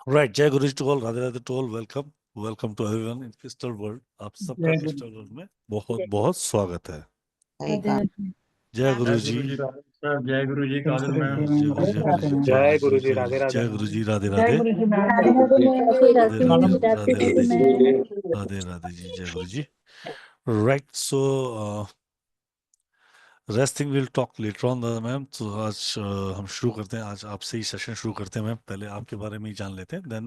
Right. जय गुरु जी to all, Radhe Radhe to all. Welcome welcome to everyone in crystal world. आप सबका जय गुरु क्रिस्टल वर्ल्ड में बहुत बहुत स्वागत है। सही राधे कहा। राधे। जय गुरु जय जी। गुरु जी राधे सर, जय गुरु जी काजल जय मैम। जय गुरु जी, राधे राधे। जय गुरु जी, राधे राधे। जय गुरु जी, राधे जय राधे। गुरु जी मैम। राधे राधे राधे राधे मैडम राधे राधे गुरु जी, मैम। राधे राधे जी, जय गुरु जी। Right, so resting will talk later on ma'am. तो आज हम शुरू करते हैं। आज आपसे ही सेशन शुरू करते हैं मैम। पहले आपके बारे में ही जान लेते हैं, then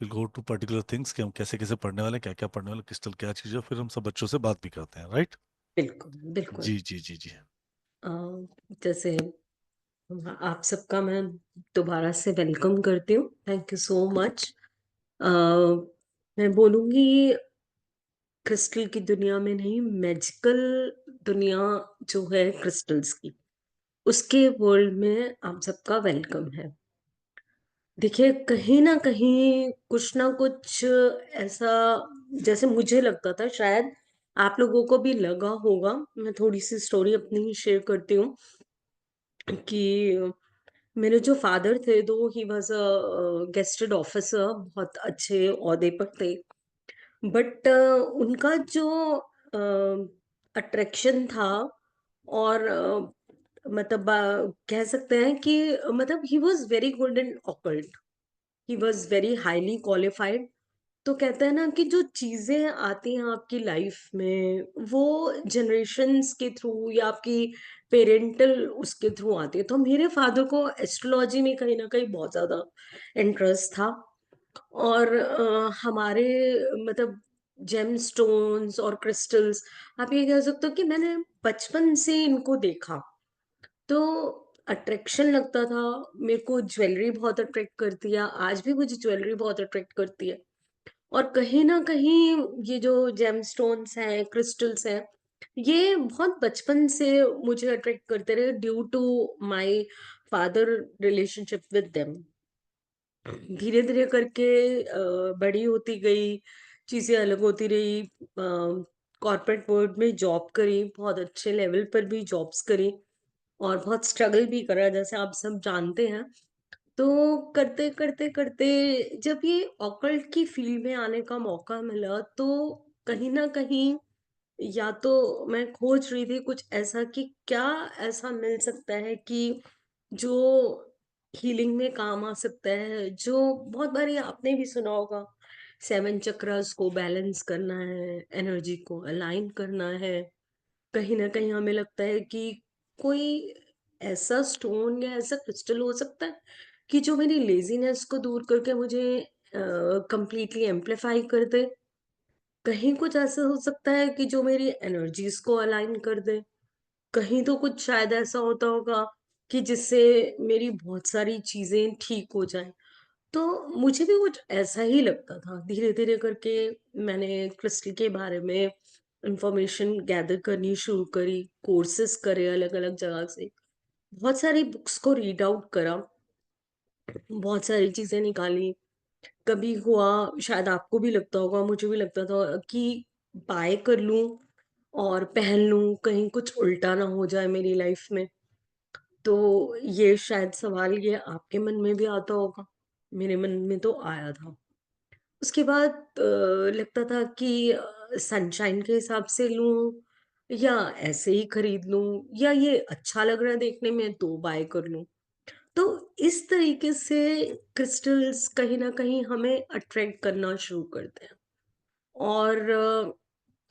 will go to particular things कि हम कैसे कैसे पढ़ने वाले, क्या क्या पढ़ने वाले, क्रिस्टल क्या चीज़ है, फिर हम सब बच्चों से बात भी करते हैं। राइट। बिल्कुल बिल्कुल। जी जी जी जी। अ, जैसे आप सबका मैं दोबारा से वेलकम करती हूँ। Thank you so much. मैं बोलूँगी क्रिस्टल की दुनिया में नहीं, मैजिकल दुनिया जो है क्रिस्टल्स की, उसके वर्ल्ड में आप सबका वेलकम है। देखिए, कहीं ना कहीं कुछ ना कुछ ऐसा, जैसे मुझे लगता था, शायद आप लोगों को भी लगा होगा। मैं थोड़ी सी स्टोरी अपनी शेयर करती हूँ कि मेरे जो फादर थे, दो he was a gazetted officer, बहुत अच्छे ओहदे पर थे, बट उनका जो अट्रैक्शन था, और मतलब कह सकते हैं कि मतलब he was very good in occult, he was very highly qualified. तो कहते हैं ना कि जो चीजें आती हैं आपकी लाइफ में, वो जनरेशन्स के थ्रू या आपकी पेरेंटल उसके थ्रू आती है। तो मेरे फादर को एस्ट्रोलॉजी में कहीं ना कहीं बहुत ज्यादा इंटरेस्ट था, और हमारे मतलब जेम स्टोन्स और क्रिस्टल्स, आप ये कह सकते हो कि मैंने बचपन से इनको देखा, तो अट्रैक्शन लगता था। मेरे को ज्वेलरी बहुत अट्रैक्ट करती है, आज भी मुझे ज्वेलरी बहुत अट्रैक्ट करती है। और कहीं ना कहीं ये जो जेमस्टोन्स हैं, क्रिस्टल्स हैं, ये बहुत बचपन से मुझे अट्रैक्ट करते रहे, due to my father relationship with them. धीरे धीरे करके बड़ी होती गई, चीजें अलग होती रही। कॉर्पोरेट वर्ल्ड में जॉब करी, बहुत अच्छे लेवल पर भी जॉब्स करी, और बहुत स्ट्रगल भी करा, जैसे आप सब जानते हैं। तो करते करते करते जब ये ऑकल्ट की फील्ड में आने का मौका मिला, तो कहीं ना कहीं या तो मैं खोज रही थी कुछ ऐसा कि क्या ऐसा मिल सकता है कि जो हीलिंग में काम आ सकता है। जो बहुत बारी आपने भी सुना होगा, 7 चक्रास को बैलेंस करना है, एनर्जी को अलाइन करना है। कहीं ना कहीं हमें लगता है कि कोई ऐसा स्टोन या ऐसा क्रिस्टल हो सकता है कि जो मेरी लेजीनेस को दूर करके मुझे कंप्लीटली एम्पलीफाई कर दे। कहीं कुछ ऐसा हो सकता है कि जो मेरी एनर्जीज को अलाइन कर दे। कहीं तो कुछ शायद ऐसा होता होगा कि जिससे मेरी बहुत सारी चीजें ठीक हो जाएं। तो मुझे भी कुछ ऐसा ही लगता था। धीरे धीरे करके मैंने क्रिस्टल के बारे में इंफॉर्मेशन गैदर करनी शुरू करी, कोर्सेज करे अलग अलग जगह से, बहुत सारी बुक्स को रीड आउट करा, बहुत सारी चीजें निकाली। कभी हुआ, शायद आपको भी लगता होगा, मुझे भी लगता था कि बाय कर लूं और पहन लूं, कहीं कुछ उल्टा ना हो जाए मेरी लाइफ में। तो ये शायद सवाल ये आपके मन में भी आता होगा, मेरे मन में तो आया था। उसके बाद लगता था कि सनशाइन के हिसाब से लूं, या ऐसे ही खरीद लूं, या ये अच्छा लग रहा है देखने में तो बाय कर लूं। तो इस तरीके से क्रिस्टल्स कहीं ना कहीं हमें अट्रैक्ट करना शुरू करते हैं, और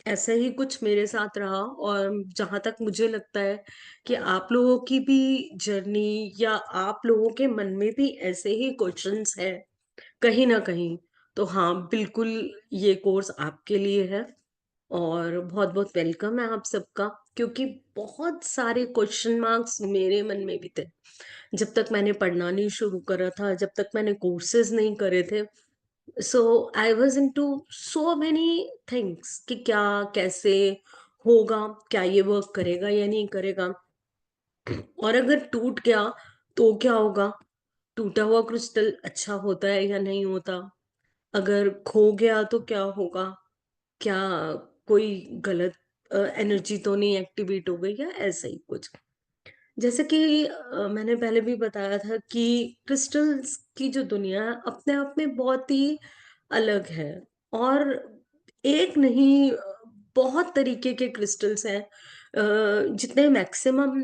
ऐसा ही कुछ मेरे साथ रहा। और जहां तक मुझे लगता है कि आप लोगों की भी जर्नी, या आप लोगों के मन में भी ऐसे ही क्वेश्चंस है कहीं ना कहीं, तो हाँ, बिल्कुल ये कोर्स आपके लिए है। और बहुत बहुत वेलकम है आप सबका, क्योंकि बहुत सारे क्वेश्चन मार्क्स मेरे मन में भी थे जब तक मैंने पढ़ना नहीं शुरू करा था, जब तक मैंने कोर्सेज नहीं करे थे। So I was into so many things कि क्या कैसे होगा, क्या ये वर्क करेगा या नहीं करेगा, और अगर टूट गया तो क्या होगा, टूटा हुआ क्रिस्टल अच्छा होता है या नहीं होता, अगर खो गया तो क्या होगा, क्या कोई गलत एनर्जी तो नहीं एक्टिवेट हो गई, या ऐसा ही कुछ। जैसे कि मैंने पहले भी बताया था कि क्रिस्टल्स की जो दुनिया है अपने आप में बहुत ही अलग है। और एक नहीं, बहुत तरीके के क्रिस्टल्स हैं। जितने मैक्सिमम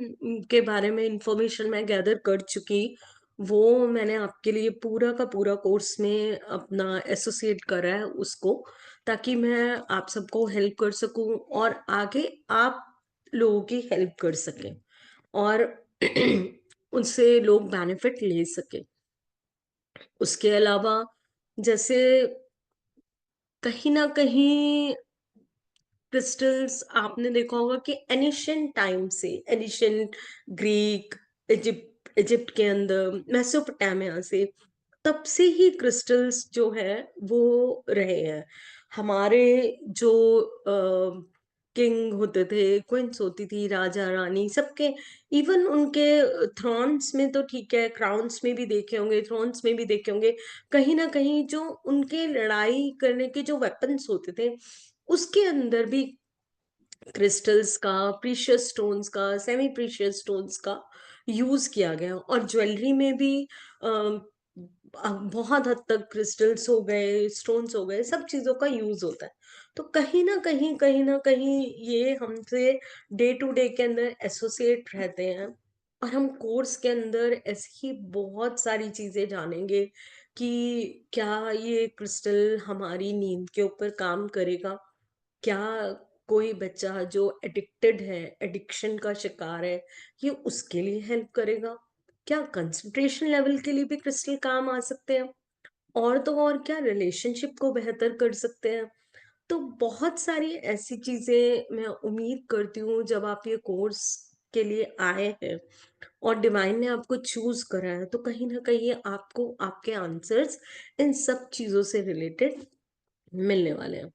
के बारे में इंफॉर्मेशन मैं गैदर कर चुकी, वो मैंने आपके लिए पूरा का पूरा कोर्स में अपना एसोसिएट करा है उसको, ताकि मैं आप सबको हेल्प कर सकूं और आगे आप लोगों की हेल्प कर सकें और उनसे लोग बेनिफिट ले सके। उसके अलावा जैसे कहीं ना कहीं क्रिस्टल्स आपने देखा होगा कि एनिशियंट टाइम से, एनिशियंट ग्रीक, इजिप्ट के अंदर, मेसोपोटामिया से, तब से ही क्रिस्टल्स जो है वो रहे हैं। हमारे जो किंग होते थे, क्वींस होती थी, राजा रानी, सबके, इवन उनके थ्रोन्स में तो ठीक है, क्राउन्स में भी देखे होंगे, थ्रोन्स में भी देखे होंगे, कहीं ना कहीं जो उनके लड़ाई करने के जो वेपन्स होते थे उसके अंदर भी क्रिस्टल्स का, प्रीशियस स्टोन्स का, सेमी प्रीशियस स्टोन्स का यूज किया गया। और ज्वेलरी में भी बहुत हद तक क्रिस्टल्स हो गए, स्टोन्स हो गए, सब चीजों का यूज होता है। तो कहीं ना कहीं ये हमसे डे टू डे के अंदर एसोसिएट रहते हैं। और हम कोर्स के अंदर ऐसी ही बहुत सारी चीजें जानेंगे कि क्या ये क्रिस्टल हमारी नींद के ऊपर काम करेगा, क्या कोई बच्चा जो एडिक्टेड है, एडिक्शन का शिकार है, ये उसके लिए हेल्प करेगा, क्या कंसंट्रेशन लेवल के लिए भी क्रिस्टल काम आ सकते हैं, और तो और क्या रिलेशनशिप को बेहतर कर सकते हैं। तो बहुत सारी ऐसी चीजें मैं उम्मीद करती हूँ जब आप ये कोर्स के लिए आए हैं और डिवाइन ने आपको चूज करा है, तो कहीं ना कहीं आपको आपके आंसर्स इन सब चीजों से रिलेटेड मिलने वाले हैं।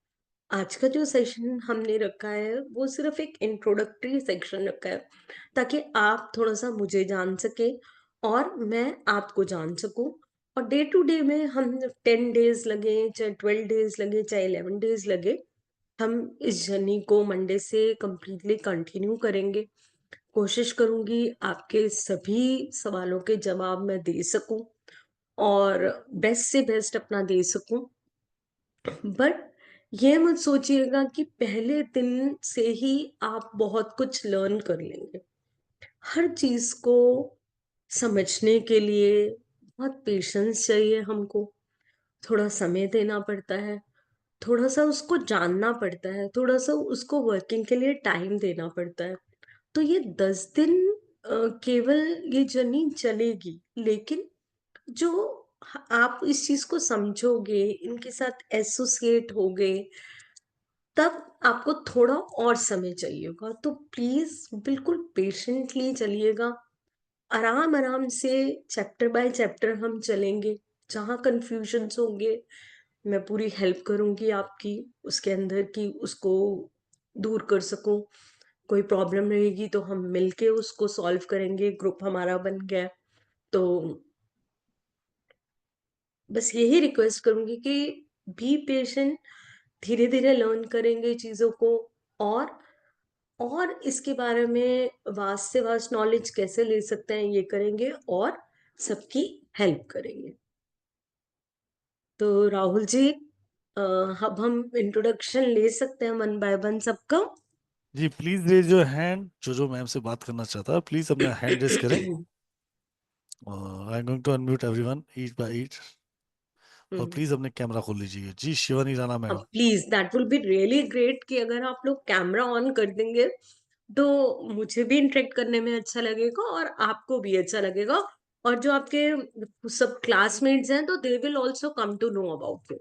आज का जो सेशन हमने रखा है वो सिर्फ एक इंट्रोडक्टरी सेक्शन रखा है, ताकि आप थोड़ा सा मुझे जान सके और मैं आपको जान सकूं। और डे टू डे में हम 10 डेज लगे, चाहे 12 डेज लगे, चाहे 11 डेज लगे, हम इस जर्नी को मंडे से कंप्लीटली कंटिन्यू करेंगे। कोशिश करूंगी आपके सभी सवालों के जवाब मैं दे सकूं और बेस्ट से बेस्ट अपना दे सकूं। बट ये मत सोचिएगा कि पहले दिन से ही आप बहुत कुछ लर्न कर लेंगे। हर चीज को समझने के लिए बहुत पेशेंस चाहिए हमको, थोड़ा समय देना पड़ता है, थोड़ा सा उसको जानना पड़ता है, थोड़ा सा उसको वर्किंग के लिए टाइम देना पड़ता है। तो ये 10 दिन केवल ये जर्नी चलेगी, लेकिन जो आप इस चीज को समझोगे, इनके साथ एसोसिएट होगे, तब आपको थोड़ा और समय चाहिए होगा। तो प्लीज बिल्कुल पेशेंटली चलिएगा, आराम आराम से, चैप्टर बाय चैप्टर हम चलेंगे। जहाँ कंफ्यूजन्स होंगे मैं पूरी हेल्प करूंगी आपकी उसके अंदर की उसको दूर कर सकूं। कोई प्रॉब्लम रहेगी तो हम मिलके उसको सॉल्व करेंगे, ग्रुप हमारा बन गया है। तो बस यही रिक्वेस्ट करूंगी कि बी पेशेंट, धीरे धीरे लर्न करेंगे चीजों को, और और इसके बारे में वास्ट से वास्ट नॉलेज कैसे ले सकते हैं ये करेंगे, और सबकी हेल्प करेंगे। तो राहुल जी, अब हम इंट्रोडक्शन ले सकते हैं वन बाय वन सबका। जी प्लीज रेज योर हैंड, जो जो मैम से बात करना चाहता है प्लीज अपना हैंड रेज करें। I am going to unmute everyone each by each. और प्लीज अपने कैमरा खोल लीजिए। जी शिवानी राणा हाँ, ma'am. Please, that will be really great कि अगर आप लोग कैमरा ऑन कर देंगे तो मुझे भी इंटरेक्ट करने में अच्छा लगेगा और आपको भी अच्छा लगेगा, और जो आपके सब क्लासमेट्स हैं तो they will also come to know about you.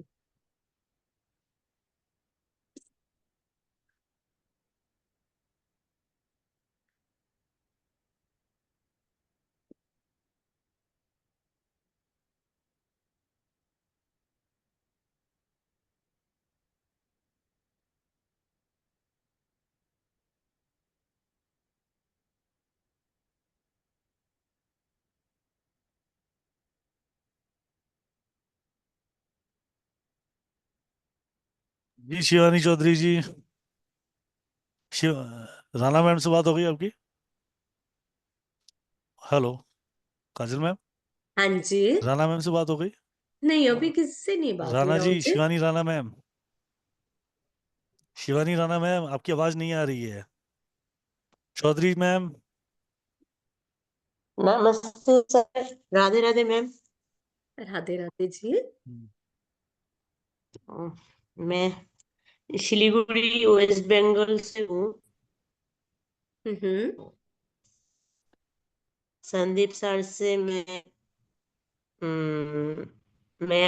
जी शिवानी चौधरी जी। शिव राणा मैम से बात हो गई आपकी? हेलो काजल मैम, हाँ जी। राणा मैम से बात हो गई? नहीं, अभी किससे नहीं बात हुई राणा जी, राहुल जी। शिवानी राणा मैम। शिवानी राणा मैम, आपकी आवाज नहीं आ रही है। चौधरी मैम। नमस्ते सर। राधे राधे मैम। राधे राधे जी। अ, मैं सिलीगुड़ी वेस्ट बंगाल से हूँ। हम्म। संदीप सर से मैं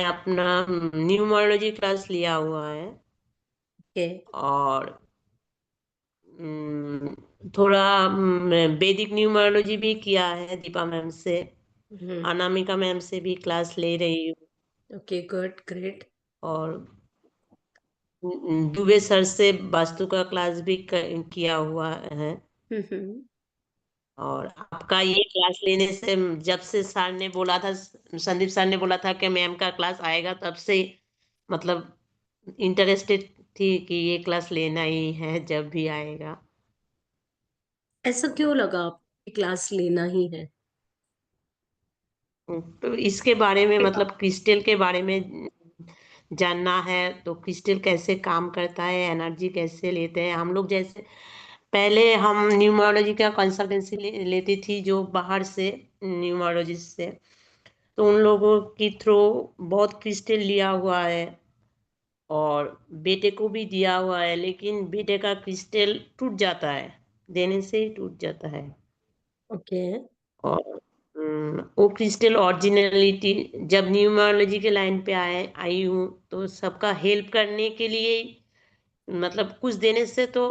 अपना न्यूमरोलॉजी क्लास लिया हुआ है। ओके। और अम, थोड़ा वैदिक न्यूमरोलॉजी भी किया है दीपा मैम से। हम्म। अनामिका मैम से भी क्लास ले रही हूँ। Okay, good, great. और दुबे सर से वास्तु का क्लास भी किया हुआ है। हम्म। और आपका ये क्लास लेने से, जब से सर ने बोला था, संदीप सर ने बोला था कि मैम का क्लास आएगा, तब से मतलब इंटरेस्टेड थी कि ये क्लास लेना ही है जब भी आएगा। ऐसा क्यों लगा आपको क्लास लेना ही है? तो इसके बारे में, मतलब क्रिस्टल के बारे में जानना है। तो क्रिस्टल कैसे काम करता है, एनर्जी कैसे लेते हैं हम लोग। जैसे पहले हम न्यूमरोलॉजी का कंसल्टेंसी लेती थी, जो बाहर से न्यूमरोलॉजिस्ट से। तो उन लोगों की थ्रू बहुत क्रिस्टल लिया हुआ है, और बेटे को भी दिया हुआ है, लेकिन बेटे का क्रिस्टल टूट जाता है, देने से ही टूट जाता है। ओके। और वो क्रिस्टल ओरिजिनलिटी, जब न्यूमरोलॉजी के लाइन पे आई हूँ, तो सबका हेल्प करने के लिए, मतलब कुछ देने से तो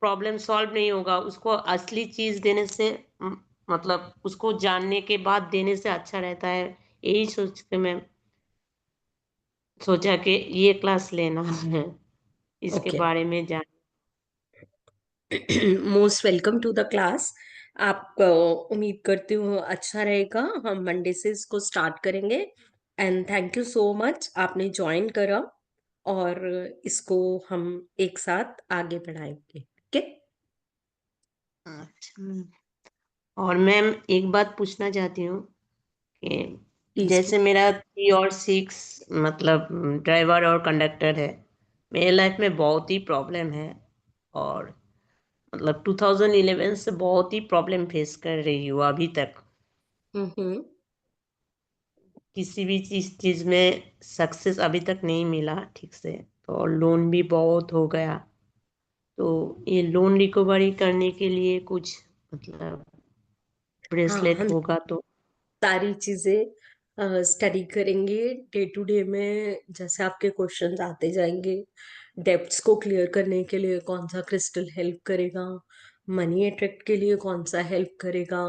प्रॉब्लम सॉल्व नहीं होगा, उसको असली चीज देने से, मतलब उसको जानने के बाद देने से अच्छा रहता है। यही सोच के मैं सोचा कि ये क्लास लेना है, इसके ओके। बारे में जान। Most welcome to the class. आप उम्मीद करती हूँ अच्छा रहेगा। हम मंडे से इसको स्टार्ट करेंगे। And thank you so much, आपने ज्वाइन करा। और इसको हम एक साथ आगे बढ़ाएंगे। ओके। अच्छा मैम। और मैम, एक बात पूछना चाहती हूँ कि प्लीज। जैसे मेरा 3 और 6, मतलब ड्राइवर और कंडक्टर है, मेरे लाइफ में बहुत ही प्रॉब्लम है। और मतलब 2011 से बहुत ही प्रॉब्लम फेस कर रही हूँ अभी तक। हम्म। किसी भी चीज में सक्सेस अभी तक नहीं मिला ठीक से। तो लोन भी बहुत हो गया। तो ये लोन रिकवरी करने के लिए कुछ, मतलब हाँ, ब्रेसलेट हम होगा तो। सारी चीजें स्टडी करेंगे डे टू डे में। जैसे आपके क्वेश्चंस आते जाएंगे, डेब्ट्स को क्लियर करने के लिए कौन सा क्रिस्टल हेल्प करेगा, मनी अट्रैक्ट के लिए कौन सा हेल्प करेगा,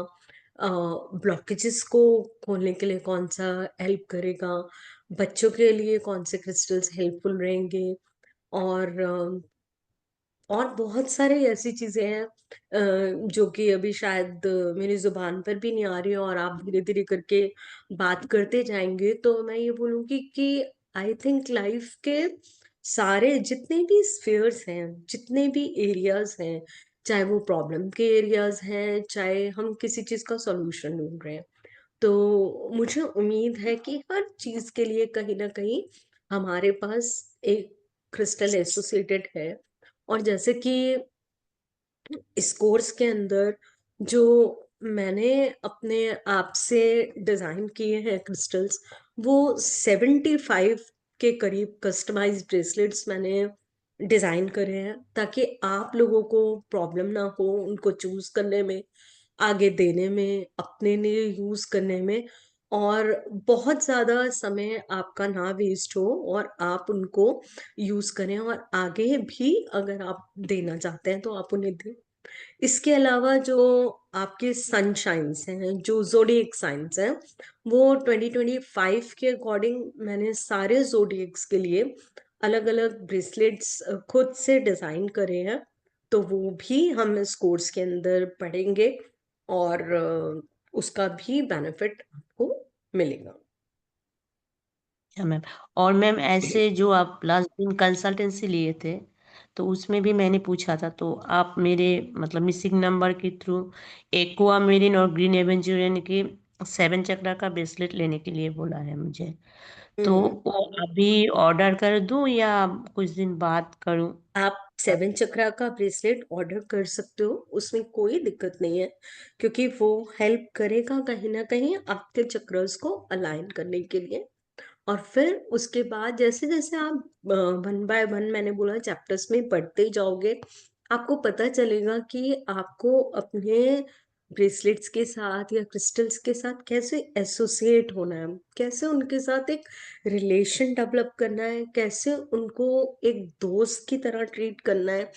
ब्लॉकेजेस को खोलने के लिए कौन सा हेल्प करेगा, बच्चों के लिए कौन से क्रिस्टल्स हेल्पफुल रहेंगे, और और बहुत सारे ऐसी चीजें हैं जो कि अभी शायद मेरी जुबान पर भी नहीं आ रही, और आप धीरे धीरे करके बात करते जाएंगे तो मैं ये बोलूंगी कि आई थिंक लाइफ के सारे जितने भी स्फीयर्स हैं, जितने भी एरियाज हैं, चाहे वो प्रॉब्लम के एरियाज हैं, चाहे हम किसी चीज का सॉल्यूशन ढूंढ रहे हैं, तो मुझे उम्मीद है कि हर चीज के लिए कहीं ना कहीं हमारे पास एक क्रिस्टल एसोसिएटेड है। और जैसे कि इस कोर्स के अंदर जो मैंने अपने आप से डिजाइन किए हैं क्रिस्टल्स, वो 75 के करीब कस्टमाइज्ड ब्रेसलेट्स मैंने डिजाइन करे हैं, ताकि आप लोगों को प्रॉब्लम ना हो उनको चूज करने में, आगे देने में, अपने लिए यूज करने में, और बहुत ज्यादा समय आपका ना वेस्ट हो, और आप उनको यूज करें, और आगे भी अगर आप देना चाहते हैं तो आप उन्हें दें। इसके अलावा जो आपके सनशाइन्स हैं, जो जोडिएक साइंस हैं, वो 2025 के अकॉर्डिंग मैंने सारे जोडिएक्स के लिए अलग अलग ब्रेसलेट्स खुद से डिजाइन करे हैं। तो वो भी हम इस कोर्स के अंदर पढ़ेंगे, और उसका भी बेनिफिट आपको मिलेगा। अच्छा मैम। और मैम, ऐसे जो आप लास्ट दिन कंसल्टेंसी लिए थे, तो उसमें भी मैंने पूछा था, तो आप मेरे मतलब मिसिंग नंबर के थ्रू एक्वा मेरिन और ग्रीन एवेंचुरियन के 7 चक्रा का ब्रेसलेट लेने के लिए बोला है मुझे। तो वो अभी ऑर्डर कर दूं या कुछ दिन बाद करूं? आप 7 चक्रा का ब्रेसलेट ऑर्डर कर सकते हो, उसमें कोई दिक्कत नहीं है, क्योंकि वो हेल्प करेगा कहीं ना कहीं आपके चक्रस को अलाइन करने के लिए। और फिर उसके बाद जैसे जैसे आप 1 बाय 1, मैंने बोला, चैप्टर्स में पढ़ते जाओगे, आपको पता चलेगा कि आपको अपने ब्रेसलेट्स के साथ या क्रिस्टल्स के साथ कैसे एसोसिएट होना है, कैसे उनके साथ एक रिलेशन डेवलप करना है, कैसे उनको एक दोस्त की तरह ट्रीट करना है,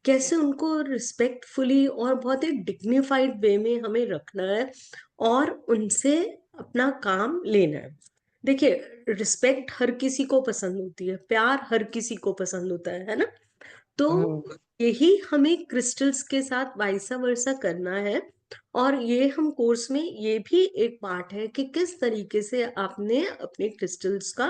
कैसे उनको रिस्पेक्टफुली और बहुत ही डिग्निफाइड वे में हमें रखना है और उनसे अपना काम लेना है। देखिए, रिस्पेक्ट हर किसी को पसंद होती है, प्यार हर किसी को पसंद होता है ना? तो यही हमें क्रिस्टल्स के साथ वाइसा वर्सा करना है। और ये हम कोर्स में ये भी एक पार्ट है कि किस तरीके से आपने अपने क्रिस्टल्स का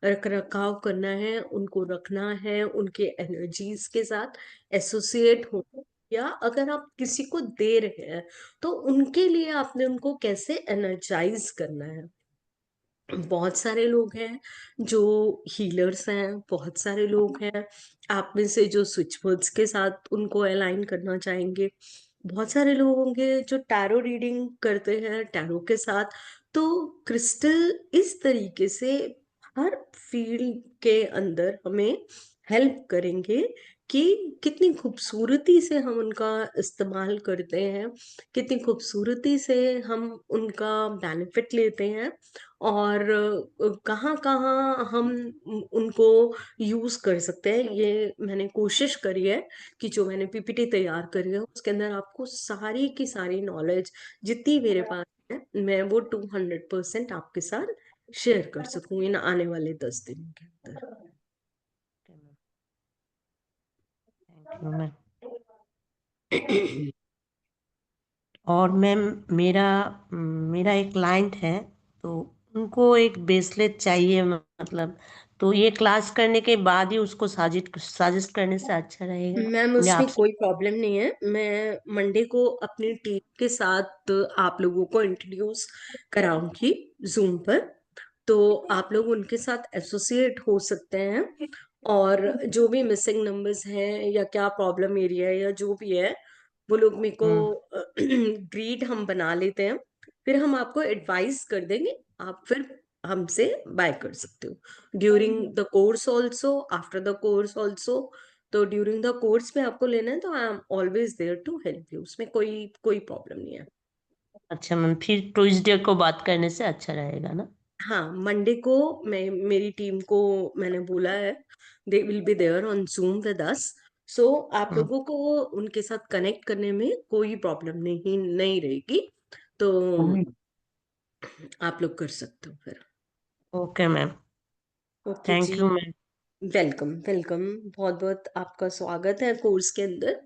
रख रखाव करना है, उनको रखना है, उनके एनर्जीज के साथ एसोसिएट हो, या अगर आप किसी को दे रहे हैं तो उनके लिए आपने उनको कैसे एनर्जाइज करना है। बहुत सारे लोग हैं जो हीलर्स हैं, बहुत सारे लोग हैं आप में से जो स्विच वर्ड्स के साथ उनको अलाइन करना चाहेंगे, बहुत सारे लोग होंगे जो टैरो रीडिंग करते हैं टैरो के साथ। तो क्रिस्टल इस तरीके से हर फील्ड के अंदर हमें हेल्प करेंगे कि कितनी खूबसूरती से हम उनका इस्तेमाल करते हैं, कितनी खूबसूरती से हम उनका बेनिफिट लेते हैं, और कहाँ कहाँ हम उनको यूज कर सकते हैं। ये मैंने कोशिश करी है कि जो मैंने पीपीटी तैयार करी है उसके अंदर आपको सारी की सारी नॉलेज जितनी मेरे पास है मैं वो 200% आपके साथ शेयर कर सकूं इन आने वाले 10 दिनों के अंदर। Thank you ma'am. और मैम, मेरा मेरा एक क्लाइंट है, तो उनको एक ब्रेसलेट चाहिए, मतलब तो ये क्लास करने के बाद ही उसको साजिश करने से अच्छा रहेगा मैम, या उसमें आप? कोई प्रॉब्लम नहीं है। मैं मंडे को अपनी टीम के साथ आप लोगों को इंट्रोड्यूस कराऊंगी जूम पर, तो आप लोग उनके साथ एसोसिएट हो सकते हैं। और जो भी मिसिंग नंबर्स हैं या क्या प्रॉब्लम एरिया है या जो भी है, वो लोग मेरे को हम्म। ग्रीड हम बना लेते हैं, फिर हम आपको एडवाइस कर देंगे, आप फिर हमसे बाय कर सकते हो during the course also, after the course also. तो ड्यूरिंग द कोर्स में आपको लेना है तो I am always there to help you, उसमें कोई कोई प्रॉब्लम नहीं है। अच्छा मैम, फिर ट्यूसडे को बात करने से अच्छा रहेगा ना? हाँ, मंडे को मैं मेरी टीम को मैंने बोला है, they will be there on Zoom with us. So आप हम्म। लोगों को उनके साथ कनेक्ट करने में कोई प्रॉब्लम नहीं नहीं रहेगी, तो आप लोग कर सकते हो फिर। Okay ma'am. ओके जी, thank you ma'am. Welcome welcome. बहुत बहुत आपका स्वागत है कोर्स के अंदर।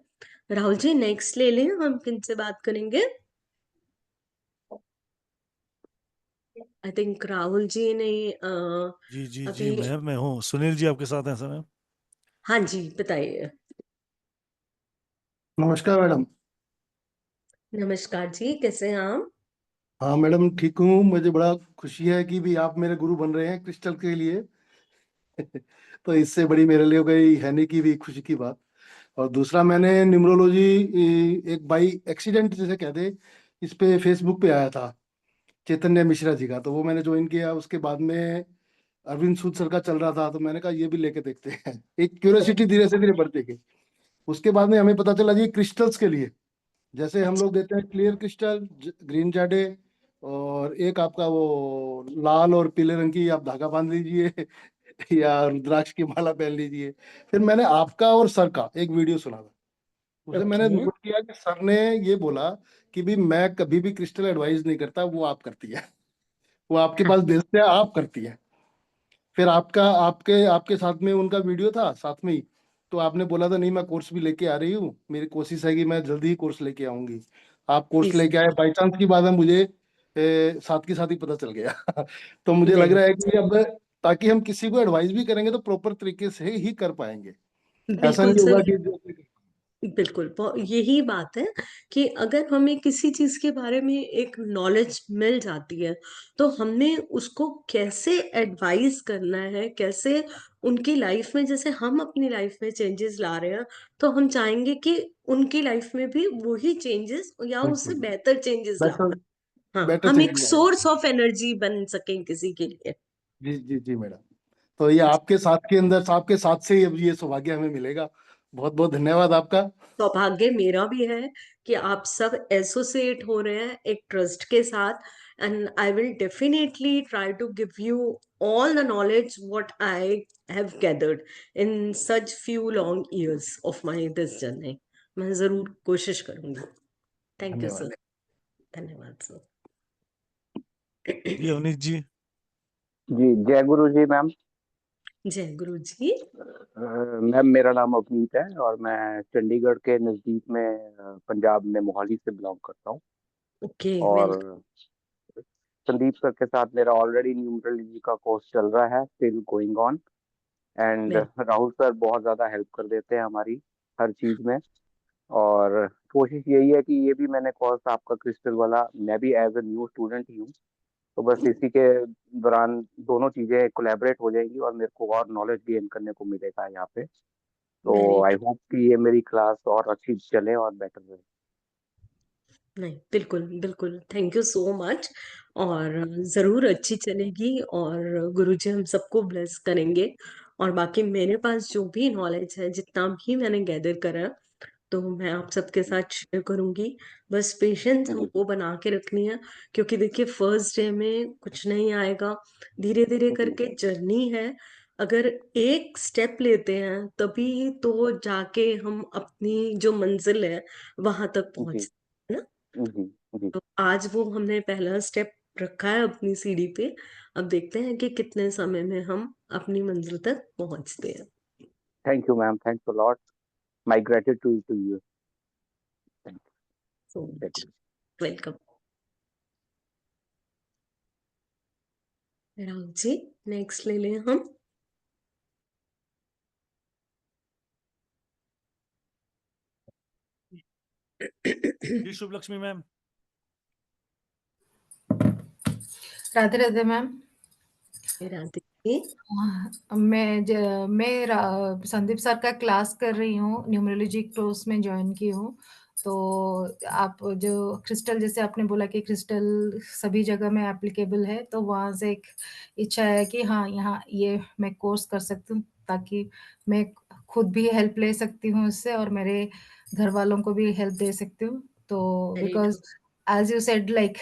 राहुल जी, नेक्स्ट ले लें, हम किन से बात करेंगे? आई थिंक राहुल जी ने जी जी जी अभी। मैं हूँ, सुनील जी आपके साथ हैं सर मैम? हाँ जी, बताइए। नमस्कार मैडम। नमस्कार जी, कैसे हैं आप? हाँ मैडम, ठीक हूँ। मुझे बड़ा खुशी है कि भी आप मेरे गुरु बन रहे हैं क्रिस्टल के लिए। तो इससे बड़ी मेरे लिए कोई है नहीं की भी खुशी की बात। और दूसरा, मैंने न्यूमरोलॉजी एक बाई एक्सीडेंट जैसे कहते, इस पे फेसबुक पे आया था चैतन्य मिश्रा जी का, तो वो मैंने ज्वाइन किया। उसके बाद में अरविंद सूद सर का चल रहा था, तो मैंने कहा ये भी लेके देखते हैं। एक क्यूरियोसिटी धीरे से धीरे बढ़ती गई। उसके बाद में हमें पता चला जी क्रिस्टल्स के लिए, जैसे हम अच्छा। लोग देते हैं क्लियर क्रिस्टल, ग्रीन जाडे, और एक आपका वो लाल और पीले रंग की आप धागा बांध लीजिए या रुद्राक्ष की माला पहन लीजिए। फिर मैंने आपका और सर का एक वीडियो सुना था, उसे मैंने ओके। नोट किया कि सर ने ये बोला कि भी मैं कभी भी क्रिस्टल एडवाइस नहीं करता, वो आप करती है। वो आपके हाँ। पास भेजते हैं, आप करती है। फिर आपका आपके आपके साथ में उनका वीडियो था साथ में ही, तो आपने बोला था नहीं मैं कोर्स भी लेके आ रही हूँ, मेरी कोशिश है कि मैं जल्दी ही कोर्स लेके आऊंगी। आप कोर्स प्लीज। लेके आए, बाई चांस की बात है, मुझे साथ के साथ ही पता चल गया। तो मुझे लग वेरी। रहा है कि अब ताकि हम किसी को एडवाइस भी करेंगे तो प्रॉपर तरीके से ही कर पाएंगे। ऐसा बिल्कुल नहीं होगा सर, कि बिल्कुल यही बात है कि अगर हमें किसी चीज के बारे में एक नॉलेज मिल जाती है तो हमने उसको कैसे एडवाइस करना है, कैसे उनकी लाइफ में, जैसे हम अपनी लाइफ में चेंजेस ला रहे हैं तो हम चाहेंगे कि उनकी लाइफ में भी वही चेंजेस या उससे बिल्कुल बेहतर चेंजेस ला बेटर पाए। हाँ, बेटर हम एक चेंजेस आएंगे। सोर्स ऑफ एनर्जी बन सकें किसी के लिए। जी जी जी मैडम। तो ये आपके साथ के अंदर, आपके साथ से ही अब ये सौभाग्य हमें मिलेगा। बहुत बहुत धन्यवाद आपका। सौभाग्य मेरा भी है कि आप सब एसोसिएट हो रहे हैं एक ट्रस्ट के साथ, and I will definitely try to give you all the knowledge what I have gathered in such few long years of my this journey. मैं जरूर कोशिश करूंगी। थैंक यू धन्यवाद। सर। धन्यवाद सर। जी अवनीश जी। जी जय गुरु जी मैम। जय गुरु जी। मैम मेरा नाम अवनीत है और मैं चंडीगढ़ के नज़दीक में पंजाब में मोहाली से बिलोंग करता हूँ। ओके, और वेलकम। संदीप सर के साथ मेरा ऑलरेडी न्यूमरोलॉजी का कोर्स चल रहा है, still going on. And Rahul sir बहुत ज़्यादा हेल्प कर देते हैं हमारी हर चीज़ में। और कोशिश यही है कि ये भी मैंने कोर्स आपका क्रिस्टल वाला, मैं भी एज ए न्यू स्टूडेंट ही हूँ, तो बस इसी के दौरान दोनों चीज़ें कोलैबोरेट हो जाएंगी और मेरे को और नॉलेज गेन करने को मिलेगा यहाँ पे। तो वेरी आई होप कि ये मेरी क्लास और अच्छी चले और बेटर रहे। नहीं, बिल्कुल बिल्कुल, थैंक यू सो मच। और जरूर अच्छी चलेगी और गुरुजी हम सबको ब्लेस करेंगे। और बाकी मेरे पास जो भी नॉलेज है, जितना भी मैंने गैदर करा, तो मैं आप सबके साथ शेयर करूंगी। बस पेशेंस हमको बना के रखनी है, क्योंकि देखिए फर्स्ट डे में कुछ नहीं आएगा, धीरे धीरे करके जर्नी है। अगर एक स्टेप लेते हैं तभी तो जाके हम अपनी जो मंजिल है वहां तक जी पहुंचते हैं ना। जी जी। तो आज वो हमने पहला स्टेप रखा है अपनी सीढ़ी पे। अब देखते हैं कि कितने समय में हम अपनी मंजिल तक पहुंचते हैं। Thank you ma'am, thanks a lot. My gratitude to you. Thank so much. You. Welcome. Rahul ji, next ले लें हम। जी Shubh Lakshmi ma'am. Radhe Radhe ma'am. Radhe ji. Sandeep sir का क्लास कर रही हूँ, न्यूमरोलॉजी कोर्स में ज्वाइन की हूँ। तो आप जो क्रिस्टल, जैसे आपने बोला कि क्रिस्टल सभी जगह में एप्लीकेबल है, तो वहाँ से एक इच्छा है कि हाँ, यहाँ ये मैं कोर्स कर सकती हूँ, ताकि मैं खुद भी हेल्प ले सकती हूँ उससे और मेरे घर वालों को भी हेल्प दे सकती हूँ। तो very because true. As you said, like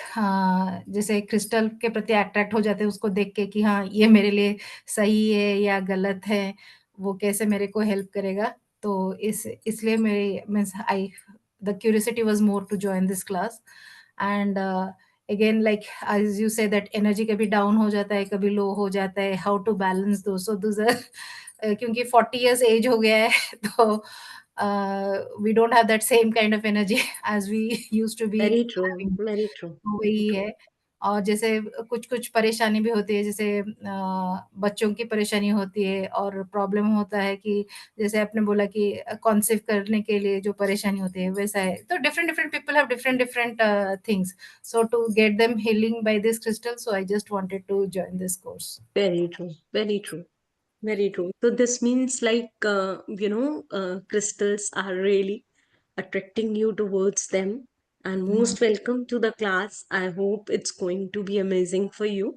जैसे क्रिस्टल के प्रति अट्रैक्ट हो जाते हैं उसको देख के कि हाँ, ये मेरे लिए सही है या गलत है, वो कैसे मेरे को हेल्प करेगा। तो इसलिए मेरी means I the curiosity was more to join this class. And again, like as you say that energy कभी डाउन हो जाता है, कभी लो हो जाता है, हाउ टू बैलेंस दो। सो क्योंकि 40 इयर्स एज हो गया है तो we don't have that same kind of energy as we used to be very true. Having. Very true. वही है। और जैसे कुछ कुछ परेशानी भी होती है, जैसे बच्चों की परेशानी होती है और प्रॉब्लम होता है कि जैसे आपने बोला कि कॉन्सीव करने के लिए जो परेशानी होती है वैसा है। तो different different people have different different things. So to get them healing by this crystal, so I just wanted to join this course. Very true. Very true. Very true. So this means like, crystals are really attracting you towards them. And most welcome to the class. I hope it's going to be amazing for you.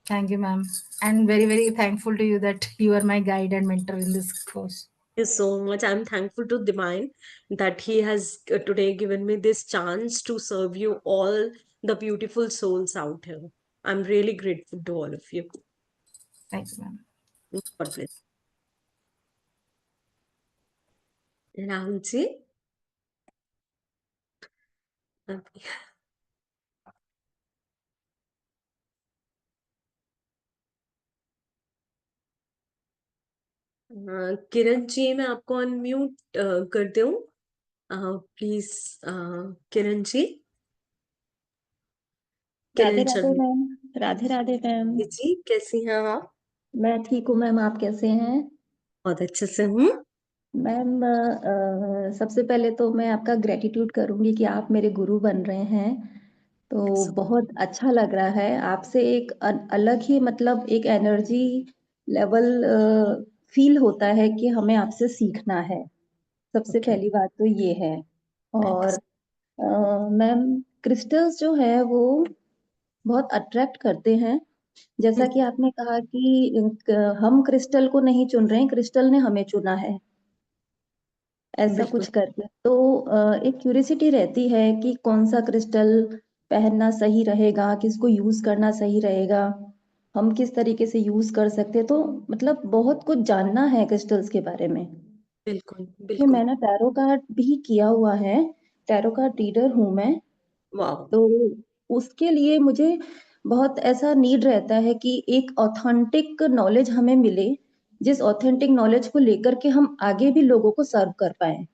Thank you, ma'am. And very, very thankful to you that you are my guide and mentor in this course. Thank you so much. I'm thankful to Divine that he has today given me this chance to serve you all, the beautiful souls out here. I'm really grateful to all of you. Thank you, ma'am. God bless. Rahul ji. Kiran ji, मैं आपको unmute कर दूं please. Kiran ji. Radhe Kiran Radhe Sharma ma'am. Radhe Radhe ma'am. जी, कैसी हैं आप? मैं ठीक हूँ मैम, आप कैसे हैं? बहुत अच्छे से हूँ। मैम सबसे पहले तो मैं आपका ग्रेटिट्यूड करूंगी कि आप मेरे गुरु बन रहे हैं, तो बहुत अच्छा लग रहा है। आपसे एक अलग ही मतलब एक एनर्जी लेवल फील होता है कि हमें आपसे सीखना है। सबसे ओके। पहली बात तो ये है। और मैम क्रिस्टल्स जो है वो बहुत अट्रैक्ट करते हैं। जैसा कि आपने कहा कि हम क्रिस्टल को नहीं चुन रहे हैं, क्रिस्टल ने हमें चुना है ऐसा बिल्कुल कुछ करके। तो एक क्यूरियोसिटी रहती है कि कौन सा क्रिस्टल पहनना सही रहेगा, किसको यूज करना सही रहेगा, हम किस तरीके से यूज कर सकते हैं। तो मतलब बहुत कुछ जानना है क्रिस्टल्स के बारे में। बिल्कुल कि बिल्कुल। मैंने टैरो कार्ड भी किया हुआ है, टैरो कार्ड रीडर हूँ मैं। वाह। तो उसके लिए मुझे बहुत ऐसा नीड रहता है कि एक ऑथेंटिक नॉलेज हमें मिले, जिस ऑथेंटिक नॉलेज को लेकर के हम आगे भी लोगों को सर्व कर पाए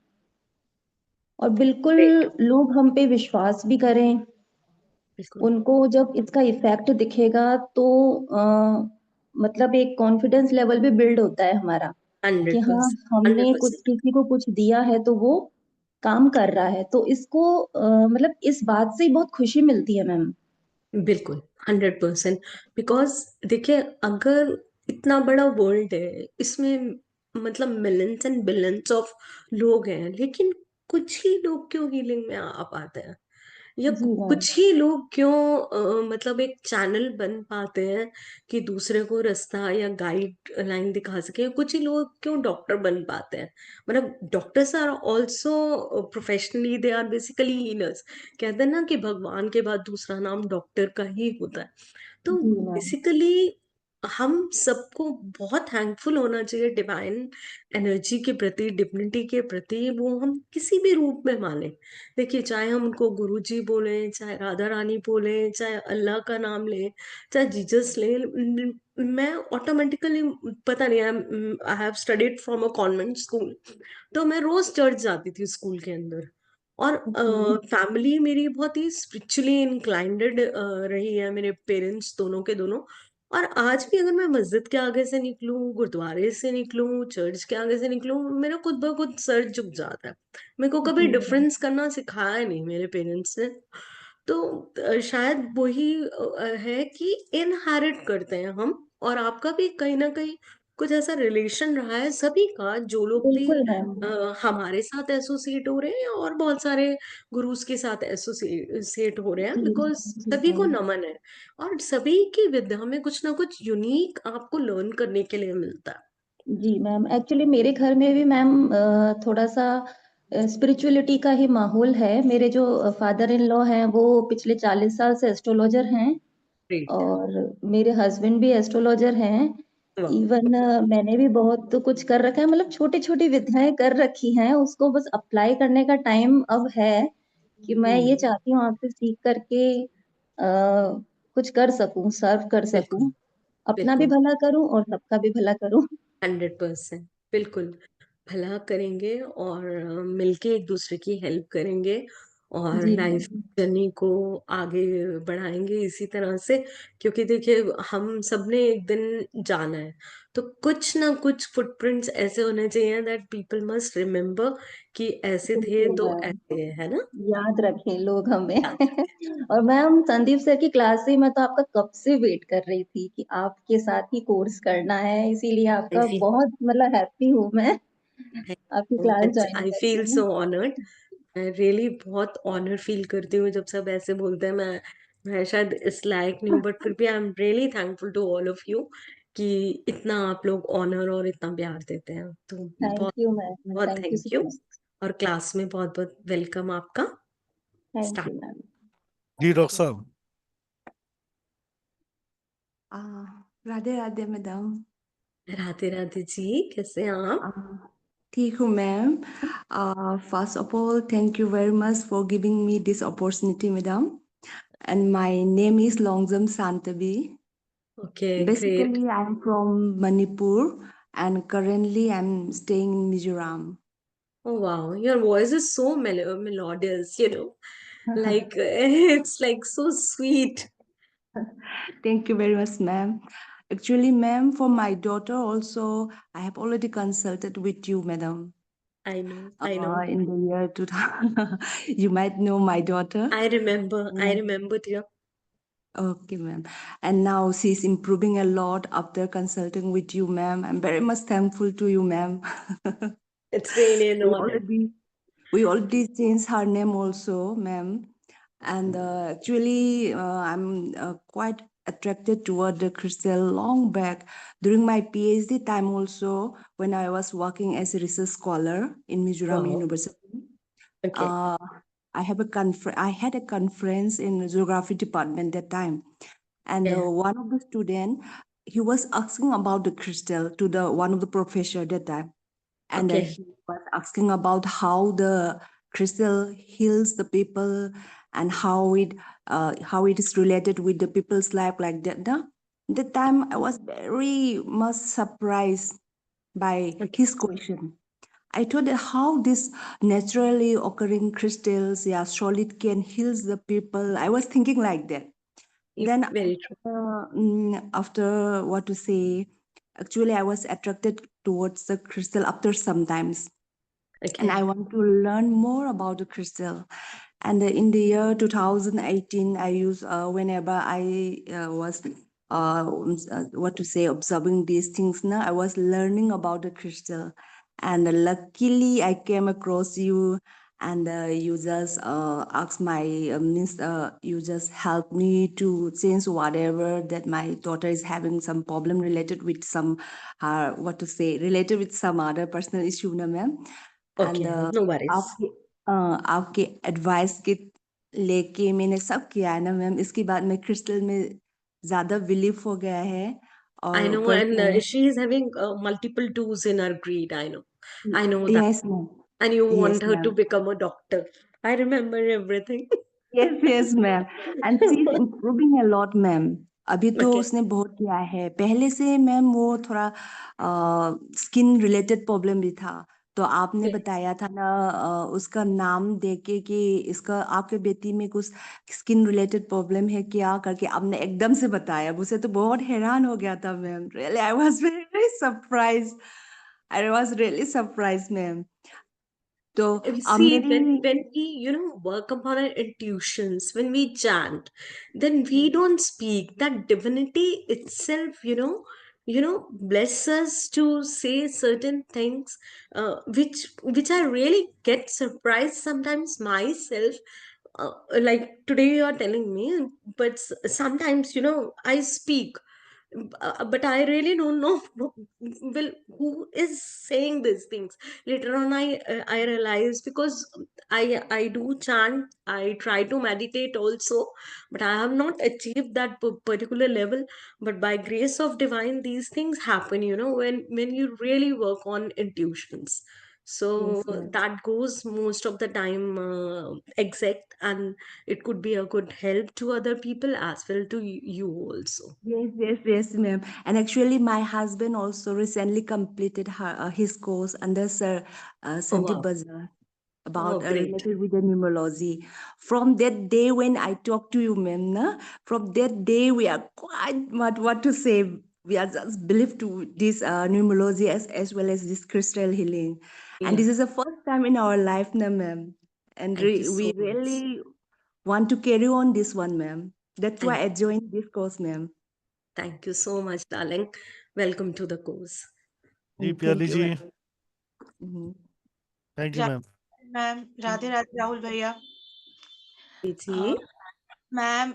और बिल्कुल ग्रेट। लोग हम पे विश्वास भी करें। बिल्कुल। उनको जब इसका इफेक्ट दिखेगा तो मतलब एक कॉन्फिडेंस लेवल भी बिल्ड होता है हमारा कि हाँ 100%। हमने कुछ 100%। किसी को कुछ दिया है तो वो काम कर रहा है। तो इसको मतलब इस बात से ही बहुत खुशी मिलती है मैम। बिल्कुल 100%। बिकॉज देखिए, अगर इतना बड़ा वर्ल्ड है, इसमें मतलब मिलियंस एंड बिलियंस ऑफ लोग हैं, लेकिन कुछ ही लोग क्यों हीलिंग में आ पाते हैं, या जी मैम। कुछ ही लोग क्यों मतलब एक चैनल बन पाते हैं कि दूसरे को रास्ता या गाइड लाइन दिखा सके, कुछ ही लोग क्यों डॉक्टर बन पाते हैं। मतलब doctors are also professionally, they are basically healers. कहते हैं ना कि भगवान के बाद दूसरा नाम डॉक्टर का ही होता है। तो जी मैम। बेसिकली हम सबको बहुत थैंकफुल होना चाहिए डिवाइन एनर्जी के प्रति, डिविनिटी के प्रति, वो हम किसी भी रूप में माने। देखिए, चाहे हम उनको गुरु जी बोले, चाहे राधा रानी बोले, चाहे अल्लाह का नाम ले, चाहे जीसस ले, मैं ऑटोमेटिकली, पता नहीं, I have studied from a convent school, तो मैं रोज चर्च जाती थी स्कूल के अंदर। और जी फैमिली मेरी बहुत ही स्पिरिचुअली इंक्लाइंडेड रही है, मेरे पेरेंट्स दोनों के दोनों। और आज भी अगर मैं मस्जिद के आगे से निकलूं, गुरुद्वारे से निकलूं, चर्च के आगे से निकलूं, मेरा खुद ब खुद सर झुक जाता है। मेरे को कभी जी मैम। डिफरेंस करना सिखाया नहीं मेरे पेरेंट्स ने। तो शायद वही है कि इनहेरिट करते हैं हम। और आपका भी कहीं ना कहीं कुछ ऐसा रिलेशन रहा है, सभी का, जो लोग भी बिल्कुल मैम। हमारे साथ एसोसिएट हो रहे हैं और बहुत सारे गुरुज के साथ एसोसिएट हो रहे हैं, जी बिकॉज जी सभी को मैम। नमन है। और सभी की विद्या में कुछ ना कुछ यूनिक आपको लर्न करने के लिए मिलता है। जी मैम, एक्चुअली मेरे घर में भी मैम थोड़ा सा स्पिरिचुअलिटी का ही माहौल है। मेरे जो फादर इन लॉ हैं वो पिछले 40 साल से एस्ट्रोलॉजर हैं ग्रेट। और मेरे हस्बैंड भी एस्ट्रोलॉजर हैं। वाह। इवन मैंने भी बहुत कुछ कर रखा है, मतलब छोटी छोटी विद्याएं कर रखी हैं, उसको बस अप्लाई करने का टाइम अब है कि मैं ये हम्म। चाहती हूँ आपसे सीख करके कुछ कर सकूं, सर्व कर बिल्कुल सकूं, अपना भी बिल्कुल। भला करूं और सबका भी भला करूं। 100%। बिल्कुल भला करेंगे और मिलके एक दूसरे की हेल्प करेंगे और जी लाइफ मैम। जर्नी को आगे बढ़ाएंगे इसी तरह से। क्योंकि देखिए, हम सबने एक दिन जाना है, तो कुछ ना कुछ फुटप्रिंट्स ऐसे होने चाहिए दैट पीपल मस्ट रिमेम्बर कि ऐसे थे बिल्कुल तो मैम। ऐसे है ना। याद रखें लोग हमें। याद रखें। और मैम संदीप सर की क्लास से मैं तो आपका कब से वेट कर रही थी कि आपके साथ ही कोर्स करना है, इसीलिए आपका बहुत मतलब हैप्पी हूँ मैं आपकी क्लास ज्वाइन आई फील करके। So honoured. मैं रियली बहुत ऑनर फील करती हूँ जब सब ऐसे बोलते हैं। मैं शायद इस लायक नहीं हूँ, बट फिर भी I am really thankful to all of you कि इतना आप लोग ऑनर और इतना प्यार देते हैं। तो थैंक बहुत यू मैम, बहुत thank you thank so you. Much. और क्लास में बहुत बहुत वेलकम आपका। Thank start. You ma'am. जी डॉक्टर साहब। आ, राधे राधे मैडम। राधे राधे जी, कैसे हैं आप? आ, ठीक हूँ ma'am. First of all thank you very much for giving me this opportunity madam. And my name is Longjam Shantvi. Okay great. Basically, I'm from Manipur and currently I'm staying in Mizoram. Oh wow, your voice is so melodious, like it's like so sweet. Thank you very much, ma'am. Actually, ma'am, for my daughter also, I have already consulted with you, madam. I know. In the year 2000. You might know my daughter. I remember, dear. Okay, ma'am. And now she's improving a lot after consulting with you, ma'am. I'm very much thankful to you, ma'am. It's really an We honor. already changed her name also, ma'am. And actually, I'm quite attracted toward the crystal long back. During my PhD time also, when I was working as a research scholar in Mizoram Wow. University, Okay. I had a conference in the geography department that time. And Yeah. one of the student, he was asking about the crystal to the one of the professor that time. And Okay. he was asking about how the crystal heals the people and how it is related with the people's life like that. No? That time I was very much surprised by Okay. his question. I thought that how this naturally occurring crystals, yeah, solid can heal the people. I was thinking like that. Then Very true. after what to say, actually I was attracted towards the crystal after sometimes, and I Okay. want to learn more about the crystal. And in the year 2018, I use whenever I was what to say observing these things. Now I was learning about the crystal, and luckily I came across you, and you just asked my means. You just helped me to change whatever that my daughter is having some problem related with some what to say related with some other personal issue, na ma'am. And Okay. No worries. आपके advice के लेके मैंने सब किया है ना ma'am. इसके बाद मैं क्रिस्टल में ज्यादा बिलीव हो गया है I और know, ऊपर and से she is having multiple twos in her greed. I know that. Yes ma'am, And you want yes her to ma'am, become a doctor. I remember everything. Yes ma'am, and she is improving a lot ma'am. अभी तो Okay. उसने बहुत किया है। पहले से ma'am वो थोड़ा स्किन रिलेटेड प्रॉब्लम भी था, तो आपने Okay. बताया था ना उसका नाम देके कि इसका आपके बेटी में कुछ स्किन रिलेटेड प्रॉब्लम है क्या करके आपने एकदम से बताया। मुझे तो बहुत हैरान हो गया था ma'am. Really I was very surprise, I was really surprise ma'am. तो See, मेरी when we work upon our intuitions, when we chant, then we don't speak. That divinity itself, bless us to say certain things, which I really get surprised sometimes myself. Like today you are telling me, but sometimes I speak, but I really don't know well who is saying these things. Later on, I realize, because I do chant, I try to meditate also, but I have not achieved that particular level. But by grace of divine, these things happen, when you really work on intuitions. So yes ma'am, that goes most of the time exact, and it could be a good help to other people as well to you also. yes, ma'am. And actually, my husband also recently completed his course under Sir Oh Sandeep wow. Bazar Oh about great. related with the numerology. From that day when I talked to you, ma'am, na, from that day we are quite what to say. We are just believed to this numerology as well as this crystal healing, and Yeah. this is the first time in our life, na, ma'am. And Thank you we so much. really want to carry on this one, ma'am. That's why Thank I joined this course, ma'am. thank you so much, darling. Welcome to the course. जी Thank प्याली you जी, very much. Mhm. Thank you ma'am. Ma'am Radhe Radhe Rahul भैया। जी। Ma'am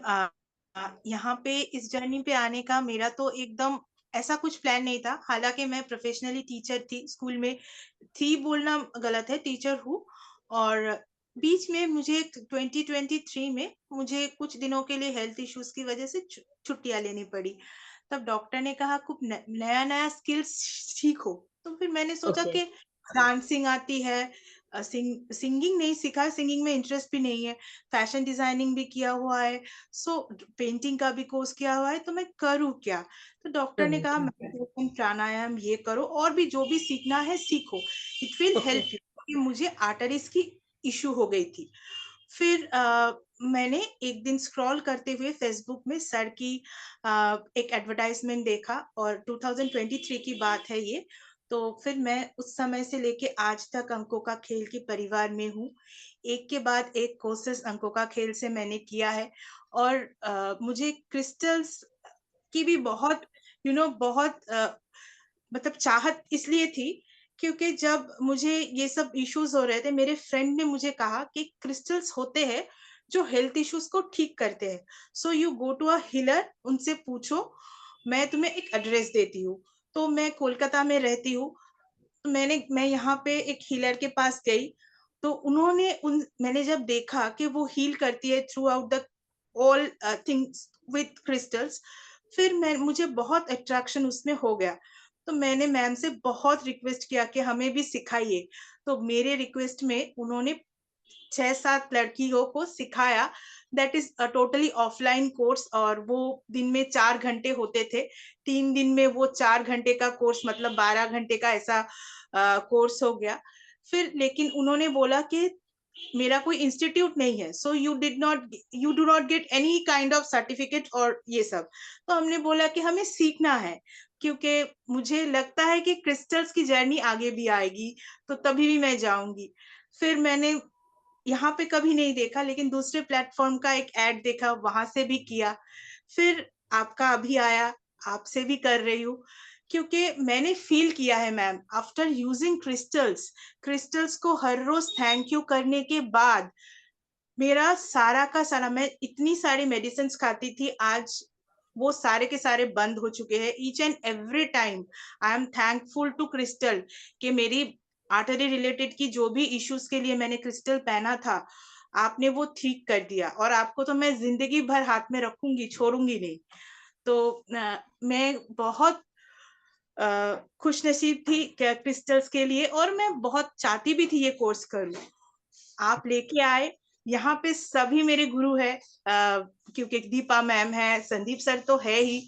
यहाँ पे इस journey पे आने का मेरा तो एकदम ऐसा कुछ प्लान नहीं था। हालांकि मैं प्रोफेशनली टीचर थी, स्कूल में थी बोलना गलत है, टीचर हूँ। और बीच में मुझे 2023 में मुझे कुछ दिनों के लिए हेल्थ इश्यूज की वजह से छुट्टियां लेनी पड़ी। तब डॉक्टर ने कहा कुछ नया नया स्किल्स सीखो। तो फिर मैंने सोचा Okay. कि डांसिंग आती है, सिंगिंग नहीं सीखा, सिंगिंग में इंटरेस्ट भी नहीं है, फैशन डिजाइनिंग भी किया हुआ है, सो पेंटिंग का भी कोर्स किया हुआ है, तो मैं करूँ क्या? तो डॉक्टर ने कहा Correct. मेडिटेशन प्राणायाम ये करो, और भी जो भी सीखना है सीखो, it will Okay. Help you. क्योंकि मुझे आर्टरीज की इशू हो गई थी। फिर मैंने एक दिन स्क्रॉल करते हुए फेसबुक में सर की एक एडवर्टाइजमेंट देखा, और 2023 की बात है ये। तो फिर मैं उस समय से लेके आज तक अंकों का खेल के परिवार में हूँ। एक के बाद एक कोर्सेस अंकों का खेल से मैंने किया है। और मुझे क्रिस्टल्स की भी बहुत बहुत मतलब चाहत इसलिए थी क्योंकि जब मुझे ये सब इश्यूज हो रहे थे, मेरे फ्रेंड ने मुझे कहा कि क्रिस्टल्स होते हैं जो हेल्थ इश्यूज को ठीक करते हैं, so you go to a healer, उनसे पूछो, मैं तुम्हें एक एड्रेस देती हूँ। तो मैं कोलकाता में रहती हूँ, तो मैं यहाँ पे एक हीलर के पास गई, तो मैंने जब देखा कि वो हील करती है through out the all things with crystals, फिर मुझे बहुत अट्रैक्शन उसमें हो गया। तो मैंने मैम से बहुत रिक्वेस्ट किया कि हमें भी सिखाइए। तो मेरे रिक्वेस्ट में उन्होंने 6-7 लड़कियों को सिखाया। That is a totally offline course, और वो दिन में 4 घंटे होते थे। 3 दिन में वो 4 घंटे का कोर्स, मतलब 12 घंटे का ऐसा कोर्स हो गया। फिर लेकिन उन्होंने बोला कि मेरा कोई इंस्टीट्यूट नहीं है, so you do not get any kind of certificate और ये सब। तो हमने बोला कि हमें सीखना है, क्योंकि मुझे लगता है कि क्रिस्टल्स की जर्नी आगे भी आएगी, तो तभी भी मैं जाऊंगी। फिर मैंने यहाँ पे कभी नहीं देखा, लेकिन दूसरे प्लेटफॉर्म का एक एड देखा, वहां से भी किया। फिर आपका अभी आया, आपसे भी कर रही हूँ, क्योंकि मैंने फील किया है मैम, आफ्टर यूजिंग क्रिस्टल्स को हर रोज थैंक यू करने के बाद मेरा सारा का सारा, मैं इतनी सारी मेडिसिन खाती थी, आज वो सारे के सारे बंद हो चुके हैं। Each and every time I am thankful to crystal कि मेरी आर्टरी रिलेटेड की जो भी इश्यूज के लिए मैंने क्रिस्टल पहना था, आपने वो ठीक कर दिया, और आपको तो मैं जिंदगी भर हाथ में रखूंगी, छोड़ूंगी नहीं। तो मैं बहुत खुश नसीब थी क्रिस्टल्स के लिए, और मैं बहुत चाहती भी थी ये कोर्स करूं। आप लेके आए, यहाँ पे सभी मेरे गुरु है, क्योंकि दीपा मैम है, संदीप सर तो है ही,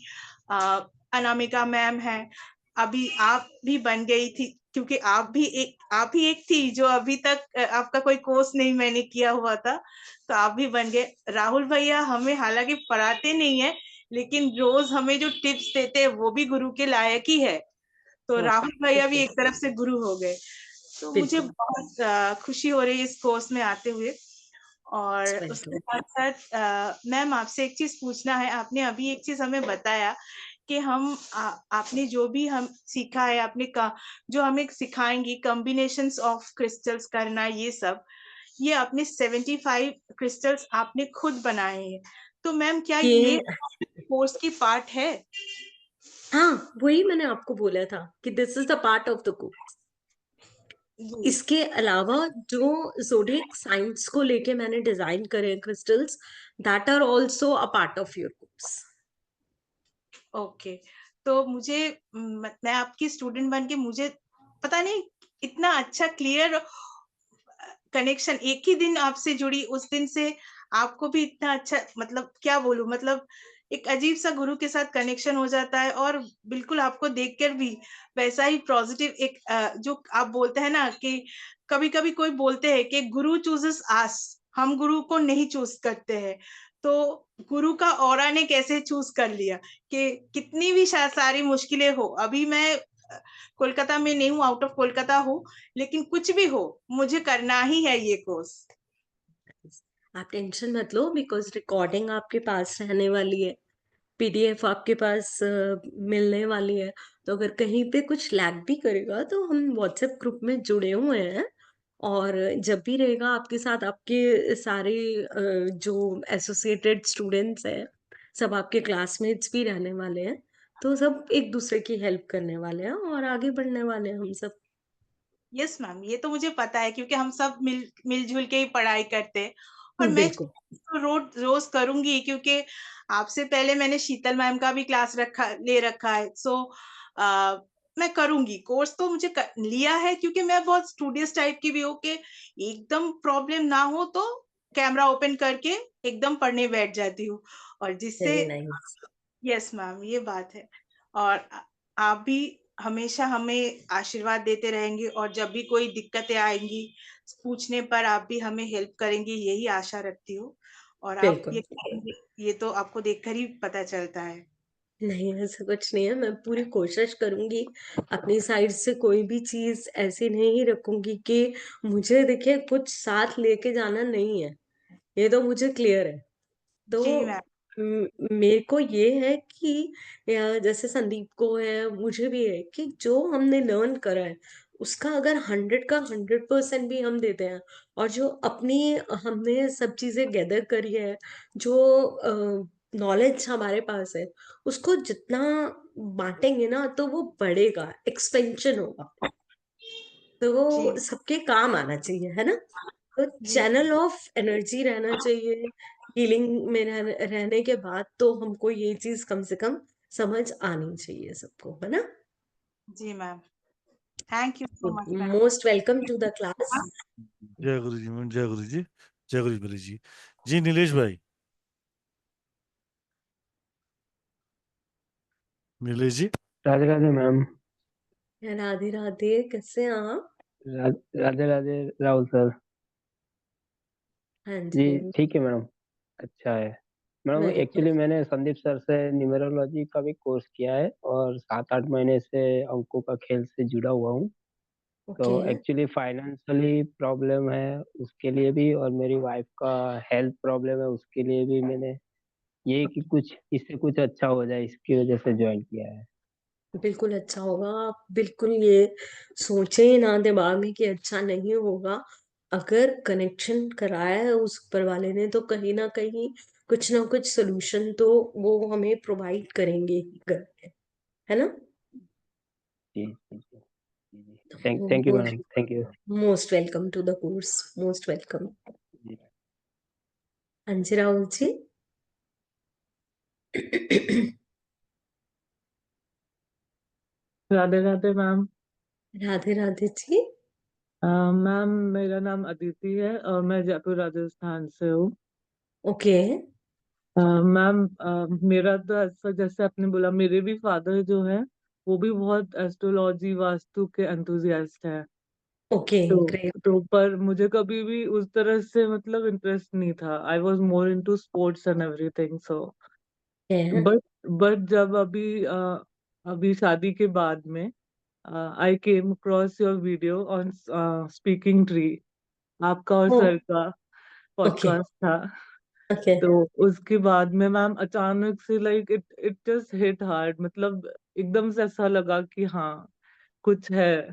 अनामिका मैम है, अभी आप भी बन गई थी, क्योंकि आप ही एक थी जो अभी तक आपका कोई कोर्स नहीं मैंने किया हुआ था, तो आप भी बन गए। राहुल भैया हमें हालांकि पढ़ाते नहीं है, लेकिन रोज हमें जो टिप्स देते हैं वो भी गुरु के लायक ही है, तो राहुल भैया भी एक तरफ से गुरु हो गए। तो मुझे बहुत खुशी हो रही है इस कोर्स में आते हुए। और उसके साथ साथ मैम आपसे एक चीज पूछना है, आपने अभी एक चीज हमें बताया कि आपने जो भी हम सीखा है, जो हमें सिखाएंगी कॉम्बिनेशंस ऑफ क्रिस्टल्स करना, ये आपने 75 क्रिस्टल्स आपने खुद बनाए हैं, तो मैम क्या ये कोर्स की पार्ट है? हाँ, वही मैंने आपको बोला था कि this is the part of the course. इसके अलावा जो ज़ोडिएक साइंस को लेके मैंने डिजाइन करे crystals, that are also a part of your course. Okay, तो मैं आपकी स्टूडेंट बन के, मुझे पता नहीं इतना अच्छा क्लियर कनेक्शन, एक ही दिन आपसे जुड़ी, उस दिन से आपको भी इतना अच्छा, मतलब क्या बोलूं, मतलब एक अजीब सा गुरु के साथ कनेक्शन हो जाता है, और बिल्कुल आपको देखकर भी वैसा ही पॉजिटिव एक जो आप बोलते हैं ना कि कभी कभी कोई बोलते हैं कि गुरु चूजेस आस, हम गुरु को नहीं चूज करते हैं, तो गुरु का ऑरा ने कैसे चूज कर लिया कि कितनी भी सारी मुश्किलें हो, अभी मैं कोलकाता में नहीं हूँ, आउट ऑफ कोलकाता हूँ, लेकिन कुछ भी हो मुझे करना ही है ये कोर्स। आप टेंशन मत लो, बिकॉज रिकॉर्डिंग आपके पास रहने वाली है, पीडीएफ आपके पास मिलने वाली है। तो अगर कहीं पे कुछ लैग भी करेगा तो हम व्हाट्सएप ग्रुप में जुड़े हुए हैं, और जब भी रहेगा आपके साथ, आपके सारे जो एसोसिएटेड स्टूडेंट्स हैं, सब आपके क्लासमेट्स भी रहने वाले हैं, तो सब एक दूसरे की हेल्प करने वाले हैं और आगे बढ़ने वाले हैं हम सब। यस मैम, ये तो मुझे पता है, क्योंकि हम सब मिलजुल के ही पढ़ाई करते हैं, और मैं बिल्कुल तो रोज करूंगी, क्योंकि आपसे पहले मैंने शीतल मैम का भी क्लास ले रखा है, सो मैं करूंगी कोर्स, तो मुझे लिया है, क्योंकि मैं बहुत स्टूडियस टाइप की भी हूँ कि एकदम प्रॉब्लम ना हो तो कैमरा ओपन करके एकदम पढ़ने बैठ जाती हूँ, और जिससे वेरी नाइस। यस मैम, ये बात है। और आप भी हमेशा हमें आशीर्वाद देते रहेंगे, और जब भी कोई दिक्कतें आएंगी पूछने पर आप भी हमें हेल्प करेंगे, यही आशा रखती हूँ। और आप बिल्कुल ये तो आपको देखकर ही पता चलता है। नहीं, ऐसा कुछ नहीं है। मैं पूरी कोशिश करूंगी अपनी साइड से, कोई भी चीज ऐसी नहीं रखूंगी कि मुझे देखिए कुछ साथ लेके जाना नहीं है, ये तो मुझे क्लियर है। तो जी मैम। मेरे को ये है कि जैसे संदीप को है, मुझे भी है कि जो हमने लर्न करा है उसका अगर 100 का 100% भी हम देते हैं, और जो अपनी हमने सब चीजें गैदर करी है, जो नॉलेज हमारे पास है, उसको जितना बांटेंगे ना तो वो बढ़ेगा, एक्सपेंशन होगा, तो जी वो सबके काम आना चाहिए, है ना। तो जी चैनल ऑफ एनर्जी रहना चाहिए हीलिंग में रहने के बाद, तो हमको ये चीज कम से कम समझ आनी चाहिए सबको, है ना। जी ma'am. Thank you so much ma'am. Most welcome to the class. जय गुरु जी मैम, जय गुरु जी, जय गुरु बली जी। जी नीलेश भाई, नीलेश जी। राधे राधे मैम। राधे राधे, कैसे हैं आप? राधे राधे राहुल सर। हाँ जी जी। ठीक है मैडम, अच्छा है मैडम। Very good. एक्चुअली मैंने संदीप सर से न्यूमेरोलॉजी का भी कोर्स किया है और 7-8 महीने से अंकों का खेल से जुड़ा हुआ हूँ। तो ओके। एक्चुअली फाइनेंशियली प्रॉब्लम है उसके लिए भी, और मेरी वाइफ का हेल्थ प्रॉब्लम है उसके लिए भी मैंने ये कि कुछ इससे कुछ अच्छा हो जाए इसकी वजह से ज्वाइन किया है। बिल्कुल अच्छा होगा, आप बिल्कुल ये सोचे ना दिमाग में कि अच्छा नहीं होगा। अगर कनेक्शन कराया है उस ऊपर वाले ने, तो कहीं ना कहीं कुछ ना कुछ सोल्यूशन तो वो हमें प्रोवाइड करेंगे ही करके, है ना। जी जी जी जी। Thank you madam, thank you. Most welcome to the course, most welcome. हाँ जी राहुल जी। राधे राधे मैम। राधे राधे जी। मैम मेरा नाम अदिति है और मैं जयपुर राजस्थान से हूँ। ओके। मैम मेरा तो ऐसा जैसे आपने बोला, मेरे भी फादर जो है वो भी बहुत एस्ट्रोलॉजी वास्तु के एंथुजियास्ट हैं। Okay great. तो पर मुझे कभी भी उस तरह से मतलब इंटरेस्ट नहीं था। I was more into sports and everything. So but but जब अभी शादी के बाद में I came across your video on Speaking Tree, आपका और सर का ओके पॉडकास्ट था। ओके तो उसके बाद में मैम अचानक से like it it just hit hard, मतलब एकदम से ऐसा लगा कि हाँ कुछ है।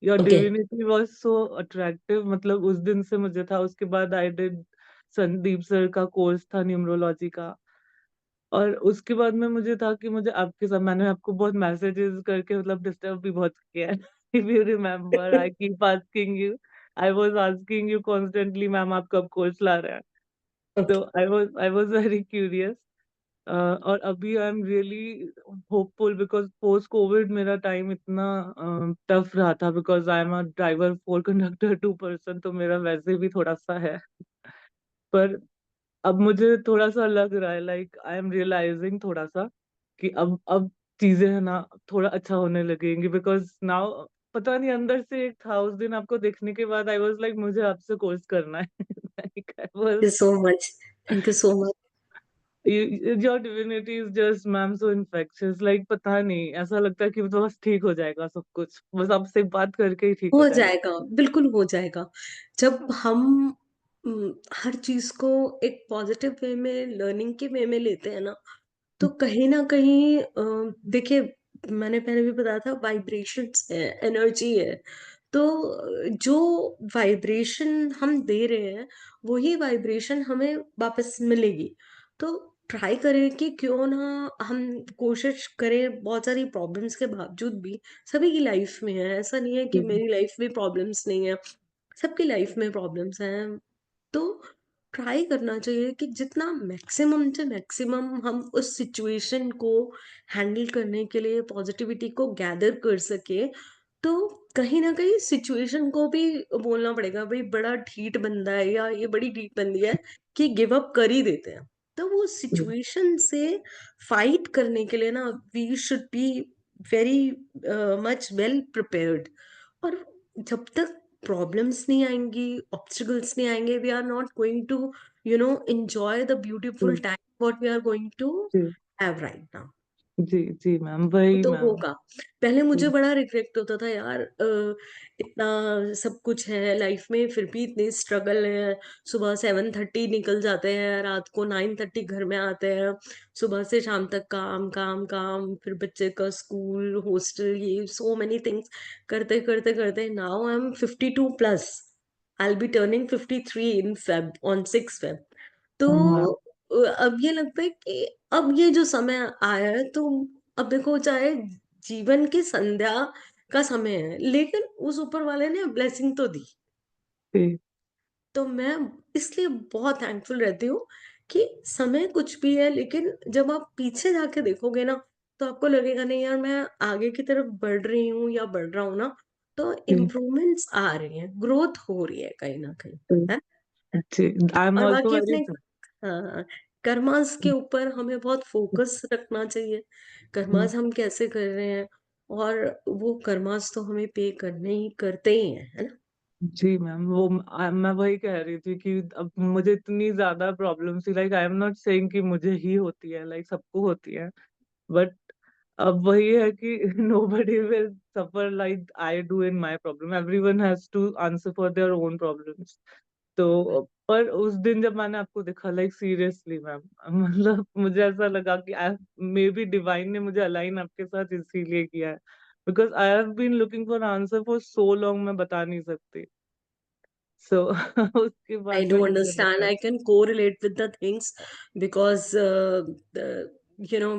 Your okay divinity was so attractive, मतलब उस दिन से मुझे था। उसके बाद आई डिड संदीप सर का कोर्स था न्यूमरोलॉजी का, और उसके बाद में मुझे था कि मुझे आपके साथ, मैंने आपको बहुत मैसेजेस करके मतलब डिस्टर्ब भी बहुत किया है। If you remember I keep asking you, I was asking you constantly ma'am आप कब कोर्स ला रहे हैं। तो okay. I was very curious. और अभी आई am really hopeful because post Covid मेरा टाइम इतना टफ रहा था, because I am a driver 4 conductor 2 person, तो मेरा वैसे भी थोड़ा सा है। पर अब मुझे थोड़ा सा लग रहा है, लाइक आई एम रियलाइजिंग थोड़ा सा कि अब चीजें है ना थोड़ा अच्छा होने लगेंगी, बिकॉज नाउ पता नहीं अंदर से एक था उस दिन आपको देखने के बाद आई वाज लाइक मुझे आपसे कोर्स करना है। Like I was, you so much, thank you so much. Your divinity is just ma'am so infectious, like पता नहीं ऐसा लगता है कि तो बस ठीक हो जाएगा सब कुछ, बस आपसे बात करके ही ठीक हो हो जाएगा। जाएगा, बिल्कुल हो जाएगा। जब हम हर चीज को एक पॉजिटिव वे में, लर्निंग के वे में लेते हैं ना, तो कहीं ना कहीं देखिए, मैंने पहले भी बताया था, वाइब्रेशंस है, एनर्जी है। तो जो वाइब्रेशन हम दे रहे हैं, वही वाइब्रेशन हमें वापस मिलेगी। तो ट्राई करें कि क्यों ना हम कोशिश करें, बहुत सारी प्रॉब्लम्स के बावजूद भी, सभी की लाइफ में है, ऐसा नहीं है कि मेरी लाइफ में प्रॉब्लम्स नहीं है, सबकी लाइफ में प्रॉब्लम्स हैं। तो ट्राई करना चाहिए कि जितना मैक्सिमम से मैक्सिमम हम उस सिचुएशन को हैंडल करने के लिए पॉजिटिविटी को गैदर कर सके। तो कहीं ना कहीं सिचुएशन को भी बोलना पड़ेगा, भाई बड़ा ढीठ बंदा है या ये बड़ी ढीठ बंदी है कि गिव अप कर ही देते हैं। तो वो सिचुएशन से फाइट करने के लिए ना, we should be very much well prepared. और जब तक प्रॉब्लम्स नहीं आएंगी, ऑब्स्टिकल्स नहीं आएंगे, we are not going to enjoy the beautiful time what we are going to have right now. जी मैम, वही तो मैम। होगा। पहले मुझे बड़ा रिग्रेट होता था यार, इतना सब कुछ है लाइफ में फिर भी इतनी स्ट्रगल है। सुबह 7:30 निकल जाते हैं, रात को 9:30 घर में आते हैं, सुबह से शाम तक काम काम काम, फिर बच्चे का स्कूल हॉस्टल, ये सो मेनी थिंग्स करते करते करते now I am 52 plus. I will be turning 53 in Feb, on 6 Feb. तो हाँ, अब ये लगता है कि अब ये जो समय आया है, तो अब देखो, चाहे जीवन की संध्या का समय है, लेकिन उस ऊपर वाले ने ब्लेसिंग तो दी। जी तो मैं इसलिए बहुत थैंकफुल रहती हूँ कि समय कुछ भी है, लेकिन जब आप पीछे जाके देखोगे ना, तो आपको लगेगा नहीं यार, मैं आगे की तरफ बढ़ रही हूँ या बढ़ रहा हूँ ना, तो जी इम्प्रूवमेंट्स आ रही हैं, ग्रोथ हो रही है कहीं ना कहीं, है। जी, आई एम और ऑल्सो बाकी वेरी। अपने, हाँ, कर्मास के ऊपर हमें बहुत फोकस रखना चाहिए। कर्मास हम कैसे कर रहे हैं, और वो कर्मास तो हमें पे करने ही करते ही हैं, है ना। जी मैम, वो मैं वही कह रही थी कि अब मुझे इतनी ज्यादा प्रॉब्लम थी, like I am not saying कि मुझे ही होती है, लाइक सबको होती है, बट अब वही है कि nobody will suffer like I do in my problem. Everyone has to answer for their own problems. तो पर उस दिन जब मैंने आपको देखा, लाइक सीरियसली मैम, मतलब मुझे ऐसा लगा कि आई मे बी डिवाइन ने मुझे अलाइन आपके साथ इसीलिए किया है, because I have been looking for answer for so long, मैं बता नहीं सकती। सो उसके I बाद में do मुझे understand. लगा। I can correlate with the things because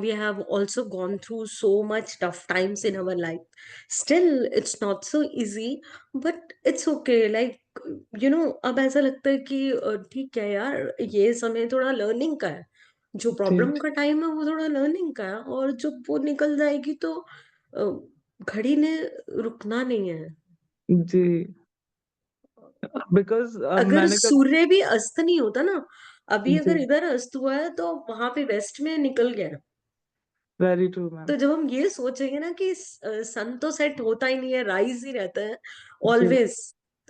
we have also gone through so much tough times in our life. Still, it's not so easy, but it's okay. Like अब ऐसा लगता है कि ठीक है यार, ये समय थोड़ा लर्निंग का है। जो जी प्रॉब्लम का टाइम है वो थोड़ा लर्निंग का है, और जब वो निकल जाएगी तो घड़ी ने रुकना नहीं है। जी, बिकॉज अगर मैंने कभी। सूर्य भी अस्त नहीं होता ना, अभी जी, अगर इधर अस्त हुआ है तो वहां पे वेस्ट में निकल गया। Very true ma'am. तो जब हम ये सोचेंगे ना कि सन तो सेट होता ही नहीं है, राइज ही रहता है जी ऑलवेज,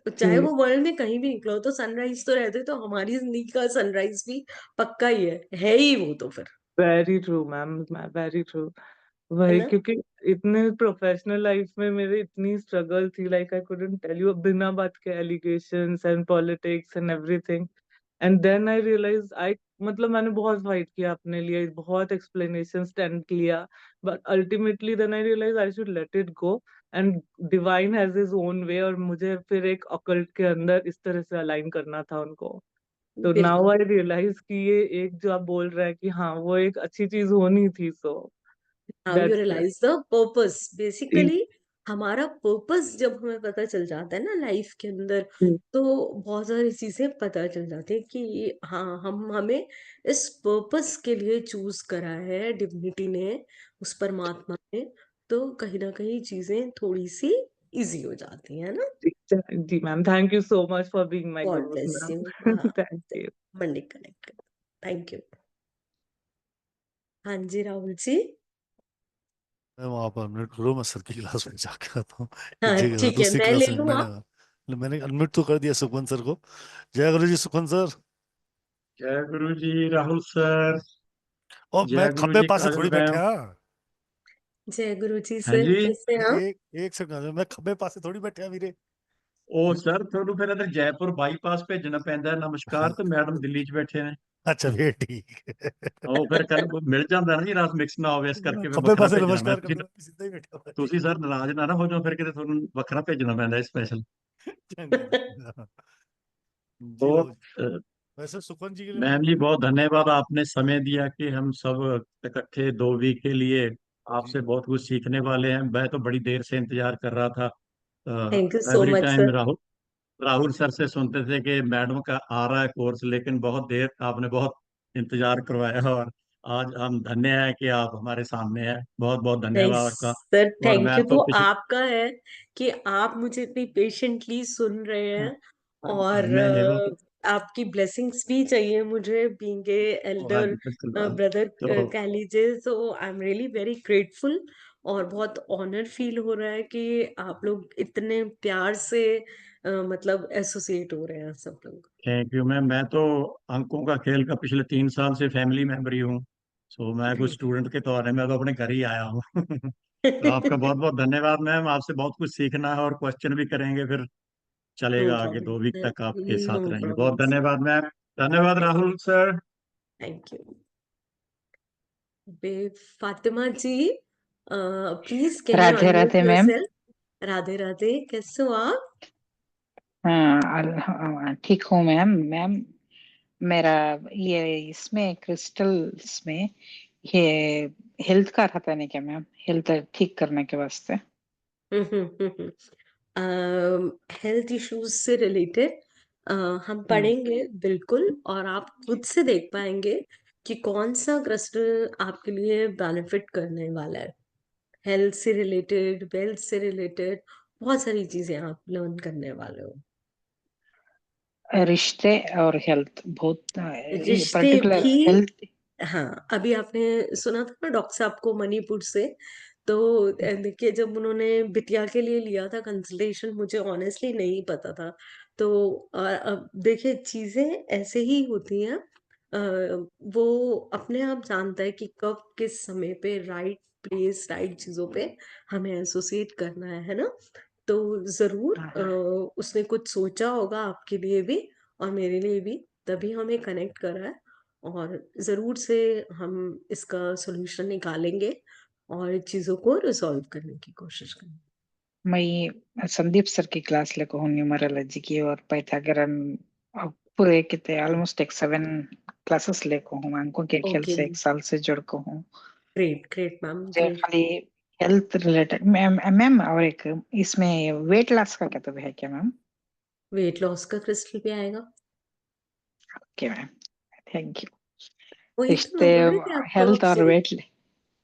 चाहे जी, वो वर्ल्ड में कहीं भी निकलो तो सनराइज तो रहते, तो हमारी जिंदगी का सनराइज भी पक्का ही है ही वो तो फिर, very true ma'am, very true. है वही, ना। क्योंकि इतने प्रोफेशनल लाइफ में मेरे इतनी स्ट्रगल थी, like I couldn't tell you, बिना बात के allegations and politics and everything. And then I realise I, मतलब मैंने बहुत फाइट किया अपने लिए, बहुत एक्सप्लेनेशन स्टैंड लिया, but ultimately then I realise I should let it go, and divine has his own way, और मुझे फिर एक अकल्ट के अंदर इस तरह से अलाइन करना था उनको। तो नाउ बिल्कुल। आई रियलाइज कि ये एक जो आप बोल रहे हैं कि हाँ, वो एक अच्छी चीज होनी थी, so now you that's realise the purpose, basically हमारा पर्पस जब हमें पता चल जाता है ना लाइफ के अंदर, तो बहुत सारी चीजें पता चल जाती है कि हाँ, हम हमें इस पर्पस के लिए चूज करा है डिविनिटी ने, उस परमात्मा ने। तो कहीं ना कहीं चीजें थोड़ी सी इजी हो जाती है ना। जी ma'am, thank you so much for being my god gurus bless you. Ma'am. हाँ, thank you. Monday connect. Thank you. हाँ जी राहुल जी। मैं वहाँ पर अनम्यूट करो, मैं सर की क्लास में जाके आता हूँ। एक हाँ जगह था, ठीक है, दूसरी मैं ले क्लास में लूँ मैंने आप। मैंने अनम्यूट तो कर दिया सुखवंत सर को। जय गुरु जी सुखवंत सर। जय गुरु जी राहुल सर। और मैं जय गुरु खब्बे जी पासे काजल थोड़ी बैठे मैम। हैं। जय गुरु जी हैं सर, जी। कैसे हैं आप? एक सेकंड, मैं खब्बे पासे थोड़ी बैठे हैं ਵੀਰੇ। ਉਹ ਸਰ ਤੁਹਾਨੂੰ ਫਿਰ ਇਧਰ ਜੈਪੁਰ ਬਾਈਪਾਸ ਭੇਜਣਾ ਪੈਂਦਾ ਹੈ। ਨਮਸਕਾਰ ਤੇ ਮੈਡਮ ਦਿੱਲੀ 'ਚ ਬੈਠੇ ਨੇ। अच्छा फिर ठीक है। ਉਹ ਫਿਰ ਕੱਲ ਮਿਲ ਜਾਂਦਾ ਨਾ ਜੀ, ਰਾਤ ਮਿਕਸ ਨਾ ਹੋਵੇ, ਇਸ ਕਰਕੇ ਫਿਰ खब्बे ਵੱਖਰਾ पासे ਭੇਜਣਾ ਮੈਂ। नमस्कार करते मैं सीधा ही बैठा हुआ जी। ਤੁਸੀਂ ਸਰ ਨਾਰਾਜ਼ ਨਾ ਹੋ ਜਾਓ, ਫਿਰ ਕਿਤੇ ਤੁਹਾਨੂੰ ਵੱਖਰਾ ਭੇਜਣਾ ਪੈਂਦਾ ਹੈ स्पेशल। चंगा जी। जी तो राहुल जी, वैसे सुखवंत जी के लिए मैम जी बहुत धन्यवाद, आपने समय दिया कि हम सब इकट्ठे 2 वीक के लिए जी आपसे बहुत कुछ सीखने वाले हैं। मैं तो बड़ी देर से इंतजार कर रहा था। Thank you so every much time sir. Rahul Rahul sir से सुनते थे कि मैडम का आ रहा है कोर्स, लेकिन बहुत देर आपने बहुत इंतजार करवाया, और आज हम धन्य है कि आप हमारे सामने हैं। बहुत बहुत नहीं धन्यवाद आपका। सर, और थैंक मैं यू तो तो पिछले आपका है कि आप मुझे इतनी पेशेंटली सुन रहे हैं, और नहीं नहीं वो आपकी ब्लेसिंग्स भी चाहिए मुझे, बीइंग ए हाँ एल्डर जी बिल्कुल। ब्रदर तो कह लीजिए। So I am really very grateful, और बहुत ऑनर फील हो रहा है कि आप लोग इतने प्यार से मतलब एसोसिएट हो रहे हैं सब लोग। Thank you ma'am. मैं तो अंकों का खेल का पिछले 3 साल से फैमिली मेंबर ही हूँ। सो मैं कुछ ग्रेट। स्टूडेंट के तौर में तो अपने घर ही आया हूँ। तो आपका बहुत बहुत धन्यवाद मैम, आपसे बहुत कुछ सीखना है और क्वेश्चन भी करेंगे फिर, नो चलेगा आगे, 2 वीक प्रॉब्लम, तक आपके नो साथ रहेंगे। बहुत प्रॉब्लम, धन्यवाद मैम। धन्यवाद Rahul sir. Thank you. Fatima ji, please can you Radhe unmute Radhe ma'am. Yourself. Radhe Radhe, कैसे हो आप? हाँ, ठीक हूँ मैम। मैम मेरा ये इसमें क्रिस्टल्स में ये हेल्थ का रहता नहीं क्या मैम, हेल्थ ठीक करने के वास्ते? हेल्थ इश्यूज से रिलेटेड हम पढ़ेंगे बिल्कुल, और आप खुद से देख पाएंगे कि कौन सा क्रिस्टल आपके लिए बेनिफिट करने वाला है। हेल्थ से रिलेटेड, वेल्थ से रिलेटेड बहुत सारी चीजें आप लर्न करने वाले हो। रिश्ते और हेल्थ बहुत रिश्ते पर्टिकुलर भी, हेल्थ। हाँ, अभी आपने सुना था ना डॉक्टर साहब को मणिपुर से, तो देखिए जब उन्होंने बिटिया के लिए लिया था कंसल्टेशन, मुझे ऑनेस्टली नहीं पता था। तो अब देखिए चीजें ऐसे ही होती हैं। वो अपने आप जानता है कि कब किस समय पे राइट प्लेस, राइट चीजों पे हमें एसोसिएट करना है ना। तो जरूर उसने कुछ सोचा होगा आपके लिए भी और मेरे लिए भी, तभी हमें कनेक्ट करा है। और जरूर से हम इसका सॉल्यूशन निकालेंगे और चीजों को रिजॉल्व करने की कोशिश करेंगे। मैं संदीप सर की क्लास लेको हूँ न्यूमरोलॉजी की, और पाइथागोरन पूरे कितने ऑलमोस्ट एक 7 क्लासेस लेको हूँ। अंकों के खेल ओके, से 1 साल से जुड़ को हूँ। ग्रेट ग्रेट मैम, मुझे ग्रेट। खाली हेल्थ रिलेटेड मैम। मैम और एक इसमें वेट लॉस का क्या तो है क्या मैम? वेट लॉस का क्रिस्टल भी आएगा। Okay ma'am, thank you. वही तो रिश्ते, मैं बोल रही थी आपको, हेल्थ और आपसे वेट।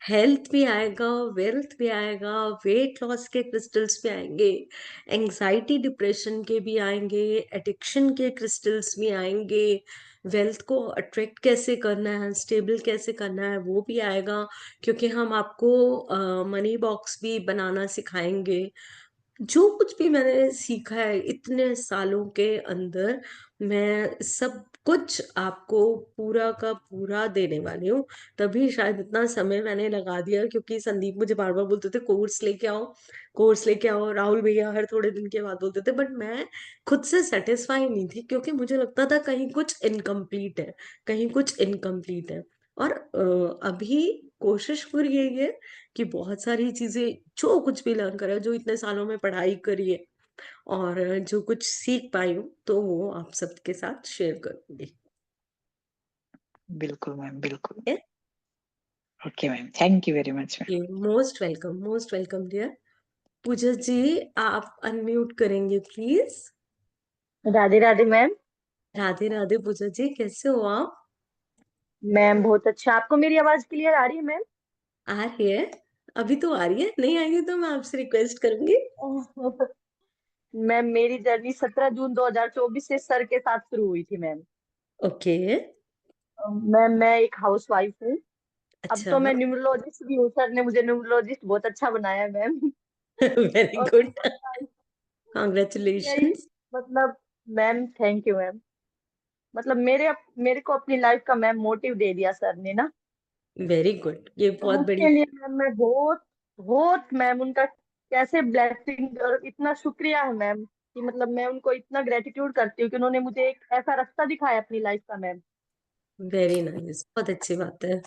हेल्थ भी आएगा, वेल्थ भी आएगा, वेट लॉस के क्रिस्टल्स भी आएंगे, एंजाइटी डिप्रेशन के भी आएंगे, एडिक्शन के क्रिस्टल्स भी आएंगे, वेल्थ को अट्रैक्ट कैसे करना है, स्टेबल कैसे करना है वो भी आएगा, क्योंकि हम आपको मनी बॉक्स भी बनाना सिखाएंगे। जो कुछ भी मैंने सीखा है इतने सालों के अंदर, मैं सब कुछ आपको पूरा का पूरा देने वाली हूँ। तभी शायद इतना समय मैंने लगा दिया, क्योंकि संदीप मुझे बार बार बोलते थे कोर्स लेके आओ, कोर्स लेके आओ, राहुल भैया हर थोड़े दिन के बाद बोलते थे, बट मैं खुद से सेटिस्फाई नहीं थी, क्योंकि मुझे लगता था कहीं कुछ इनकम्प्लीट है, कहीं कुछ इनकम्प्लीट है। और अभी कोशिश पूरी यही है कि बहुत सारी चीजें जो कुछ भी लर्न करा, जो इतने सालों में पढ़ाई करी है और जो कुछ सीख पाई हूँ, तो वो आप सबके साथ शेयर करूंगी। बिल्कुल मैम, बिल्कुल। Okay ma'am, thank you very much ma'am. Most welcome, most welcome dear. Puja ji, आप अनम्यूट करेंगे प्लीज। राधे राधे मैम। राधे राधे पूजा जी, कैसे हो आप? मैम बहुत अच्छा, आपको मेरी आवाज क्लियर आ रही है मैम? आ रही है, अभी तो आ रही है, नहीं आएगी तो मैं आपसे रिक्वेस्ट करूंगी। मैम मेरी जर्नी 17 जून 2024 से सर के साथ शुरू हुई थी मैम। ओके। मैम मैं एक हाउस वाइफ हूँ। अब अच्छा। तो मैं न्यूमरोलॉजिस्ट भी हूँ, सर ने मुझे न्यूमरोलॉजिस्ट बहुत अच्छा बनाया मैम। वेरी और गुड, यही कॉन्ग्रेचुलेशंस। मतलब मैम, थैंक यू मैम। मतलब मेरे को अपनी लाइफ का मैम मोटिव दे दिया सर ने ना। वेरी गुड, ये तो बहुत उसके बड़ी। लिए मैम मैं बहुत बहुत मैम उनका कैसे ब्लेसिंग और इतना शुक्रिया है मैम, कि मतलब मैं उनको इतना ग्रेटिट्यूड करती हूँ कि उन्होंने मुझे एक ऐसा रास्ता दिखाया अपनी लाइफ का मैम। वेरी नाइस, बहुत अच्छी बात है।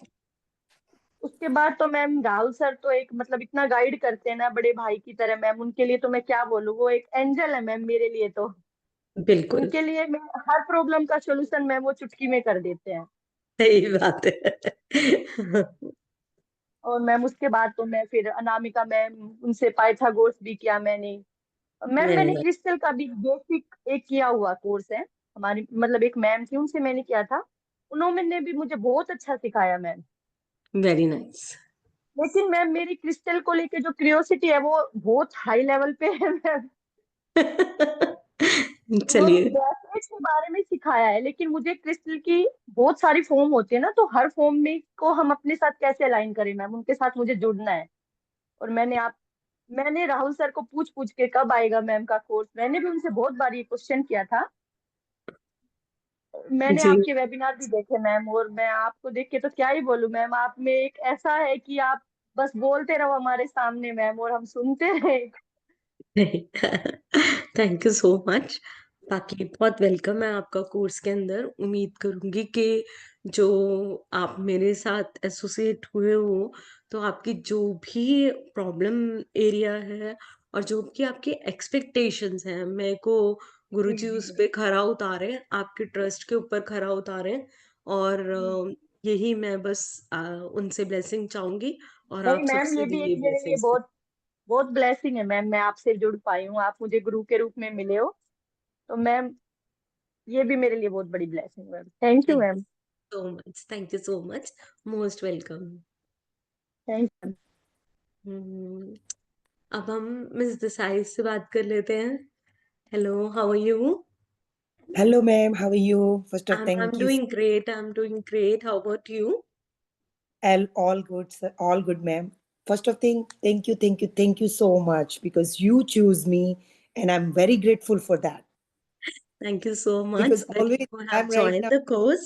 उसके बाद तो मैम राहुल सर तो एक मतलब इतना गाइड करते हैं ना बड़े भाई की तरह मैम, उनके लिए तो मैं क्या बोलूँ, वो एक एंजल है मैम मेरे लिए तो। बिल्कुल उनके लिए मैं हर प्रॉब्लम का सोल्यूशन मैम वो चुटकी में कर देते हैं। सही बात है। और मैम उसके बाद तो मैं फिर अनामिका मैम, उनसे पाइथागोरस भी किया मैंने। मैम वेरी मैंने नाइस, क्रिस्टल का भी बेसिक एक किया हुआ कोर्स है, हमारी मतलब एक मैम थी उनसे मैंने किया था। उन्होंने भी मुझे बहुत अच्छा सिखाया मैम। Very nice. लेकिन मैम मेरी क्रिस्टल को लेके जो क्यूरियोसिटी है वो बहुत हाई लेवल पे है मैम। उन्होंने चलिए। ब्रेसलेट के बारे में सिखाया है, लेकिन मुझे क्रिस्टल की बहुत सारी फॉर्म होती है ना, तो हर फॉर्म में को हम अपने साथ कैसे अलाइन करें मैम, उनके साथ मुझे जुड़ना है। और मैंने राहुल सर को पूछ पूछ के कब आएगा मैम का कोर्स, मैंने भी उनसे बहुत बार ये क्वेश्चन किया था। मैंने जी आपके वेबिनार भी देखे मैम, और मैं आपको देख के तो क्या ही बोलूं मैम, आप में एक ऐसा है कि आप बस बोलते रहो हमारे सामने मैम, और हम सुनते रहे। Thank you so much. बाकी बहुत वेलकम है आपका कोर्स के अंदर। उम्मीद करूंगी कि जो आप मेरे साथ एसोसिएट हुए हो तो आपकी जो भी प्रॉब्लम एरिया है और जो भी आपकी एक्सपेक्टेशंस हैं, मेरे को गुरुजी उस पे खरा उतारे, आपके ट्रस्ट के ऊपर खरा उतारे। और यही मैं बस उनसे ब्लेसिंग चाहूंगी और नहीं आप मैम, सबसे ये भी भी एक ये मेरे लिए ब्लेसिंग्स। बहुत बहुत ब्लेसिंग है मैम, मैं आपसे जुड़ पाई हूँ, आप मुझे गुरु के रूप में मिले हो, तो मैम ये भी मेरे लिए बहुत बड़ी ब्लेसिंग है। Thank you thank ma'am. You so much, thank you so much, most welcome. Thank you. अब हम मिस देसाई से बात कर लेते हैं। Hello, how are you? Hello, ma'am. How are you? First of I'm thank you. doing great. I'm doing great. How about you? All good, sir. All good, ma'am. First of thing, thank you so much because you choose me, and I'm very grateful for that. Thank you so much Because that always you have I'm right joined now. the course.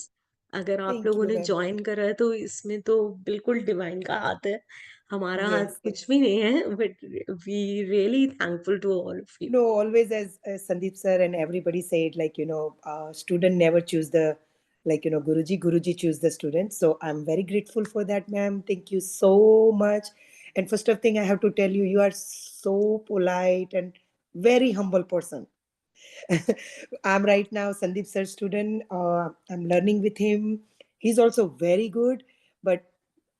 अगर आप Thank लोगों you, ने ma'am. Join करा है तो इसमें तो बिल्कुल डिवाइन का हाथ है, हमारा हाथ Yes, yes. कुछ भी नहीं है, but we really thankful to all of you. No, always as Sandeep sir and everybody said, like, student never choose the, Guruji choose the student. So I'm very grateful for that, ma'am. Thank you so much. And first of thing, I have to tell you, you are so polite and very humble person. I'm right now Sandeep sir student. I'm learning with him. He's also very good, but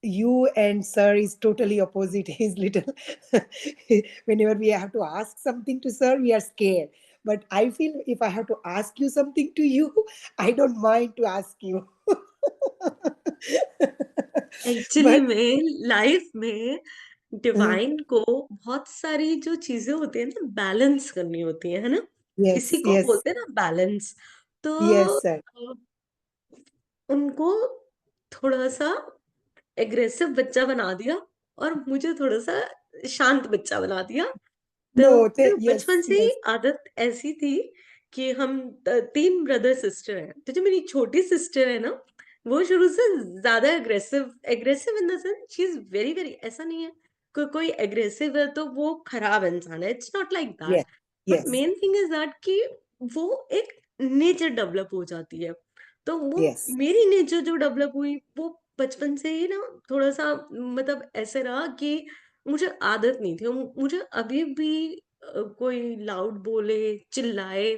you and sir is totally opposite. He's little. Whenever we have to ask something to sir, we are scared. But I feel if I have to ask you something to you, I don't mind to ask you. Actually But में life में divine को बहुत सारी जो चीजें होती है ना बैलेंस करनी होती है ना, इसी yes, को yes, बोलते हैं ना बैलेंस। तो yes, sir. उनको थोड़ा सा एग्रेसिव बच्चा बना दिया और मुझे थोड़ा सा शांत बच्चा बना दिया। तो No, फिर yes, बचपन से ही yes, आदत ऐसी थी कि हम तीन ब्रदर सिस्टर हैं, तो जो मेरी छोटी सिस्टर है ना वो शुरू से ज्यादा aggressive aggressive in the sense she is very very, ऐसा नहीं है कोई एग्रेसिव है तो वो खराब इंसान है, it's not like that. yes, but yes, main thing is that कि वो एक नेचर डेवलप हो जाती है। तो वो yes. मेरी नेचर जो डेवलप हुई वो बचपन से ही ना थोड़ा सा मतलब ऐसे रहा कि मुझे आदत नहीं थी। मुझे अभी भी कोई लाउड बोले चिल्लाए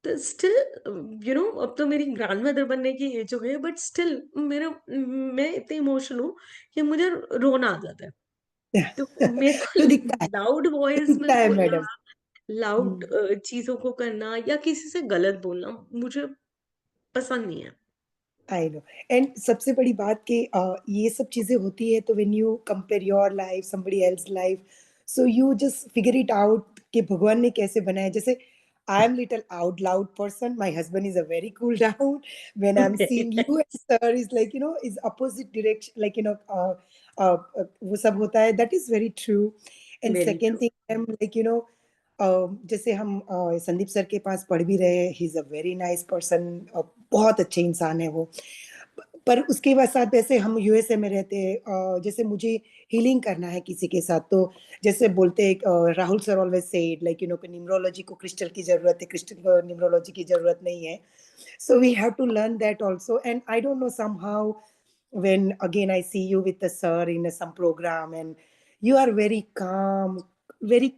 तो स्टिल अब तो मेरी ग्रैंडमदर बनने की एज हो गई है, बट स्टिल मैं इतनी इमोशनल हूँ कि मुझे रोना आ जाता है। तो मेरे को तो दिखता लाउड वॉइस में है बोलना, मैडम। लाउड चीजों को करना या किसी से गलत बोलना मुझे पसंद नहीं है। आई नो एंड सबसे बड़ी बात कि ये सब चीजें होती है तो when you compare your life somebody else life, so you just figure it out कि भगवान ने कैसे बनाया। जैसे I am little out loud person, my husband is a very cool down, when I am seeing you and sir is like is opposite direction, like वो सब होता है, that is very true. And very second true. Thing I am like जैसे हम Sandeep sir के पास पढ़ भी रहे, he is a very nice person, बहुत अच्छे इंसान है वो। पर उसके बाद साथ वैसे हम यूएसए में रहते हैं, जैसे मुझे हीलिंग करना है किसी के साथ, तो जैसे बोलते हैं Rahul sir always said like numerology को क्रिस्टल की जरूरत है, क्रिस्टल को न्यूमरोलॉजी की जरूरत नहीं है। So we have to learn that also. And I don't know, somehow when again I see you with the sir in some program, and you are very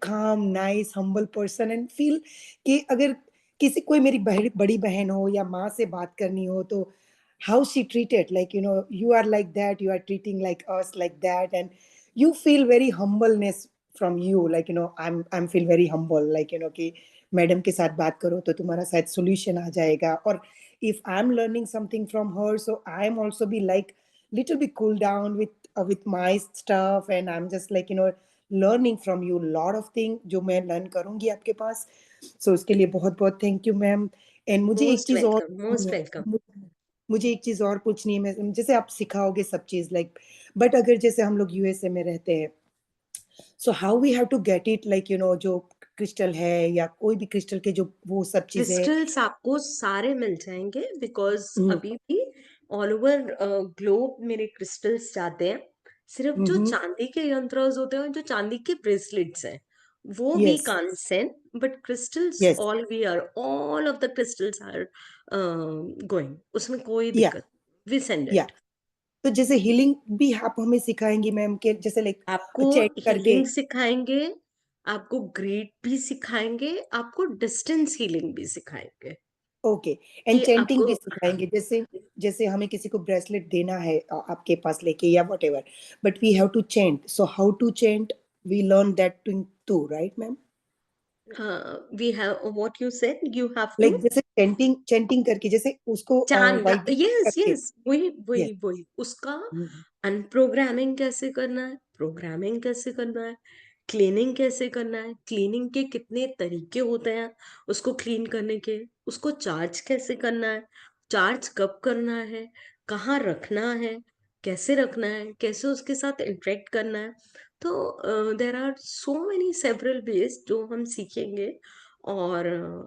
calm, nice, humble person, and feel कि अगर किसी कोई मेरी बड़ी बहन हो या माँ से बात करनी हो तो how she treated, like you are like that, you are treating like us like that, and you feel very humbleness from you, like I'm feel very humble, like कि मैडम के साथ बात करो तो तुम्हारा शायद solution आ जाएगा। और if I'm learning something from her, so I'm also be like little bit cool down with my stuff, and I'm just like learning from you lot of thing जो मैं learn करूंगी आपके पास। so उसके लिए बहुत बहुत thank you मैम। and मुझे एक मोस्ट चीज और वेलकम, मोस्ट वेलकम। मुझे एक चीज और पूछनी है, मैं जैसे आप सिखाओगे सब चीज लाइक, बट अगर जैसे हम लोग यूएसए में रहते हैं, so how we have to get it, like जो क्रिस्टल है या कोई भी क्रिस्टल के जो वो सब चीजें क्रिस्टल्स आपको सारे मिल जाएंगे बिकॉज हम्म, अभी भी ऑल ओवर ग्लोब मेरे क्रिस्टल्स जाते हैं। सिर्फ जो चांदी के यंत्रज होते हैं और जो चांदी के ब्रेसलेट्स हैं वो we yes can't send, but crystals yes all we are all of the crystals are going, उसमें कोई या दिक्कत, वी सेंड या इट। तो जैसे हीलिंग भी आप हमें सिखाएंगी मैम के जैसे लाइक आपको चैट करके हीलिंग सिखाएंगे, आपको ग्रीड भी सिखाएंगे, आपको डिस्टेंस हीलिंग भी सिखाएंगे ओके एंड कि चैंटिंग आपको, भी हाँ, सिखाएंगे जैसे जैसे हमें किसी को ब्रेसलेट देना है आपके पास लेके या whatever but we have to chant so how to chant we learn that to right ma'am we have what you said, you have to like जैसे चैंटिंग चैंटिंग करके जैसे उसको चांद, वाइब्रेट यस करके यस, वही yes वही वही उसका अनप्रोग्रामिंग कैसे करना है, प्रोग्रामिंग कैसे करना है, क्लीनिंग कैसे करना है, क्लीनिंग के कितने तरीके होते हैं उसको क्लीन करने के, उसको चार्ज कैसे करना है, चार्ज कब करना है, कहाँ रखना है, कैसे रखना है, कैसे उसके साथ इंटरेक्ट करना है। तो there are so many several ways जो हम सीखेंगे और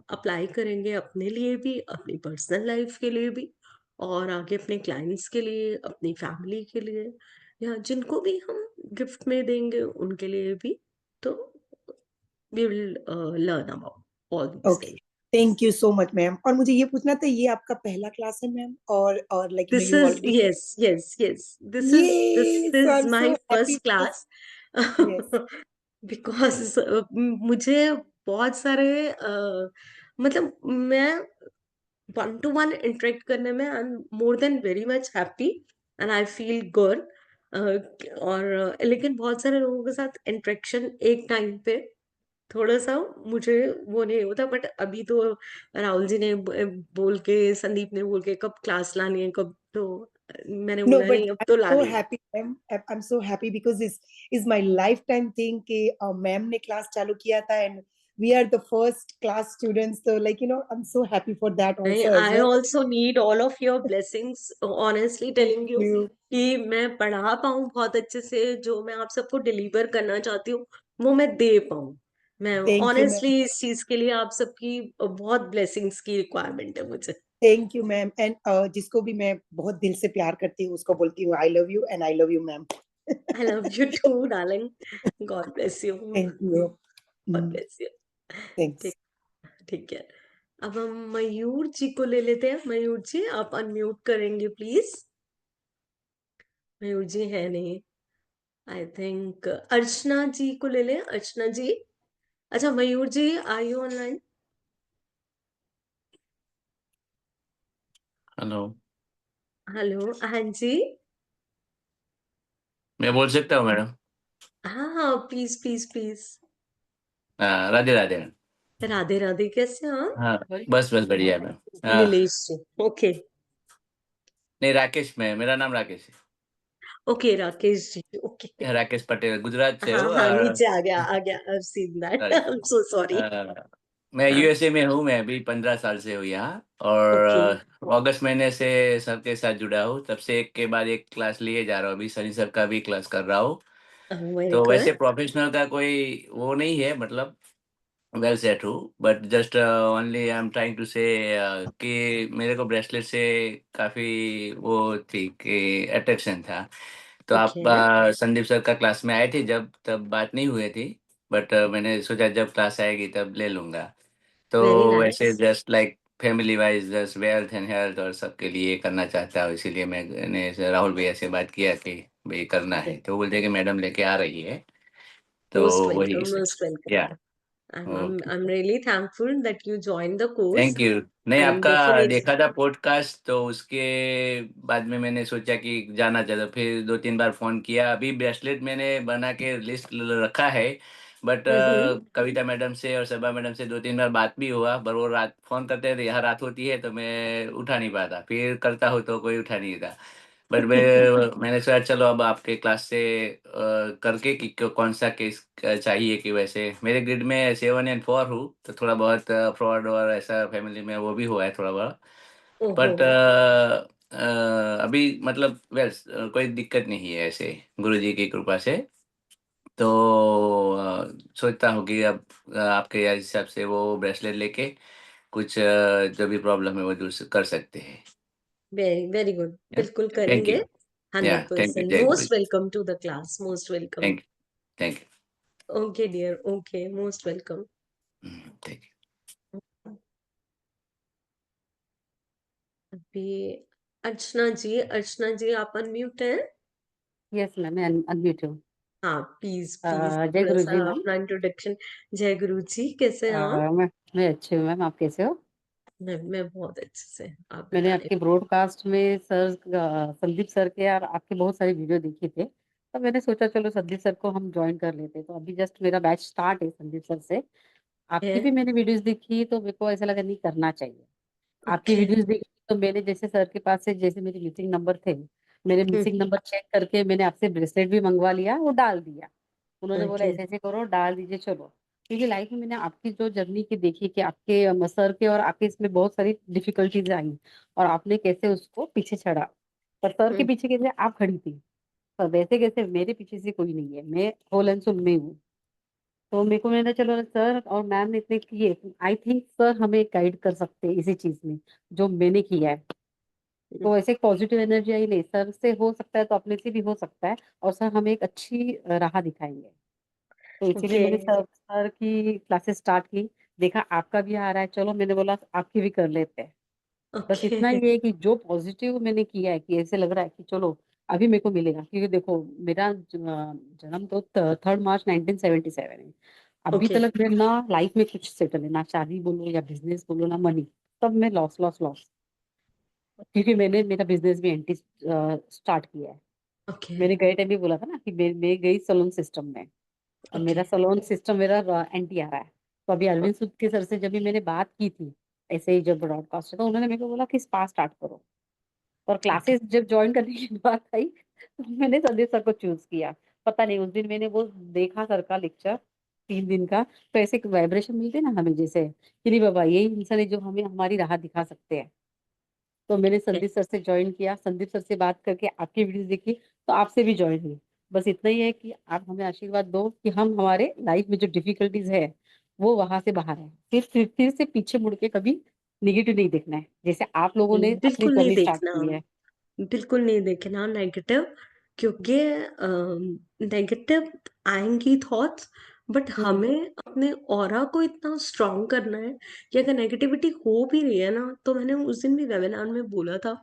अप्लाई करेंगे अपने लिए भी, अपनी पर्सनल लाइफ के लिए भी, और आगे अपने क्लाइंट्स के लिए, अपनी फैमिली के लिए, या जिनको भी हम गिफ्ट में देंगे उनके लिए भी। तो we will learn about all these okay things. Thank you so much ma'am और मुझे ये पूछना था ये आपका पहला क्लास है मैम और like this you is, already yes yes yes, this ये so I is am so my happy first because class yes because मुझे बहुत सारे मतलब मैं वन टू वन इंटरेक्ट करने में I am more than very much happy and I feel good. और लेकिन बहुत सारे लोगों के साथ इंटरेक्शन एक टाइम पे थोड़ा सा मुझे वो नहीं होता, बट अभी तो राहुल जी ने बोल के, संदीप ने बोल के कब क्लास लानी है कब, तो मैंने No, बोला but नहीं अब I'm तो so लानी है। happy, ma'am. I'm so happy because this is my lifetime thing कि मैम ने क्लास चालू किया था and we are the first class students. So like I'm so happy for that नहीं, also as I well. Also need all of your blessings, honestly Thank telling you, you. कि मैं पढ़ा पाऊँ बहुत अच्छे से, जो मैं आप सबको डिलीवर करना चाहती हूँ वो मैं दे पाऊँ। मैं Thank you, ma'am. ऑनेस्टली इस चीज के लिए आप सबकी बहुत ब्लेसिंग्स की रिक्वायरमेंट है मुझे। Thank you, ma'am. And जिसको भी मैं बहुत दिल से प्यार करती हूँ उसको बोलती हूँ I love you and I love you, ma'am. I love you too darling, God bless you, Thank you. God bless you. Thanks. ठीक, ठीक है। अब हम मयूर जी को ले लेते हैं। मयूर जी आप अनम्यूट करेंगे प्लीज। मयूर जी है नहीं, आई थिंक अर्चना जी को ले लें। अर्चना जी, अच्छा Mayur ji are you online? Hello, hello, हाँ जी, मैं बोल सकता हूँ मैडम? हाँ हाँ please please please. Radhe Radhe ma'am. Radhe Radhe, कैसे हैं आप? हाँ, बस बस बढ़िया है मैम। नीलेश जी, ओके नहीं, राकेश, मेरा नाम राकेश ओके, राकेश जी, ओके। है। राकेश पटेल, गुजरात से हाँ हूँ। हाँ नीचे आ गया आ गया, I have seen that, sorry, I am so sorry. मैं हाँ, यूएसए में हूँ। मैं अभी 15 साल से हूँ यहाँ, और ओके, अगस्त महीने से सर के साथ जुड़ा हूँ। तब से एक के बाद एक क्लास लिए जा रहा हूँ। अभी सनी सर का भी क्लास कर रहा हूँ। वेरी तो वैसे गुड, प्रोफेशनल का कोई वो नहीं है, मतलब वेल सेट हूँ, but just only I am trying to say कि मेरे को ब्रेसलेट से काफ़ी वो थी कि अट्रैक्शन था। तो आप ओके, संदीप सर का क्लास में आए थे जब, तब बात नहीं हुई थी, बट मैंने सोचा जब क्लास आएगी तब ले लूँगा। तो वेरी वैसे nice, just like family wise just wealth and health और सबके लिए करना चाहता हूँ, इसीलिए मैंने राहुल भैया से बात किया कि भाई करना है, तो वो बोलते कि मैडम लेके आ रही है, तो मोस्ट वही। Welcome, most welcome. या okay, I'm really thankful that you joined the course thank you. नहीं, and आपका definitely, देखा था पॉडकास्ट, तो उसके बाद में मैंने सोचा कि जाना चाहिए, फिर 2-3 बार फोन किया। अभी ब्रेसलेट मैंने बना के लिस्ट रखा है, बट mm-hmm, कविता मैडम से और सभा मैडम से 2-3 बार बात भी हुआ, पर वो रात फोन करते हैं, यहाँ रात होती है तो मैं उठा नहीं पाता, फिर करता हूँ तो कोई उठा नहीं था। बट मैंने सोचा चलो अब आपके क्लास से करके कि कौन सा केस चाहिए, कि वैसे मेरे ग्रिड में 7 and 4 हूँ, तो थोड़ा बहुत फ्रॉड और ऐसा फैमिली में वो भी हुआ है थोड़ा बड़ा, oh, बट अभी मतलब वेल कोई दिक्कत नहीं है ऐसे, गुरु जी की कृपा से। तो सोचता हूँ कि अब आपके हिसाब से वो ब्रेसलेट लेके कुछ जो भी प्रॉब्लम है वो दूर कर सकते हैं। वेरी वेरी गुड, बिल्कुल थैंक करेंगे। यू। या थैंक यू 100%। जय गुरु मोस्ट जी। Welcome to the class, most welcome. Thank you. Thank okay dear, okay, most welcome. You. Thank you. अभी अर्चना जी आप अनम्यूट हैं? यस मैम, मैं अनम्यूट हूँ। हाँ प्लीज प्लीज जय थोड़ा गुरु सा जी मैम। अपना इंट्रोडक्शन। जय गुरु जी, कैसे हैं आप? मैं अच्छी हूँ मैम, आप कैसे हो? मैं बहुत अच्छे से, आप मैंने बताएं। आपके ब्रॉडकास्ट में सर संदीप सर के और आपके बहुत सारे वीडियो देखे थे, तो मैंने सोचा चलो संदीप सर को हम ज्वाइन कर लेते हैं। तो अभी जस्ट मेरा बैच स्टार्ट है संदीप सर से। आपकी है भी मैंने वीडियोस देखी तो मेरे को ऐसा लगा नहीं करना चाहिए। आपकी ओके। वीडियोस देखी तो मैंने जैसे सर के पास से जैसे मेरे मिसिंग नंबर थे, मेरे मिसिंग नंबर चेक करके मैंने आपसे ब्रेसलेट भी मंगवा लिया, वो डाल दिया। उन्होंने बोला ओके ऐसे ऐसे करो, डाल दीजिए चलो। क्योंकि लाइफ में मैंने आपकी जो जर्नी की देखी कि आपके सर के और आपके इसमें बहुत सारी डिफिकल्टीज आई और आपने कैसे उसको पीछे चढ़ा। पर सर के पीछे कैसे आप खड़ी थी, पर वैसे कैसे मेरे पीछे से कोई नहीं है, मैं होल एंड सुल में हूँ। तो मेरे को मैंने चलो सर और मैम ने इतने किए, आई थिंक सर हमें गाइड कर सकते हैं इसी चीज में जो मैंने किया है। तो ऐसे एक पॉजिटिव एनर्जी आई, नहीं सर से हो सकता है तो अपने से भी हो सकता है, और सर हमें एक अच्छी राह दिखाएंगे। तो इसीलिए ओके मैंने सर की क्लासेस स्टार्ट की। देखा आपका भी आ रहा है, चलो मैंने बोला आपकी भी कर लेते हैं। बस ओके इतना ही है कि जो पॉजिटिव मैंने किया है कि ऐसे लग रहा है कि चलो अभी मेरे को मिलेगा। क्योंकि देखो मेरा जन्म तो 3 मार्च 1977 है। अभी ओके तक मैं ना लाइफ में कुछ सेटल है, ना शादी बोलो या बिजनेस बोलो ना मनी, सब में लॉस लॉस लॉस। क्योंकि मैंने मेरा बिजनेस भी एंटी स्टार्ट किया है। ओके मैंने गए टाइम भी बोला था ना कि मैं गई सलून सिस्टम में, और ओके मेरा सलोन सिस्टम मेरा एंटी आ रहा है। तो अभी अरविंद सूद के सर से जब भी मैंने बात की थी ऐसे ही जब ब्रॉडकास्ट, तो उन्होंने मेरे को बोला कि स्पा स्टार्ट करो। और ओके क्लासेस जब ज्वाइन करने की बात आई तो मैंने संदीप सर को चूज किया। पता नहीं उस दिन मैंने वो देखा सर का लेक्चर 3 दिन का, तो ऐसे वाइब्रेशन मिलते ना हमें जैसे कि नहीं बाबा यही इंसान है जो हमें हमारी राह दिखा सकते हैं। तो मैंने ओके संदीप सर से ज्वाइन किया, संदीप सर से बात करके आपकी वीडियोस देखी, तो आपसे भी ज्वाइन हुई। बस इतना ही है कि आप हमें आशीर्वाद दो कि हम हमारे लाइफ में जो डिफिकल्टीज है वो वहां से बाहर है, फिर से पीछे मुड़ के कभी निगेटिव नहीं देखना है, जैसे आप लोगों ने अपनी बिल्कुल नहीं जर्नी स्टार्ट देखना, की है। बिल्कुल नहीं देखना नेगेटिव, क्योंकि नेगेटिव आएंगी थॉट्स, बट हम्म। हमें अपने ऑरा को इतना स्ट्रांग करना है कि अगर नेगेटिविटी हो भी रही है ना, तो मैंने उस दिन भी वेबिनार में बोला था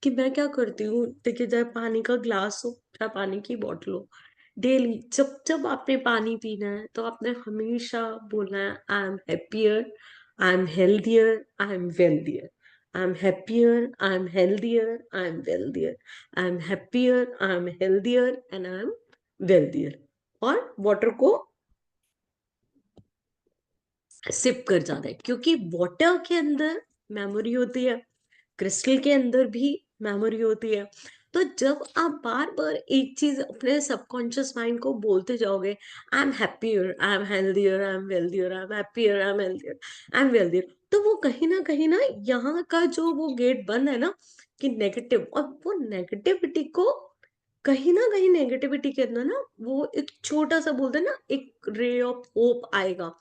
कि मैं क्या करती हूँ, देखिए चाहे पानी का ग्लास हो चाहे पानी की बॉटल हो, डेली जब जब आपने पानी पीना है तो आपने हमेशा बोलना है I am happier, I am healthier, I am wealthier. I'm happier, I'm healthier, I'm wealthier. I'm happier, I'm healthier, and I'm wealthier. और वाटर को सिप कर जाना है, क्योंकि वाटर के अंदर मेमोरी होती है, क्रिस्टल के अंदर भी मेमोरी होती है। तो जब आप बार बार एक चीज अपने सबकॉन्शियस माइंड को बोलते जाओगे, I am happier, I am healthier, I am wealthier, I am happier, I am healthier, I am wealthier, तो वो कहीं ना यहाँ का जो वो गेट बंद है ना कि नेगेटिव, और वो नेगेटिविटी को कहीं ना कहीं नेगेटिविटी के अंदर ना वो एक छोटा सा बोलते हैं ना एक रे ऑफ होप आएगा,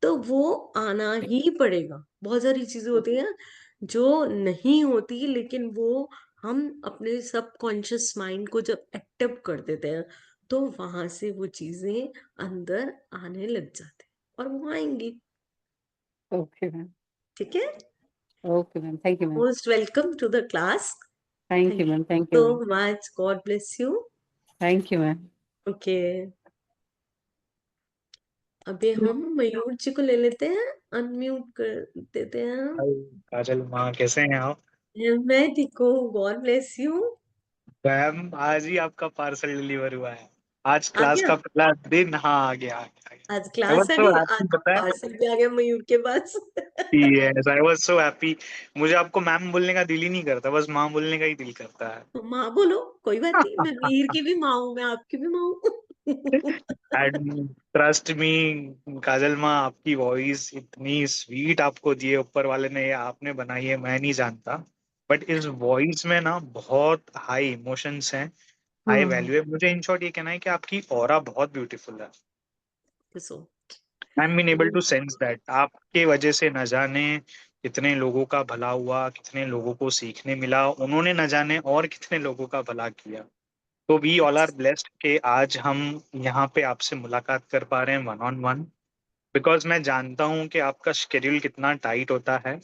तो वो आना ही पड़ेगा। बहुत सारी चीजें होती हैं जो नहीं होती, लेकिन वो हम अपने सबकॉन्शियस माइंड को जब एक्टिव कर देते हैं तो वहां से वो चीजें अंदर आने लग जाते हैं और वो आएंगी। Okay ma'am. ठीक है, okay ma'am, thank you ma'am. Most welcome to the class. Thank thank you ma'am, you thank you so ma'am. Much, God bless you. Thank you ma'am. Okay, अभी हम मयूर जी को ले लेते हैं, अनम्यूट कर देते हैं। हाय काजल माँ, कैसे हैं आप? मैं ठीक हूँ, गॉड ब्लेस यू। मैम आज ही आपका पार्सल डिलीवर हुआ है। आज आ क्लास गया, का पहला दिन। हाँ आ गया आ गया आ गया। आज आई वाज क्लास आ सो गई, आज हैप्पी, पता है। पार्सल भी आ गया मयूर के पास। Yes, I was so happy. मुझे आपको मैम बोलने का दिल ही नहीं करता, बस माँ बोलने का ही दिल करता है। माँ बोलो, कोई बात नहीं, मैं वीर की भी माँ हूँ, मैं आपकी भी माँ हूँ। एंड ट्रस्ट मी काजल माँ, आपकी वॉइस इतनी स्वीट आपको दिए ऊपर वाले ने, या आपने बनाई है मैं नहीं जानता, बट इस वॉइस में ना बहुत हाई इमोशंस हैं, हाई हम्म, वैल्यू है। मुझे इन शॉर्ट ये कहना है कि आपकी ऑरा बहुत ब्यूटीफुल है। So I am been able to sense that आपके वजह से न जाने कितने लोगों का भला हुआ, कितने लोगों को सीखने मिला, उन्होंने न जाने और कितने लोगों का भला किया। तो वी ऑल आर ब्लेस्ड कि आज हम यहाँ पे आपसे मुलाकात कर पा रहे हैं वन ऑन वन, बिकॉज मैं जानता हूँ कि आपका शेड्यूल कितना टाइट होता है।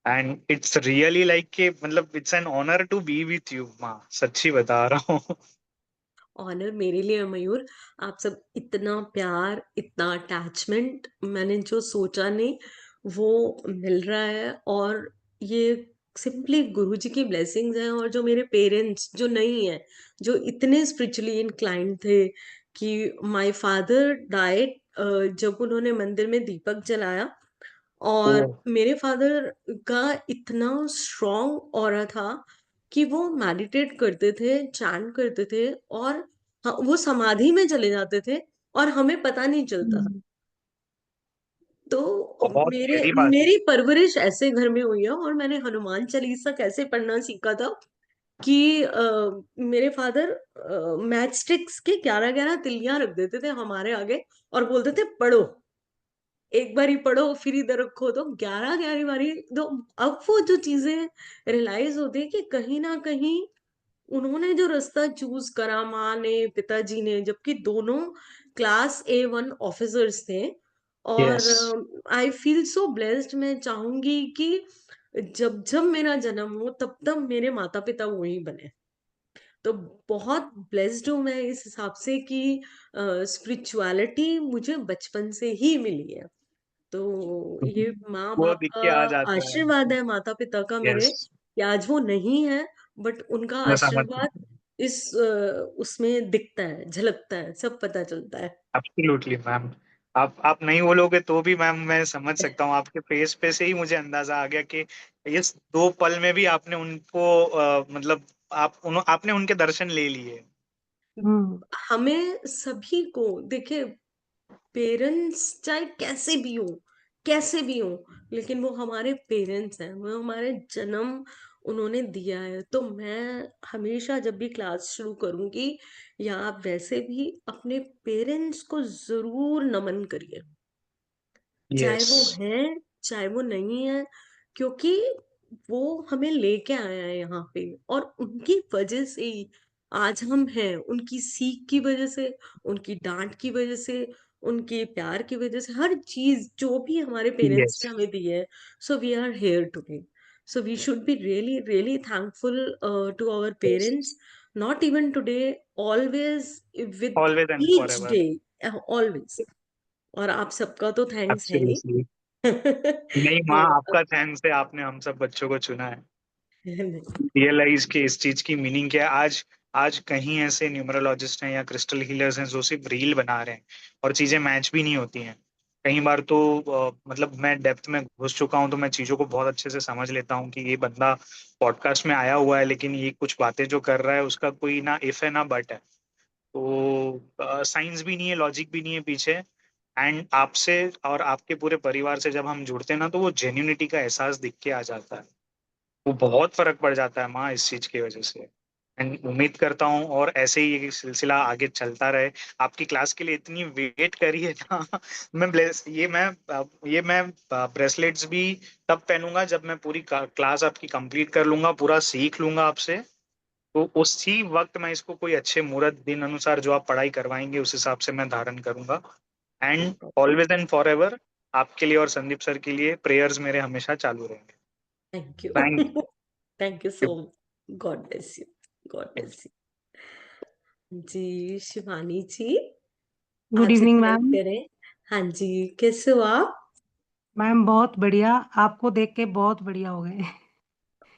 एंड इट्स रियली लाइक कि मतलब it's an honour to be with you माँ, सच्ची बता रहा हूँ। ऑनर मेरे लिए है मयूर। आप सब इतना प्यार, इतना अटैचमेंट मैंने जो सोचा नहीं वो मिल रहा है। और ये सिंपली गुरुजी की ब्लेसिंग्स हैं। और जो मेरे पेरेंट्स जो नहीं है, जो इतने स्पिरिचुअली इंक्लाइंड थे कि माय फादर डाइड जब उन्होंने मंदिर में दीपक जलाया। और मेरे फादर का इतना स्ट्रॉन्ग ऑरा था कि वो मेडिटेट करते थे, चैंट करते थे, और वो समाधि में चले जाते थे और हमें पता नहीं चलता था। तो बहुत मेरे गहरी बात है। मेरी परवरिश ऐसे घर में हुई है। और मैंने हनुमान चालीसा कैसे पढ़ना सीखा था कि मेरे फादर मैच स्टिक्स के 11-11 तिल्लियां रख देते थे हमारे आगे और बोलते थे पढ़ो, एक बारी पढ़ो फिर इधर रखो। तो 11-11 बारी। तो अब वो जो चीजें रियलाइज होती है कि कहीं ना कहीं उन्होंने जो रास्ता चूज करा, माँ ने, पिताजी ने, जबकि दोनों क्लास A1 ऑफिसर्स थे। और yes, I feel so blessed. मैं चाहूंगी कि जब जब मेरा जन्म हो तब तब मेरे माता पिता वही बने। तो बहुत ब्लेस्ड हूँ मैं इस हिसाब से कि स्पिरिचुअलिटी मुझे बचपन से ही मिली है। तो ये माँ वो बाप दिख का के आ जाता है। आशीर्वाद है, माता पिता का मेरे, यस, कि आज वो नहीं है बट उनका मैं समझ आशीर्वाद इस उसमें दिखता है, झलकता है, सब पता चलता है। Absolutely ma'am. आप नहीं बोलोगे तो भी मैम मैं समझ सकता हूँ, आपके फेस पे से ही मुझे अंदाजा आ गया कि इस 2 पल में भी आपने उनको मतलब आपने उनके दर्शन ले लिए। हमें सभी को देखिए, पेरेंट्स चाहे कैसे भी हो, लेकिन वो हमारे पेरेंट्स हैं, वो हमारे जन्म उन्होंने दिया है। तो मैं हमेशा जब भी क्लास शुरू करूंगी या आप वैसे भी अपने पेरेंट्स को जरूर नमन करिए, चाहे यस, वो है चाहे वो नहीं है, क्योंकि वो हमें लेके आया है यहाँ पे। और उनकी वजह से ही आज हम हैं, उनकी सीख की वजह से, उनकी डांट की वजह से, उनके प्यार की वजह से, हर चीज जो भी हमारे पेरेंट्स यस, ने हमें दी है। So we are here today. So we should be really really thankful to our parents, not even today, always, with always and for each ever. Day, always. और आप सबका तो थैंक्स है ही। एब्सोल्युटली। नहीं माँ, तो आपका थैंक्स है, आपने हम सब बच्चों को चुना है। नहीं, रियलाइज कि इस चीज की मीनिंग क्या है। आज आज कहीं ऐसे न्यूमरोलॉजिस्ट हैं या क्रिस्टल हीलर्स हैं जो सिर्फ रील बना रहे हैं और चीजें मैच भी नहीं होती हैं। कई बार तो मतलब मैं डेप्थ में घुस चुका हूं तो मैं चीजों को बहुत अच्छे से समझ लेता हूँ कि ये बंदा पॉडकास्ट में आया हुआ है लेकिन ये कुछ बातें जो कर रहा है उसका कोई ना इफ है ना बट है। तो साइंस भी नहीं है, लॉजिक भी नहीं है पीछे। एंड आपसे और आपके पूरे परिवार से जब हम जुड़ते हैं ना तो वो जेन्युइनिटी का एहसास दिख के आ जाता है। वो बहुत फर्क पड़ जाता है माँ इस चीज की वजह से। एंड उम्मीद करता हूँ और ऐसे ही ये सिलसिला आगे चलता रहे। आपकी क्लास के लिए इतनी वेट करी है ना मैं ब्लेस ये मैं ब्रेसलेट्स भी तब पहनूंगा जब मैं पूरी क्लास आपकी कंप्लीट कर लूंगा, पूरा सीख लूंगा आपसे। तो उसी वक्त मैं इसको कोई अच्छे मुहूर्त दिन अनुसार जो आप पढ़ाई करवाएंगे उस हिसाब से मैं धारण करूंगा। No and problem. Always and forever आपके लिए और संदीप सर के लिए प्रेयर्स मेरे हमेशा चालू रहेंगे। Thank you. Thank thank you so much. God bless you. God you. Bless you जी। शिवानी जी, गुड आपसे इवनिंग कनेक्ट मैम। करें। हाँ जी, कैसे हो आप? मैम बहुत बढ़िया, आपको देख के बहुत बढ़िया हो गए।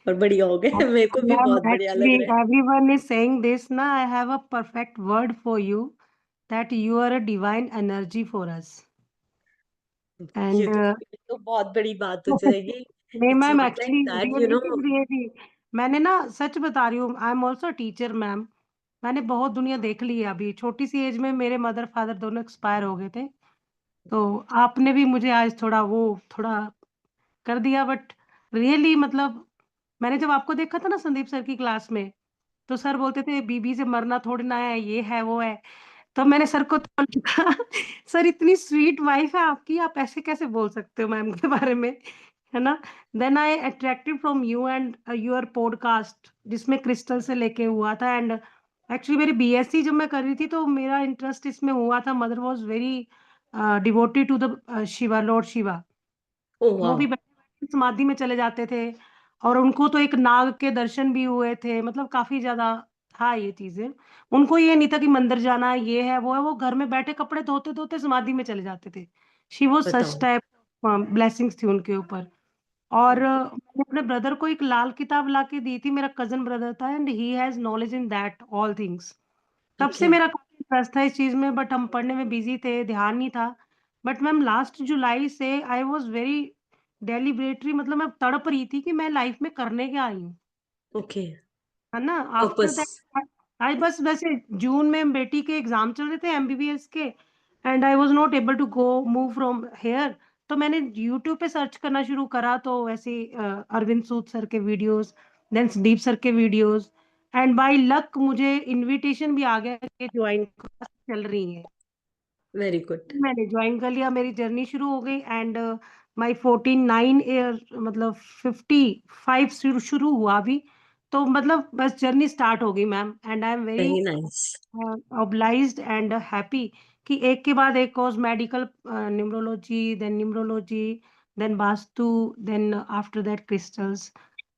और बढ़िया हो गए। मेरे को भी मैम बहुत बढ़िया एक्चुअली लग रहा है। एवरीवन इज सेइंग दिस ना, I have a perfect word for you that you are a divine energy for us. ये एंड तो ये तो बहुत बड़ी बात हो जाएगी। नहीं it's ma'am, not like actually that, really really मैंने ना सच बता रही हूँ, I am also teacher ma'am. मैंने बहुत दुनिया देख ली है। अभी छोटी सी एज में मेरे मदर फादर दोनों एक्सपायर हो गए थे, तो आपने भी मुझे आज थोड़ा कर दिया। बट रियली मतलब मैंने जब आपको देखा था ना संदीप सर की क्लास में, तो सर बोलते थे बीबी से मरना थोड़ी ना है, ये है वो है। तो मैंने सर को तो लिखा, सर इतनी स्वीट वाइफ है आपकी, आप ऐसे कैसे बोल सकते हो मैम के बारे में, है ना? Then I attracted from you and your podcast, जिसमें क्रिस्टल से लेके हुआ था। एंड एक्चुअली मेरी बीएससी जब मैं कर रही थी तो मेरा इंटरेस्ट इसमें हुआ था। Mother was very devoted to the Shiva, lord Shiva. ओ वो वाह, भी बैठे समाधि में चले जाते थे, और उनको तो एक नाग के दर्शन भी हुए थे। मतलब काफी ज्यादा था ये चीजें। उनको ये नहीं था कि मंदिर जाना है, ये है वो है, वो घर में बैठे कपड़े धोते धोते समाधि में चले जाते थे। शी वाज सच बताओ। टाइप ब्लेसिंग्स थी उनके ऊपर। और मैंने अपने ब्रदर को एक लाल किताब ला के दी थी, मेरा कजन ब्रदर था, and he has knowledge in that all things. तब से ओके, मेरा काफी इंटरेस्ट था इस चीज में, बट हम पढ़ने में बिजी थे, ध्यान नहीं था। बट मैम लास्ट जुलाई से आई वॉज वेरी डेलिबरेटरी, मतलब मैं तड़प रही थी कि मैं लाइफ में करने क्या आई हूँ, ओके, है ना? After purpose. दैट आई बस वैसे जून में बेटी के एग्जाम चल रहे थे एमबीबीएस के, and I was not able to go move from here. तो मैंने यूट्यूब पे सर्च करना शुरू करा, तो वैसे अरविंद सूद सर के वीडियोस, देन संदीप सर के वीडियोस, एंड बाय लक मुझे इनविटेशन भी आ गया कि ज्वाइन क्लास चल रही है। Very good. मैंने ज्वाइन कर लिया, मेरी जर्नी शुरू हो गई। एंड माय 49 ईयर, मतलब 55 शुरू हुआ अभी। तो मतलब बस जर्नी स्टार्ट हो गई ma'am, and I am very very nice. obliged and happy कि एक के बाद एक course, medical numerology, then Vastu, then after that crystals.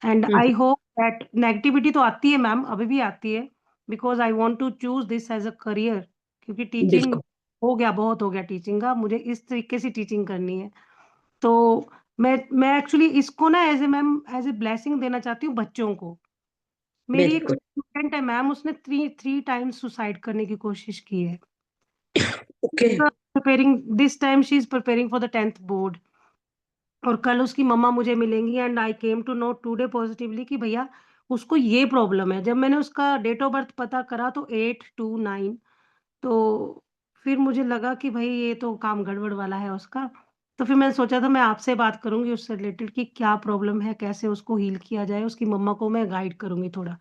And I hope that negativity तो आती है मैम, अभी भी आती है, because I want to choose this as a career, क्योंकि टीचिंग बिल्कुल, हो गया, बहुत हो गया टीचिंग का, मुझे इस तरीके से टीचिंग करनी है। तो मैं एक्चुअली इसको ना as a ma'am, as a blessing देना चाहती हूँ बच्चों को। मेरी वेरी एक गुड। स्टूडेंट है मैम, उसने थ्री टाइम्स सुसाइड करने की कोशिश की है। Okay, preparing this time, she is preparing for the 10th board. और कल उसकी मम्मा मुझे मिलेंगी, and I came to know today positively कि भैया उसको ये प्रॉब्लम है। जब मैंने उसका डेट ऑफ बर्थ पता करा तो 829, तो फिर मुझे लगा कि भाई ये तो काम गड़बड़ वाला है उसका। तो फिर मैंने सोचा था मैं आपसे बात करूंगी उससे रिलेटेड कि क्या प्रॉब्लम है, कैसे उसको हील किया जाए, उसकी मम्मा को मैं गाइड करूंगी थोड़ा।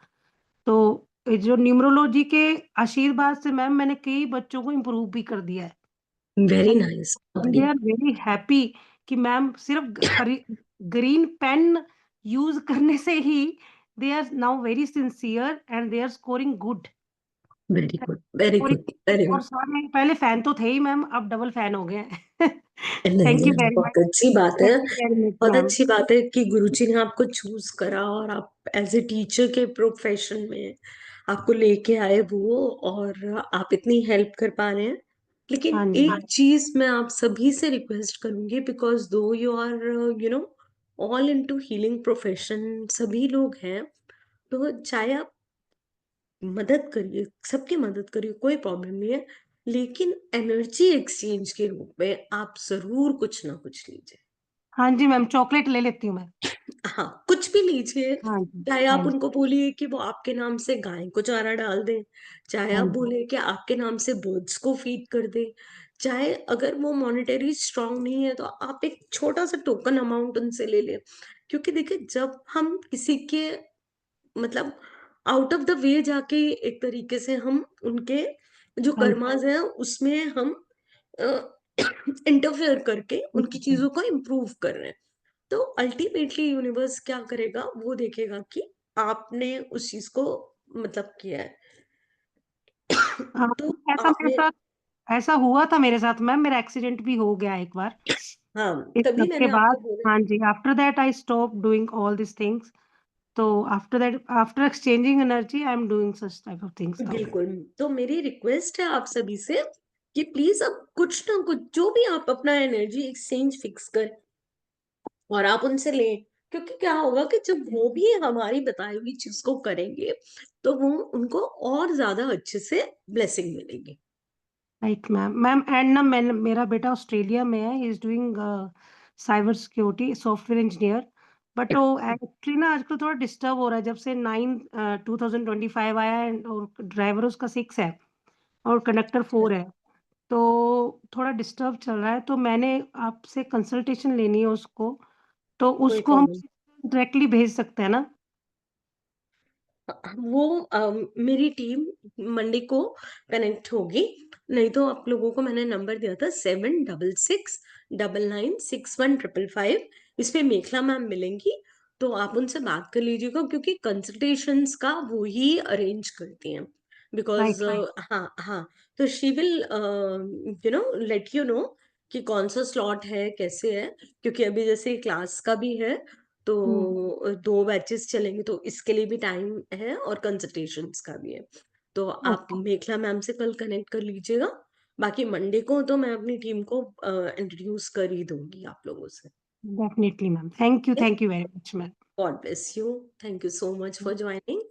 तो ये जो न्यूमरोलॉजी के आशीर्वाद से मैम मैंने कई बच्चों को इम्प्रूव भी कर दिया है। Very and nice. They are very happy कि मैम सिर्फ हरी ग्रीन पेन यूज करने से ही they are now very sincere and they are scoring good. Very good, very और गुड, वेरी और गुड। सारे पहले फैन तो थे ही मैम, अब डबल फैन हो गए हैं। नहीं थैंक यू नहीं, वेरी मच, बहुत अच्छी बात है। थैंक यू वेरी मच बहुत मैम। अच्छी बात है कि गुरुजी ने आपको चूज करा और आप एज ए टीचर के प्रोफेशन में आपको लेके आए वो, और आप इतनी हेल्प कर पा रहे हैं। लेकिन हाँ जी, एक चीज मैं आप सभी से रिक्वेस्ट करूंगी, because though you are you know all into healing profession, सभी लोग हैं, तो चाहे आप मदद करिए, सबकी मदद करिए, कोई प्रॉब्लम नहीं है, लेकिन एनर्जी एक्सचेंज के रूप में आप जरूर कुछ ना कुछ लीजिए। हाँ जी मैम, चॉकलेट ले लेती हूँ मैं। हाँ, कुछ भी लीजिए। हाँ जी, चाहे हाँ आप जी, उनको बोलिए कि वो आपके नाम से गाय को चारा डाल दें, चाहे हाँ आप जी, बोले कि आपके नाम से बर्ड्स को फीड कर दे, चाहे अगर वो मॉनेटरी स्ट्रांग नहीं है तो आप एक छोटा सा टोकन अमाउंट उनसे ले लें। क्योंकि देखिए, जब हम किसी के मतलब आउट ऑफ द वे जाके एक तरीके से हम उनके जो हाँ जी, कर्माज हैं उसमें हम इंटरफेयर करके हाँ उनकी जी। चीजों को इम्प्रूव कर रहे हैं, तो अल्टीमेटली यूनिवर्स क्या करेगा, वो देखेगा कि आपने उस चीज को मतलब किया है। हाँ, तो ऐसा मेरे आपने, साथ, ऐसा हुआ था मेरे साथ मैम, मेरा एक्सीडेंट भी हो गया एक बार। हाँ, इस तभी सब के मैंने बाद, आपको बोला। हाँ जी, after that I stop doing all this things. तो after that, after exchanging energy, I am doing such type of things now. बिल्कुल, तो मेरी रिक्वेस्ट है आप सभी से कि प्लीज अब कुछ ना कुछ जो भी आप अपना एनर्जी एक्सचेंज फिक्स कर और आप उनसे लें। क्योंकि क्या होगा कि जब वो भी हमारी बताई हुई चीज को करेंगे तो वो उनको और ज्यादा अच्छे से ब्लेसिंग मिलेगी। Right ma'am. मैम एंड ना, मैं, मेरा बेटा ऑस्ट्रेलिया में है, he is doing cyber security, software engineer. But वो एक्चुअली ना आजकल थोड़ा डिस्टर्ब हो रहा है, जब से 2025 आया है, और ड्राइवर उसका 6 है और कंडक्टर 4 है। तो थोड़ा डिस्टर्ब चल रहा है, तो मैंने आपसे कंसल्टेशन लेनी है उसको। तो कोई उसको हम प्रॉब्लम। डायरेक्टली भेज सकते हैं ना? मेरी टीम मंडे को कनेक्ट होगी, नहीं तो आप लोगों को मैंने नंबर दिया था 7669961555। इस पे मेखला मैम मिलेंगी, तो आप उनसे बात कर लीजिएगा, क्योंकि कंसल्टेशंस का वो ही अरेंज करती हैं। बिकॉज राइट हाँ हाँ, तो she will let you know कि कौन सा स्लॉट है, कैसे है, क्योंकि अभी जैसे क्लास का भी है, तो 2 बैचेस चलेंगे, तो इसके लिए भी टाइम है और कंसल्टेशंस का भी है। तो आप ओके मेखला मैम से कल कनेक्ट कर लीजिएगा। बाकी मंडे को तो मैं अपनी टीम को इंट्रोड्यूस कर ही दूंगी आप लोगों से। Definitely ma'am, thank you very much ma'am. God bless you. Thank you so much for joining. अब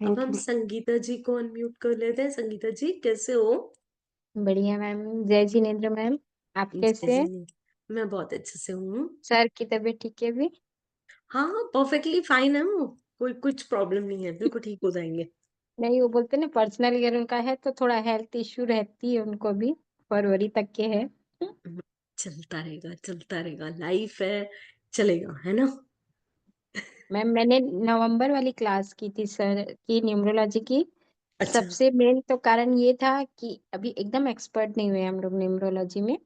थैंक हम यू। संगीता जी को अनम्यूट कर लेते हैं। संगीता जी कैसे हो? बढ़िया मैम। जय जिनेन्द्र मैम, आप जय कैसे हैं? जी, मैं बहुत अच्छे से हूँ। सर की तबीयत ठीक है अभी? हाँ हाँ, परफेक्टली फाइन है वो, कोई कुछ प्रॉब्लम नहीं है, बिल्कुल ठीक हो जाएंगे। नहीं, वो बोलते ना पर्सनल ईयर उनका है तो थोड़ा हेल्थ इश्यू रहती है उनको भी, फरवरी तक के है। चलता रहेगा, लाइफ है, चलेगा, है ना? मैम मैंने नवंबर वाली क्लास की थी सर की, न्यूमरोलॉजी की। अच्छा। सबसे मेन तो कारण ये था कि अभी एकदम एक्सपर्ट नहीं हुए हम लोग न्यूमरोलॉजी में,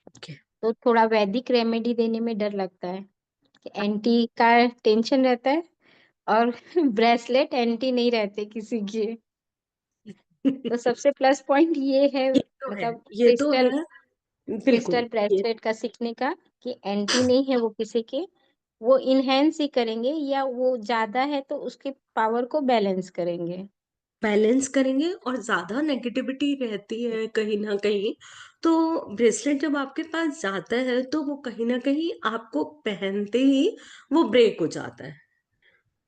ओके। तो थोड़ा वैदिक रेमेडी देने में डर लगता है कि एंटी का टेंशन रहता है, और ब्रेसलेट एंटी नहीं रहते किसी के। तो सबसे प्लस पॉइंट ये है, ये तो है, मतलब ये तो है, क्रिस्टल बिल्कुल। क्रिस्टल ब्रेसलेट का सीखने का, कि एंटी नहीं है वो किसी के, वो इनहेंस ही करेंगे, या वो ज्यादा है तो उसकी पावर को बैलेंस करेंगे। बैलेंस करेंगे, और ज्यादा नेगेटिविटी रहती है कहीं ना कहीं, तो ब्रेसलेट जब आपके पास जाता है तो वो कहीं ना कहीं आपको पहनते ही वो ब्रेक हो जाता है,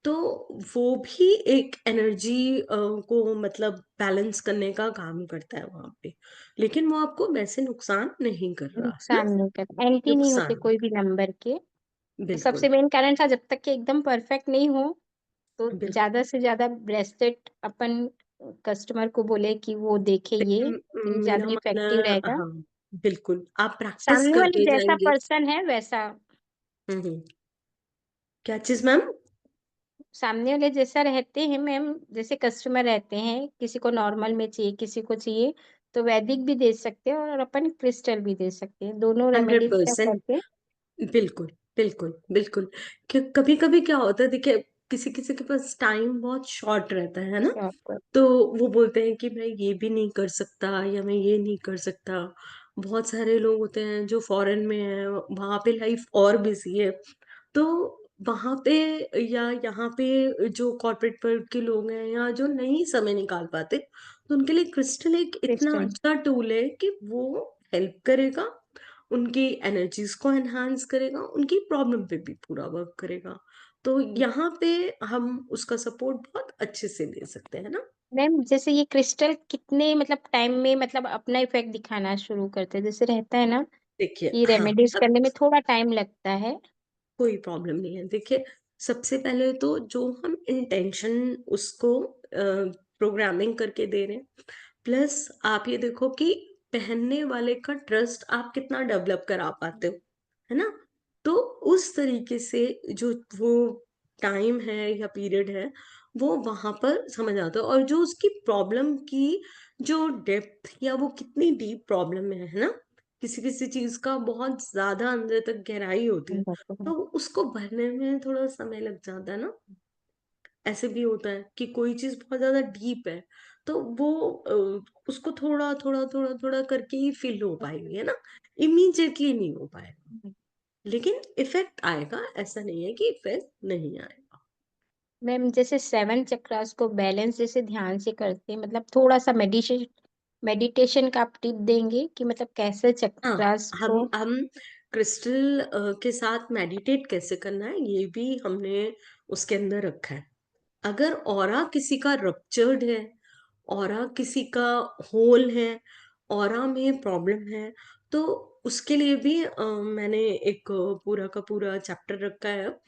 तो वो भी एक एनर्जी को मतलब बैलेंस करने का काम करता है वहां पे, लेकिन वो आपको वैसे नुकसान नहीं कर रहा है ना? नुकसान नहीं करता, एंटी नहीं होते नुकसान, कोई भी नंबर के। तो बिल्कुल सबसे मेन कारण था, जब तक कि एकदम परफेक्ट नहीं हो तो बिल्कुल। ज्यादा से ज्यादा ब्रेसलेट अपन कस्टमर को बोले कि वो देखे, ये मेरा ज्यादा मानना इफेक्टिव है, रहेगा। हाँ, बिल्कुल, आप प्रैक्टिस सामने वाले करते जैसा जाएंगे। पर्सन है वैसा, हम्म। क्या चीज मैम? सामने वाले जैसा रहते हैं मैम, जैसे कस्टमर रहते हैं, किसी को नॉर्मल में चाहिए, किसी को चाहिए तो वैदिक भी दे सकते हैं और अपन क्रिस्टल भी दे सकते हैं, दोनों हंड्रेड रेमेडीज का परसेंट करके। बिल्कुल बिल्कुल बिल्कुल। कभी कभी क्या होता है, देखिए, किसी किसी के पास टाइम बहुत शॉर्ट रहता है ना, तो वो बोलते हैं कि मैं ये भी नहीं कर सकता, या मैं ये नहीं कर सकता। बहुत सारे लोग होते हैं जो फॉरेन में है, वहां पे लाइफ और बिजी है, तो वहां पे या यहाँ पे जो कॉर्पोरेट वर्ल्ड के लोग हैं, या जो नहीं समय निकाल पाते, तो उनके लिए क्रिस्टल एक इतना क्रिस्टल अच्छा टूल है कि वो हेल्प करेगा, उनकी एनर्जीज को एनहांस करेगा, उनकी प्रॉब्लम पे भी पूरा वर्क करेगा, तो यहाँ पे हम उसका सपोर्ट बहुत अच्छे से दे सकते हैं ना। मैम, जैसे ये क्रिस्टल कितने मतलब टाइम में मतलब अपना इफेक्ट दिखाना शुरू करते हैं? जैसे रहता है ना देखिए, कि हाँ, रेमेडीज करने में थोड़ा टाइम लगता है। कोई प्रॉब्लम नहीं है। देखिए, सबसे पहले तो जो हम इंटेंशन उसको प्रोग्रामिंग करके दे रहे हैं, प्लस आप ये देखो कि पहनने वाले का ट्रस्ट आप कितना डेवलप करा पाते हो, है ना? तो उस तरीके से जो वो टाइम है या पीरियड है, वो वहां पर समझ आता है, और जो उसकी प्रॉब्लम की जो डेप्थ, या वो कितनी डीप प्रॉब्लम है ना, किसी किसी चीज का बहुत ज्यादा अंदर तक गहराई होती है, तो उसको भरने में थोड़ा समय लग जाता है ना। ऐसे भी होता है कि कोई चीज बहुत ज्यादा डीप है, तो वो उसको थोड़ा थोड़ा थोड़ा थोड़ा करके ही फिल हो पाएगी, है ना? इमीडिएटली नहीं हो पाएगा, लेकिन इफेक्ट आएगा, ऐसा नहीं है कि इफेक्ट नहीं आएगा। मैम, जैसे 7 चक्रास को बैलेंस जैसे ध्यान से करते हैं, मतलब थोड़ा सा मेडिटेशन मेडिटेशन का आप टिप देंगे कि मतलब कैसे हाँ, चक्रास को? हम क्रिस्टल के साथ मेडिटेट कैसे करना है, ये भी हमने उसके अंदर रखा है। अगर ऑरा किसी का रप्चर्ड है, ऑरा किसी का होल है, ऑरा में प्रॉब्लम है, तो उसके लिए भी मैंने एक पूरा का पूरा चैप्टर रखा है।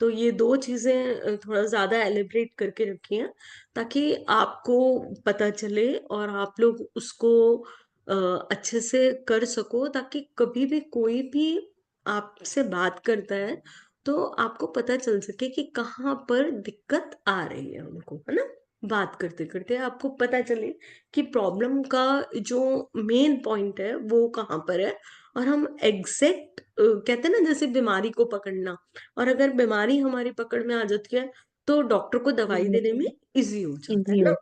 तो ये 2 चीजें थोड़ा ज्यादा एलिब्रेट करके रखी हैं, ताकि आपको पता चले और आप लोग उसको अ, अच्छे से कर सको, ताकि कभी भी कोई भी आपसे बात करता है तो आपको पता चल सके कि कहाँ पर दिक्कत आ रही है उनको, है ना। बात करते करते आपको पता चले कि प्रॉब्लम का जो मेन पॉइंट है वो कहाँ पर है, और हम एग्जैक्ट कहते हैं ना जैसे बीमारी को पकड़ना, और अगर बीमारी हमारी पकड़ में आ जाती है तो डॉक्टर को दवाई देने में इजी हो जाता इजी हो।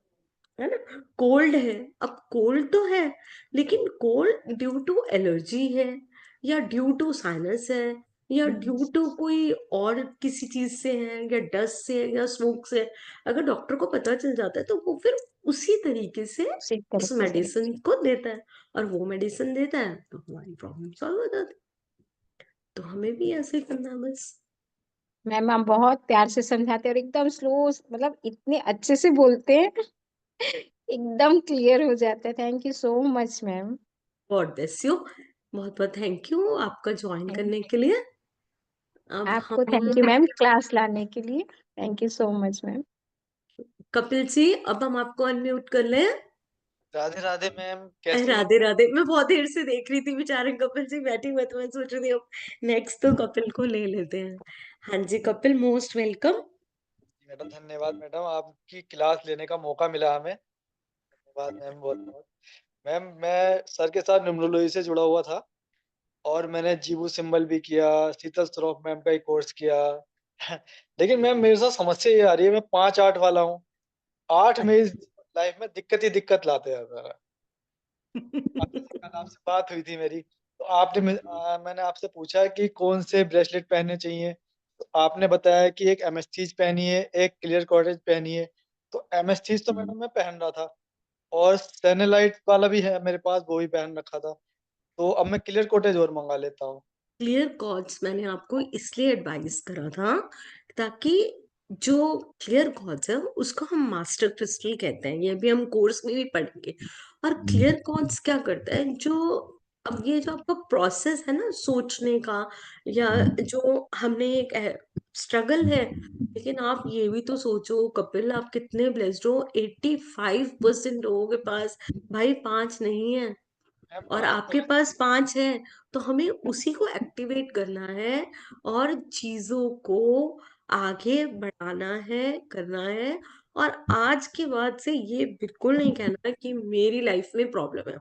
है ना। कोल्ड है, अब कोल्ड तो है, लेकिन कोल्ड ड्यू टू एलर्जी है, या ड्यू टू साइनस है, या ड्यू टू कोई और किसी चीज से है, या डस्ट से है, या स्मोक से है। अगर डॉक्टर को पता चल जाता है तो वो फिर उसी तरीके से उसी उस तरीके से मेडिसिन को देता है, और वो मेडिसिन देता है तो हमारी प्रॉब्लम सॉल्व हो जाती है। तो हमें भी ऐसे करना है बस। मैम आप बहुत प्यार से समझाते हैं और एकदम स्लो, मतलब इतने अच्छे से बोलते हैं एकदम क्लियर हो जाता है। Thank you so much ma'am. God bless you. बहुत बहुत थैंक यू आपका ज्वाइन करने के लिए। अब आपको थैंक यू हम मैम क्लास लाने के लिए। Thank you so much ma'am. Kapil ji, अब हम आपको अनम्यूट कर लें। राधे राधे मैम, कैसी हैं? राधे राधे। मैं बहुत देर से देख रही थी बेचारे कपिल जी बैठी हुए, तो मैं सोच रही थी अब नेक्स्ट तो कपिल को ले लेते हैं। हाँ जी कपिल, मोस्ट वेलकम। मैडम धन्यवाद मैडम, आपकी क्लास लेने का मौका मिला हमें। धन्यवाद मैम, बहुत बहुत। मैम मैं सर के साथ न्यूमरोलॉजी से जुड़ा हुआ था, और मैंने जीवो सिंबल भी किया, शीतल श्रॉफ मैम का ही कोर्स किया। लेकिन मैम मेरे साथ समस्या ये आ रही है, मैं 5-8 वाला हूँ। 8 में इस लाइफ में दिक्कत ही दिक्कत लाते हैं जरा। अब जैसे कल आपसे बात हुई थी मेरी, तो मैंने आपसे पूछा कि कौन से ब्रेसलेट पहनने चाहिए, तो आपने बताया कि एक एमेस्थीज पहनी है, एक क्लियर कॉर्डेज पहनी है। तो एमेस्थीज तो मैडम मैं पहन रहा था, और सेनेलाइट वाला भी है मेरे पास, वो भी पहन रखा था। तो अब मैं क्लियर कॉटेज और मंगा लेता हूँ। क्लियर कॉर्ड्स मैंने आपको इसलिए एडवाइस करा था ताकि जो क्लियर कॉर्ड्स है उसको हम मास्टर क्रिस्टल कहते हैं, ये भी हम कोर्स में भी पढ़ेंगे। और क्लियर कॉर्ड्स क्या करता है, जो अब ये जो आपका प्रोसेस है ना सोचने का, या जो हमने एक स्ट्रगल है, लेकिन आप ये भी तो सोचो कपिल, आप कितने ब्लेस्ड हो। 85% लोगों के पास भाई 5 नहीं है, मैम और 5 तो आपके है। पास 5 है। तो हमें उसी को एक्टिवेट करना है, और चीजों को आगे बढ़ाना है, करना है। और आज के बाद से ये बिल्कुल नहीं कहना कि मेरी लाइफ में प्रॉब्लम है।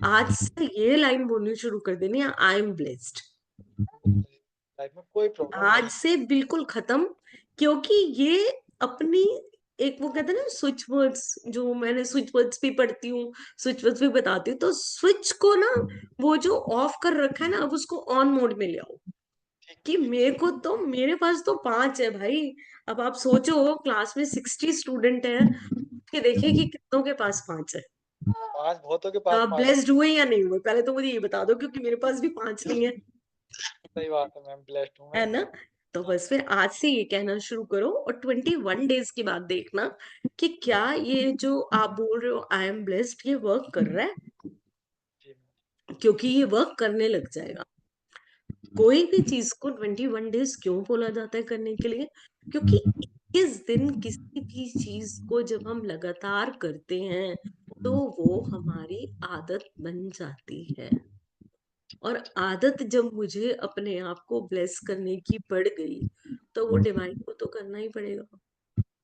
आज से ये लाइन बोलनी शुरू कर देनी है, आई एम ब्लेस्ड। लाइफ में कोई प्रॉब्लम आज नहीं। से बिल्कुल खत्म। क्योंकि ये अपनी एक वो कहते हैं ना स्विच वर्ड्स, जो मैंने स्विच वर्ड्स भी पढ़ती हूँ, स्विच वर्ड्स भी बताती हूँ, तो स्विच को ना वो जो ऑफ कर रखा है ना, अब उसको ऑन मोड में ले आओ। कि मेरे पास तो 5 है भाई। अब आप सोचो क्लास में 60 स्टूडेंट है, कि देखिए कि कितनों के पास 5 है। 5 बहुतों के तो पास आप 5। ब्लेस्ड हुए या नहीं हुए, पहले तो मुझे ये बता दो, क्योंकि मेरे पास भी 5 नहीं है। सही बात है मैम, ब्लेस्ड हूँ मैं। है ना। तो बस फिर आज से ये कहना शुरू करो, और 21 डेज के बाद देखना कि क्या ये जो आप बोल रहे हो आई एम ब्लेस्ड, ये वर्क कर रहा है। क्योंकि ये वर्क करने लग जाएगा। कोई भी चीज को 21 डेज क्यों बोला जाता है करने के लिए, क्योंकि 21 दिन किसी भी चीज को जब हम लगातार करते हैं तो वो हमारी आदत बन जाती है। और आदत जब मुझे अपने आप को ब्लेस करने की पड़ गई, तो वो डिवाइन को तो करना ही पड़ेगा,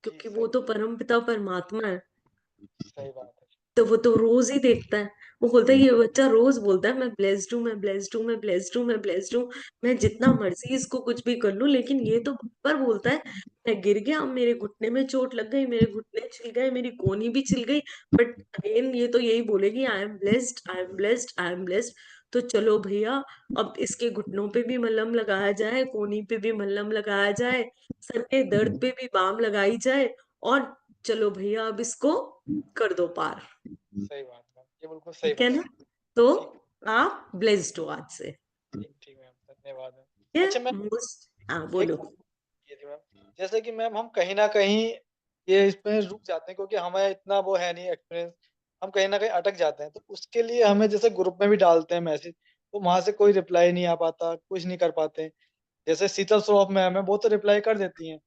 क्योंकि वो तो परमपिता परमात्मा है। सही बात है। तो वो तो रोज ही देखता है। वो बोलता है, ये बच्चा रोज बोलता है मैं ब्लेस्ड हूँ, मैं ब्लेस्ड हूँ, मैं ब्लेस्ड हूँ, मैं ब्लेस्ड हूँ। मैं जितना मर्जी इसको कुछ भी कर लूं, लेकिन ये तो पर बोलता है मैं गिर गया, मेरे घुटने में चोट लग गई, मेरे घुटने छिल गए, मेरी कोहनी भी छिल गई, बट अगेन ये तो यही बोलेगी I am blessed, I am blessed, I am blessed. तो चलो भैया, अब इसके घुटनों पे भी मलहम लगाया जाए, कोहनी पे भी मलहम लगाया जाए, सर के दर्द पे भी बाम लगाई जाए, और चलो भैया अब इसको कर दो पार। सही बात है, ये बिल्कुल सही ठीक है ना। बात। तो आप ब्लेस्ड हो आज से। ठीक मैम, धन्यवाद मैम। ठीक अच्छा है। मैम, हाँ एक बोलो। ये थी मैम, जैसे कि मैम हम कहीं ना कहीं ये इसमें रुक जाते हैं, क्योंकि हमें इतना वो है नहीं एक्सपीरियंस, हम कहीं ना कहीं अटक जाते हैं। तो उसके लिए हमें जैसे ग्रुप में भी डालते हैं मैसेज, तो वहां से कोई रिप्लाई नहीं आ पाता, कुछ नहीं कर पाते हैं। जैसे शीतल श्रॉफ मैम है, वो तो रिप्लाई कर देती हैं,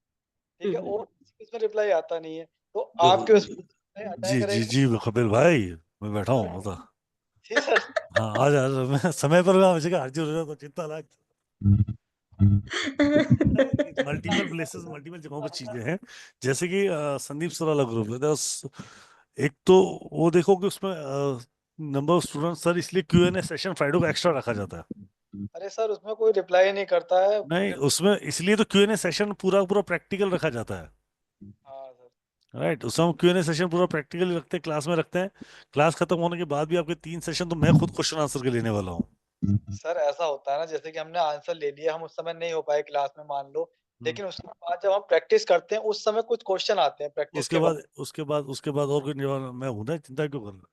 ठीक है, और इसमें रिप्लाई आता नहीं है। तो आपके उसमें अटैक जी जी करेगा। जी कपिल भाई, मैं बैठा हूँ बता। जी सर। हाँ आ जा, मैं समय पर मैं मुझे अर्जी हो रहा तो चिंता लग। मल्टीपल प्लेसेस, मल्टीपल जगहों पर चीजें हैं, जैसे कि संदीप सर वाला ग्रुप है, एक तो वो देखो कि उसमें नंबर ऑफ स्टूडेंट सर, इसलिए Q&A सेशन फ्राइडे को एक्स्ट्रा रखा जाता है। अरे सर उसमें कोई रिप्लाई नहीं करता है। नहीं, उसमें इसलिए तो Q&A सेशन पूरा पूरा प्रैक्टिकल रखा जाता है। हाँ सर। राइट, उसमें हम Q&A सेशन पूरा प्रैक्टिकली रखते हैं, क्लास में रखते हैं। क्लास खत्म होने के बाद भी आपके 3 सेशन तो मैं खुद क्वेश्चन आंसर के लेने वाला हूँ। सर ऐसा होता है ना, जैसे कि हमने आंसर ले लिया, हम उस समय नहीं हो पाए क्लास में मान लो, लेकिन उसके बाद जब हम प्रैक्टिस करते हैं उस समय कुछ क्वेश्चन आते हैं प्रैक्टिस उसके के बाद। बाद उसके बाद और कोई निवारण मैं हूं ना, चिंता क्यों कर रहे हो?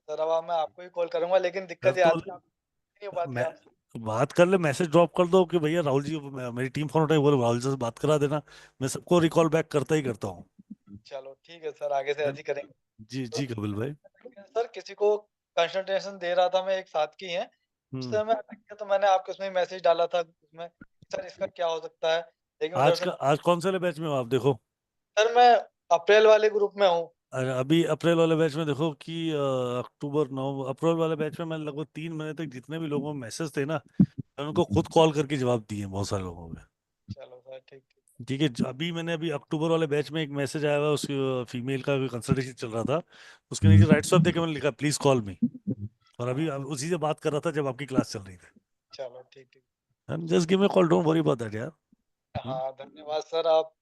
सर अब मैं आपको ही कॉल करूंगा, लेकिन फिर दिक्कत ये तो आती है नहीं हो पाती मैं आपसे। बात कर ले, मैसेज ड्रॉप कर दो कि भैया राहुल जी, मेरी टीम फोन उठाई, बोले राहुल जी से बात करा देना, मैं सबको रिकॉल बैक करता ही करता हूँ। चलो ठीक है सर, आगे से ऐसे ही करेंगे। जी जी कपिल भाई। सर किसी को कंसल्टेशन दे रहा था मैं, एक साथ की है, उस समय अटक गया, तो मैंने आपके उसमें मैसेज डाला था उसमें, सर इसका क्या हो सकता है, लेकिन उधर से। आज कौन से वाले बैच में हो आप, देखो। सर मैं अप्रैल वाले ग्रुप में हूँ। अरे अभी अप्रैल वाले बैच में देखो कि अक्टूबर, नवंबर, अप्रैल वाले बैच में मैं लगभग 3 महीने तक जितने भी लोगों में मैसेज थे ना, मैं उनको खुद कॉल करके जवाब दिए बहुत सारे लोगों में। चलो सर ठीक ठीक। ठीक है, अभी अक्टूबर वाले बैच में एक मैसेज आया हुआ, उसकी फीमेल का कंसल्टेशन चल रहा था, उसके नीचे राइट स्वाइप देके मैंने लिखा प्लीज कॉल मी, और अभी उसी से बात कर रहा था जब आपकी क्लास चल रही थी। चलो ठीक ठीक। Just give me call, don't worry about that यार। हाँ धन्यवाद सर, आप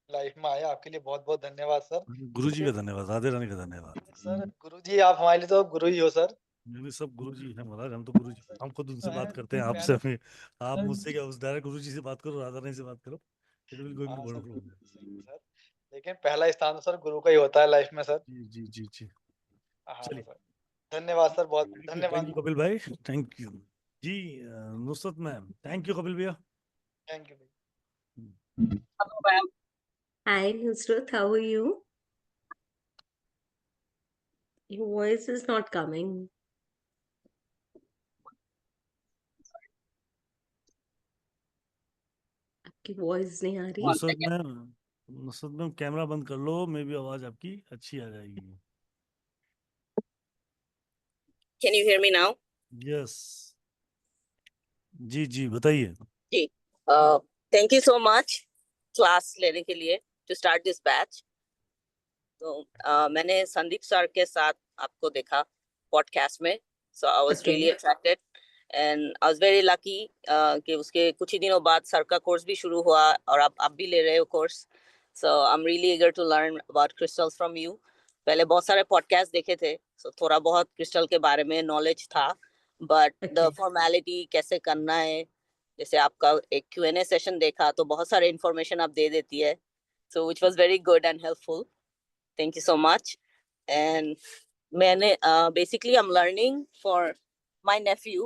लाइफ में आए, आपके लिए बहुत बहुत धन्यवाद सर। गुरु जी का धन्यवाद, राधे रानी का धन्यवाद। सर गुरु जी, आप हमारे लिए तो गुरु ही हो सर। मेरे सब गुरु जी हैं महाराज, हम तो गुरु जी, हम खुद उनसे बात करते हैं, मैंने आपसे भी। आप मुझसे क्या, उस डायरेक्ट गुरु जी से बात करो, राधा रानी से बात करो, इट विल गोइंग टू हाँ सर, वंडरफुल। सर लेकिन पहला स्थान तो सर गुरु का ही होता है लाइफ में सर। जी जी जी जी। हाँ चलिए, सर, धन्यवाद सर, बहुत थैंक धन्यवाद। यू कपिल भाई, थैंक यू जी। Nusrat ma'am, thank you Kapil भैया। Thank you. Hello, ma'am. Hi, Nusrat. How are you? Your voice is not coming. आपकी वॉइस नहीं आ रही। नुसरत मैम कैमरा बंद कर लो, मे भी आवाज आपकी अच्छी आ जाएगी। Can you hear me now? Yes जी जी बताइए। जी, thank you so much class लेने के लिए, टू स्टार्ट दिस बैच। तो मैंने संदीप सर के साथ आपको देखा पॉडकास्ट में, so I was really attracted and I was very lucky कि उसके कुछ ही दिनों बाद सर का कोर्स भी शुरू हुआ, और आप भी ले रहे हो course. So I am really eager to learn about crystals from you. पहले बहुत सारे पॉडकास्ट देखे थे, सो थोड़ा बहुत क्रिस्टल के बारे में नॉलेज था, बट द फॉर्मेलिटी कैसे करना है, जैसे आपका एक Q&A सेशन देखा तो बहुत सारे इन्फॉर्मेशन आप दे देती है, so which was very good and helpful. Thank you so much. And basically I'm learning for my nephew.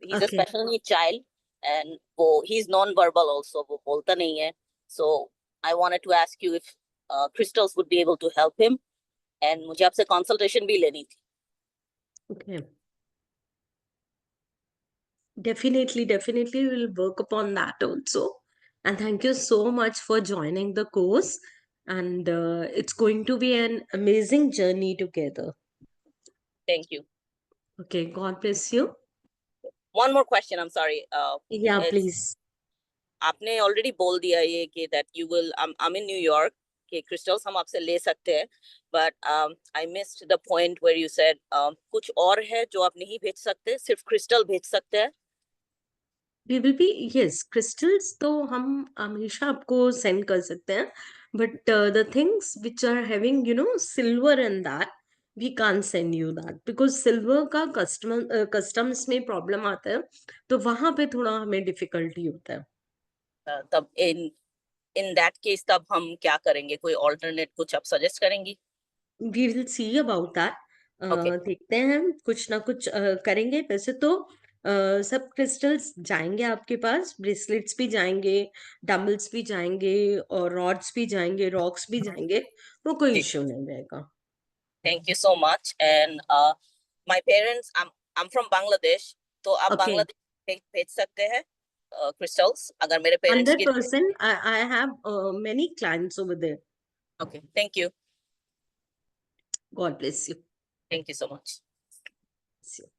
He's a special needs child, and he's non-verbal also. वो बोलता नहीं है. So I wanted to ask you if crystals would be able to help him. And मुझे आपसे consultation भी लेनी थी. Okay. Definitely we'll work upon that also. And thank you so much for joining the course. And it's going to be an amazing journey together. Thank you. Okay, God bless you. One more question, I'm sorry. Yeah, please. आपने already बोल दिया ये कि that you will, I'm in New York, कि crystals हम आपसे ले सकते हैं, but I missed the point where you said कुछ और है जो आप नहीं भेज सकते, सिर्फ crystal भेज सकते हैं। We will be, yes, crystals तो हम हमेशा आपको send कर सकते हैं, but the things which are having silver and that we can't send you that because silver का customs में problem आता है, तो वहां पे थोड़ा हमें difficulty होता है। तब in that case तब हम क्या करेंगे, कोई alternate कुछ आप suggest करेंगी? We will see about that. देखते हैं, कुछ ना कुछ करेंगे। वैसे तो सब क्रिस्टल्स जाएंगे आपके पास, ब्रेसलेट्स भी जाएंगे, डम्बल्स भी जाएंगे, और रॉड्स भी जाएंगे, रॉक्स भी जाएंगे, वो कोई इश्यू नहीं रहेगा। Thank you so much. And my parents, I'm from Bangladesh, तो आप बांग्लादेश भेज सकते हैं crystals अगर मेरे parents की। 100%. I have many clients over there. Okay, thank you. God bless you. Thank you so much. Bless you.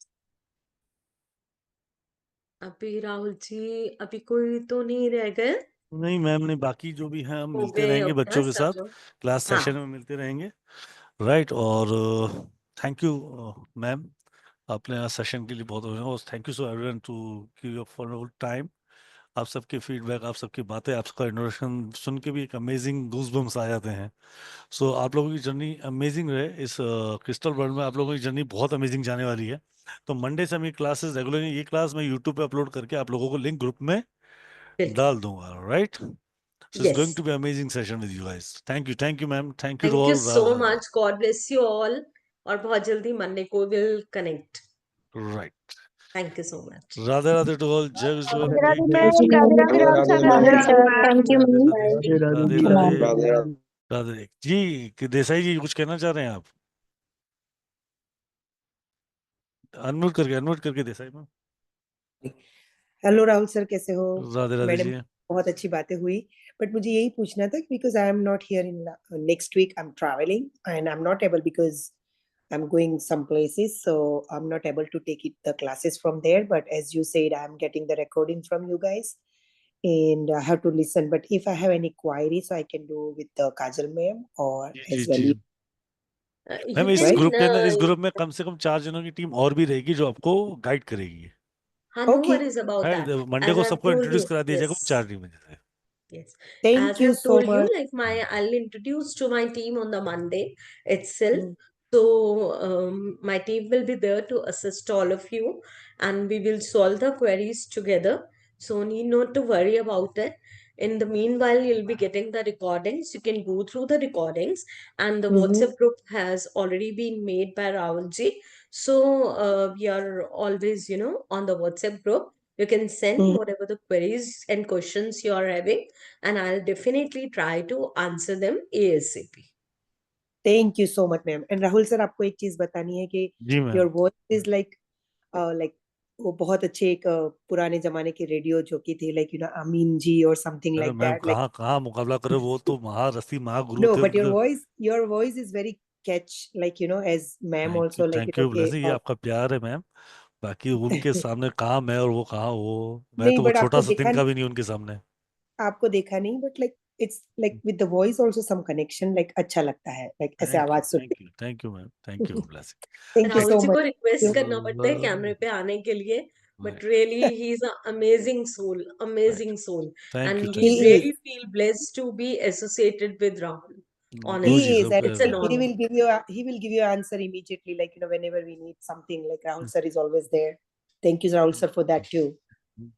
अभी राहुल जी अभी कोई तो नहीं रह गए? नहीं मैम, नहीं, बाकी जो भी हैं हम हो मिलते गए रहेंगे अब बच्चों ना के सब साथ, लोग? क्लास सेशन हाँ में मिलते रहेंगे, राइट। और थैंक यू मैम, अपने आज सेशन के लिए बहुत thank you so everyone to give your for time. आप सबके फीडबैक, आप सबकी बातें, आपका इंट्रोडक्शन सुन के भी एक अमेजिंग गूज़बम्स आ जाते हैं। सो आप लोगों की जर्नी अमेजिंग रहे इस क्रिस्टल वर्ल्ड में, आप लोगों की जर्नी बहुत अमेजिंग जाने वाली है। तो मंडे से हम ये क्लासेस रेगुलर, ये क्लास मैं यूट्यूब पे अपलोड करके आप लोगों को लिंक ग्रुप में डाल दूंगा, right. So it's going yes to be amazing session with you guys. Thank you ma'am, thank you to thank you all. So much God bless you all और बहुत जल्दी मंडे को will connect right, thank you so much Radhe Radhe to all, जय विश्व, Radhe Radhe take ma'am, care, Radhe Radhe Rahul sir, Radhe Radhe sir, Radhe thank you Radhe ma'am. Radhe Radhe ji ma'am. Radhe Radhe ji. Desai ji कुछ कहना चाह रहे हैं आप? अनम्यूट करके Desai ma'am. Hello Rahul sir, कैसे हो? राधे राधे मैडम, जी। बहुत अच्छी बातें हुई, बट मुझे यही पूछना था because I am not here in next week, I am travelling and I am not able because I'm going some places, so I'm not able to take the classes from there. But as you said, I'm getting the recording from you guys, and I have to listen. But if I have any queries, I can do with the Kajal ma'am or जी as well. जी you ma'am, इस can group के अंदर, इस group में कम से कम 4 जनों की टीम और भी रहेगी जो आपको गाइड करेगी। हाँ no Okay. Worries about that Monday as को आई सबको टोल्ड इंट्रोड्यूस यू करा दिया जाएगा यस 4 टीम में जैसे। Yes. Thank As you I've so told you, much. like I'll introduce to my team on the Monday itself. Mm. So my team will be there to assist all of you, and we will solve the queries together. So need not to worry about it. In the meanwhile, you'll be getting the recordings. You can go through the recordings, and the Mhm. WhatsApp group has already been made by Rahul ji. So we are always, on the WhatsApp group. You can send Mhm. whatever the queries and questions you are having, and I'll definitely try to answer them ASAP. Thank you so much, ma'am. And Rahul sir, आपको एक चीज बतानी है कि जी ma'am. your voice is like वो बहुत अच्छे एक पुराने जमाने के रेडियो जॉकी थे, like Amin ji or something like ma'am that. Like कहाँ मुकाबला करे, वो तो महारथी महागुरु no, थे but उनके। your voice is very catch, like as ma'am also like thank you कि ब्लेसिंग, ये आपका प्यार है मैम। बाकी उनके सामने कहाँ मैं और वो कहाँ वो, मैं नहीं, तो वो but छोटा आपको सा देखा तिनका भी नहीं उनके सामने। नहीं, but like it's like with the voice also some connection, like अच्छा लगता है, like ऐसे आवाज सुन के। Thank you ma'am, thank you blessing. Thank you Rahul so ji much. को रिक्वेस्ट करना पड़ता है कैमरे पे आने के लिए, but really he is an amazing soul, thank and you, we He thank really is. feel blessed to be associated with Rahul. You. Honestly, Guru ji He is, सब it's and an he honor. will give you answer immediately, like whenever we need something, like Rahul sir is always there. Thank you Rahul sir for that too.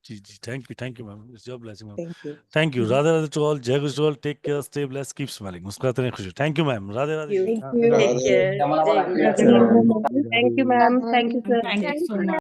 जी thank you ma'am, it's your blessing ma'am. Thank you. Thank you, Radhe Radhe to all, जय guru, take care, stay blessed, keep smiling, मुस्कुराते रहें, खुश। Thank you ma'am, Radhe Radhe You जी। Thank you. take care. Jai Guru. Thank you, ma'am. Thank you, sir. Thank you so much.